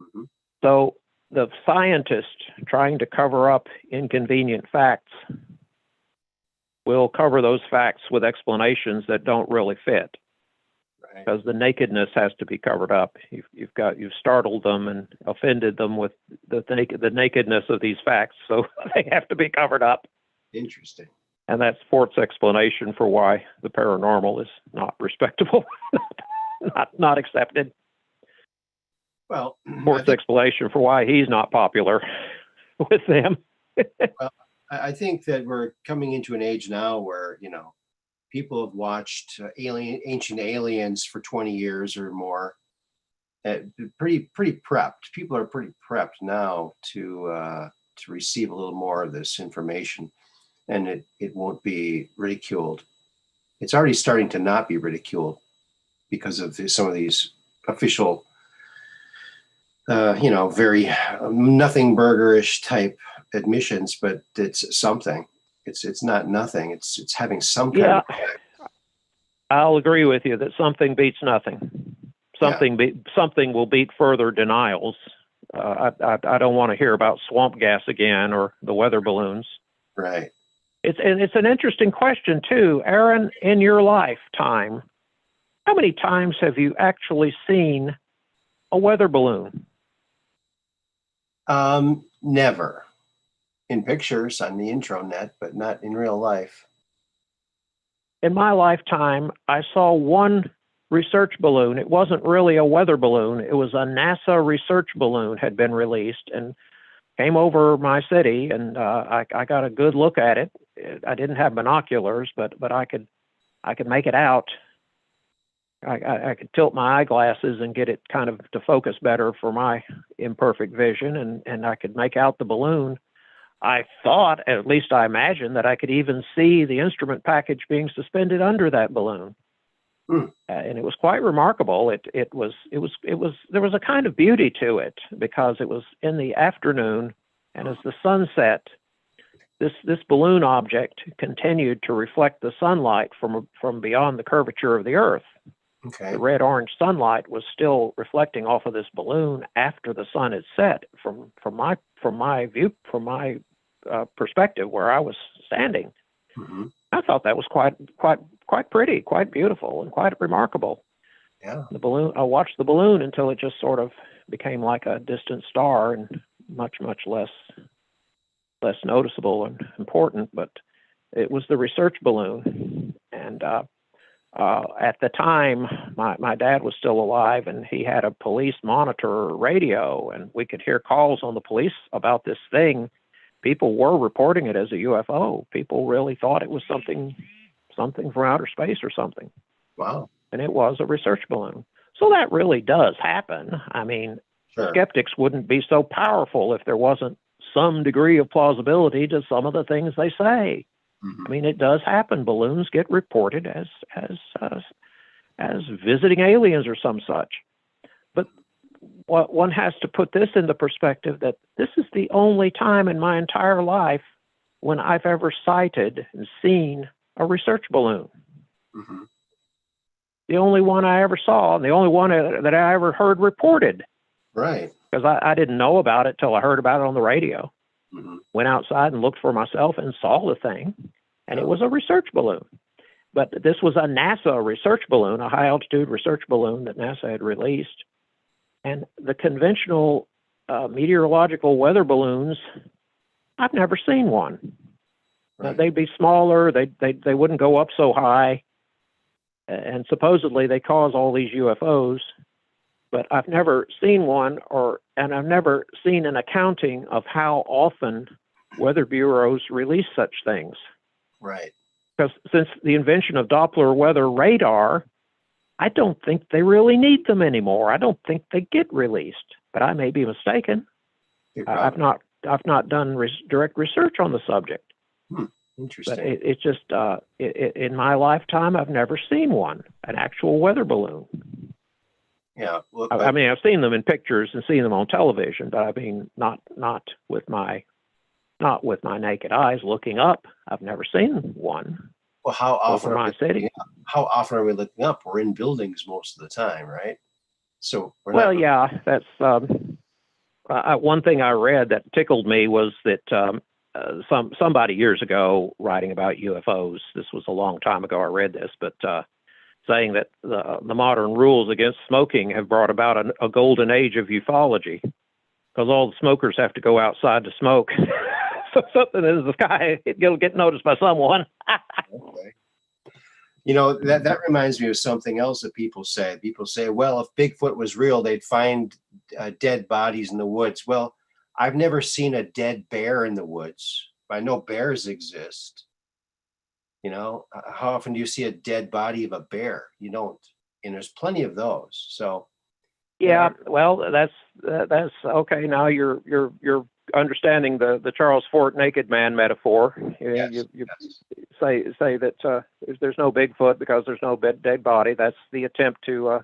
Mm-hmm. So the scientist trying to cover up inconvenient facts will cover those facts with explanations that don't really fit. Right. Because the nakedness has to be covered up. You've startled them and offended them with the nakedness of these facts, so they have to be covered up. Interesting. And that's Fort's explanation for why the paranormal is not respectable, not accepted. Well, Fort's explanation for why he's not popular with them. Well, I think that we're coming into an age now where, people have watched ancient aliens for 20 years or more. Pretty prepped. People are pretty prepped now to receive a little more of this information, and it won't be ridiculed. It's already starting to not be ridiculed because of some of these official, very nothing burgerish type admissions, but it's something. It's not nothing. It's having some kind of effect. I'll agree with you that something beats nothing. Something will beat further denials. I don't want to hear about swamp gas again or the weather balloons. Right. It's an interesting question too, Aaron. In your lifetime, how many times have you actually seen a weather balloon? Never. In pictures on the intranet, but not in real life. In my lifetime, I saw one research balloon. It wasn't really a weather balloon. It was a NASA research balloon had been released and came over my city, and I got a good look at it. I didn't have binoculars, but I could make it out. I could tilt my eyeglasses and get it kind of to focus better for my imperfect vision, and I could make out the balloon. I thought, at least I imagined, that I could even see the instrument package being suspended under that balloon. And it was quite remarkable. There was a kind of beauty to it because it was in the afternoon, and as the sun set, this balloon object continued to reflect the sunlight from beyond the curvature of the Earth. Okay. The red-orange sunlight was still reflecting off of this balloon after the sun had set. From my perspective, where I was standing, Mm-hmm. I thought that was quite pretty, quite beautiful, and quite remarkable. Yeah. The balloon. I watched the balloon until it just sort of became like a distant star and much less noticeable and important. But it was the research balloon, and at the time, my dad was still alive, and he had a police monitor radio, and we could hear calls on the police about this thing. People were reporting it as a UFO. People really thought it was something from outer space or something. Wow. And it was a research balloon. So that really does happen. I mean, Sure. Skeptics wouldn't be so powerful if there wasn't some degree of plausibility to some of the things they say. Mm-hmm. I mean, it does happen. Balloons get reported as visiting aliens or some such. But one has to put this into perspective that this is the only time in my entire life when I've ever sighted and seen a research balloon. Mm-hmm. The only one I ever saw, and the only one that I ever heard reported. Right. Because I didn't know about it till I heard about it on the radio. Mm-hmm. Went outside and looked for myself and saw the thing, and it was a research balloon. But this was a NASA research balloon, a high-altitude research balloon that NASA had released. And the conventional meteorological weather balloons, I've never seen one. Right. They'd be smaller. They wouldn't go up so high. And supposedly they cause all these UFOs. But I've never seen one, and I've never seen an accounting of how often weather bureaus release such things. Right. Because since the invention of Doppler weather radar, I don't think they really need them anymore. I don't think they get released, but I may be mistaken. I've not done direct research on the subject. Interesting. But it's just in my lifetime, I've never seen one, an actual weather balloon. Yeah. Well, I mean, I've seen them in pictures and seen them on television, but I mean, not with my not with my naked eyes looking up. I've never seen one. Well, how often over my city. How often are we looking up? We're in buildings most of the time, right? So we're well, not. Yeah, that's one thing I read that tickled me was that somebody years ago writing about UFOs. This was a long time ago. I read this, but saying that the modern rules against smoking have brought about a golden age of ufology, because all the smokers have to go outside to smoke. So something in the sky, it'll get noticed by someone. Okay. You know, that reminds me of something else that people say. People say, well, if Bigfoot was real, they'd find dead bodies in the woods. Well, I've never seen a dead bear in the woods. I know bears exist. You know, how often do you see a dead body of a bear? You don't. And there's plenty of those. So yeah, well, that's okay. Now you're understanding the Charles Fort naked man metaphor. Yes, You say that there's no Bigfoot because there's no dead body. That's the attempt to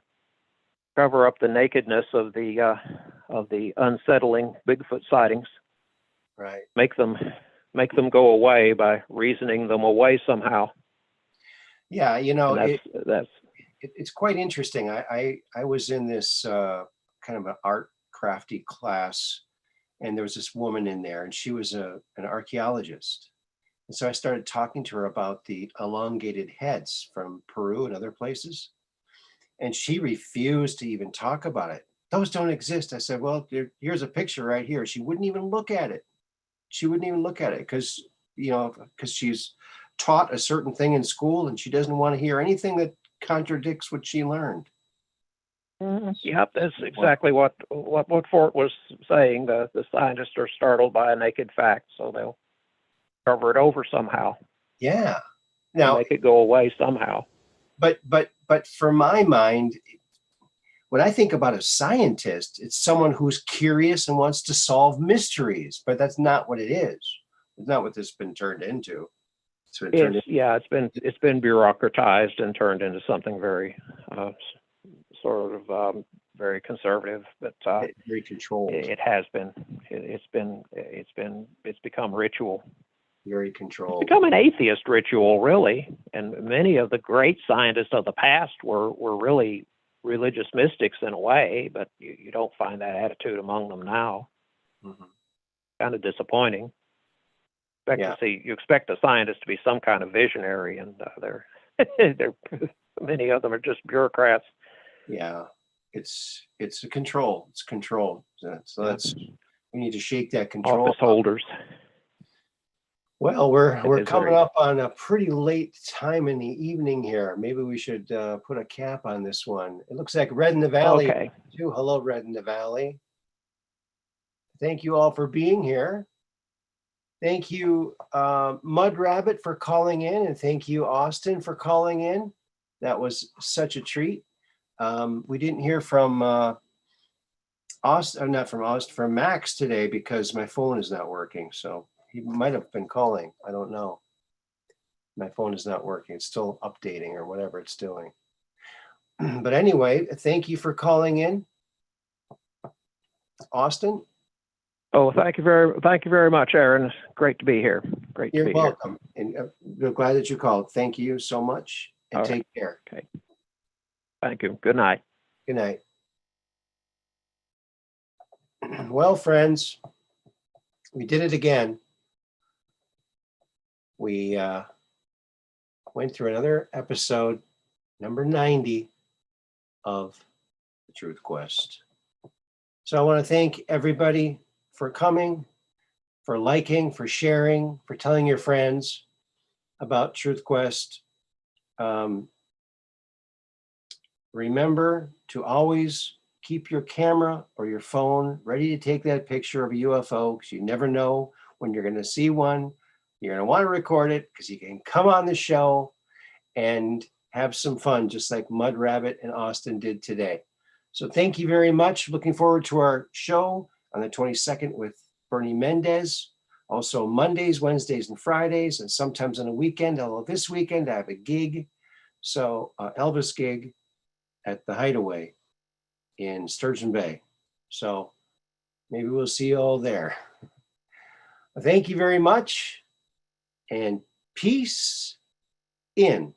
cover up the nakedness of the unsettling Bigfoot sightings. Right. Make them go away by reasoning them away somehow. Yeah, you know, it's quite interesting. I was in this kind of an art crafty class, and there was this woman in there, and she was an archaeologist. And so I started talking to her about the elongated heads from Peru and other places. And she refused to even talk about it. Those don't exist. I said, well, here's a picture right here. She wouldn't even look at it. She wouldn't even look at it because she's taught a certain thing in school, and she doesn't want to hear anything that contradicts what she learned. Yep, that's exactly what Fort was saying. The scientists are startled by a naked fact, so they'll cover it over somehow. Yeah. Now make it go away somehow. But for my mind, when I think about a scientist, it's someone who's curious and wants to solve mysteries. But that's not what it is. It's not what this has been turned into. It's been bureaucratized and turned into something very very conservative, but very controlled. It has been. It's become ritual. Very controlled. It's become an atheist ritual, really. And many of the great scientists of the past were really religious mystics in a way, but you don't find that attitude among them now. Mm-hmm. Kind of disappointing. You expect a scientist to be some kind of visionary, and they're many of them are just bureaucrats. Yeah, it's a control. It's control. So we need to shake that control. Office holders. Well, we're coming up on a pretty late time in the evening here. Maybe we should put a cap on this one. It looks like Red in the Valley. Okay. Too. Hello, Red in the Valley. Thank you all for being here. Thank you, Mud Rabbit, for calling in, and thank you, Austin, for calling in. That was such a treat. We didn't hear from from Max today because my phone is not working. So he might have been calling. I don't know. My phone is not working. It's still updating or whatever it's doing. But anyway, thank you for calling in, Austin. Oh, thank you very much, Aaron. It's great to be here. You're welcome. And we're glad that you called. Thank you so much, and take care. Okay. Thank you. Good night. Good night. Well, friends, we did it again. We went through another episode, number 90 of The Truth Quest. So I want to thank everybody for coming, for liking, for sharing, for telling your friends about Truth Quest. Remember to always keep your camera or your phone ready to take that picture of a UFO, because you never know when you're going to see one. You're going to want to record it because you can come on the show and have some fun, just like Mud Rabbit and Austin did today. So thank you very much. Looking forward to our show on the 22nd with Bernie Mendes. Also Mondays, Wednesdays, and Fridays, and sometimes on a weekend. Although this weekend I have a gig, so Elvis gig at the Hideaway in Sturgeon Bay. So maybe we'll see you all there. Thank you very much, and peace in.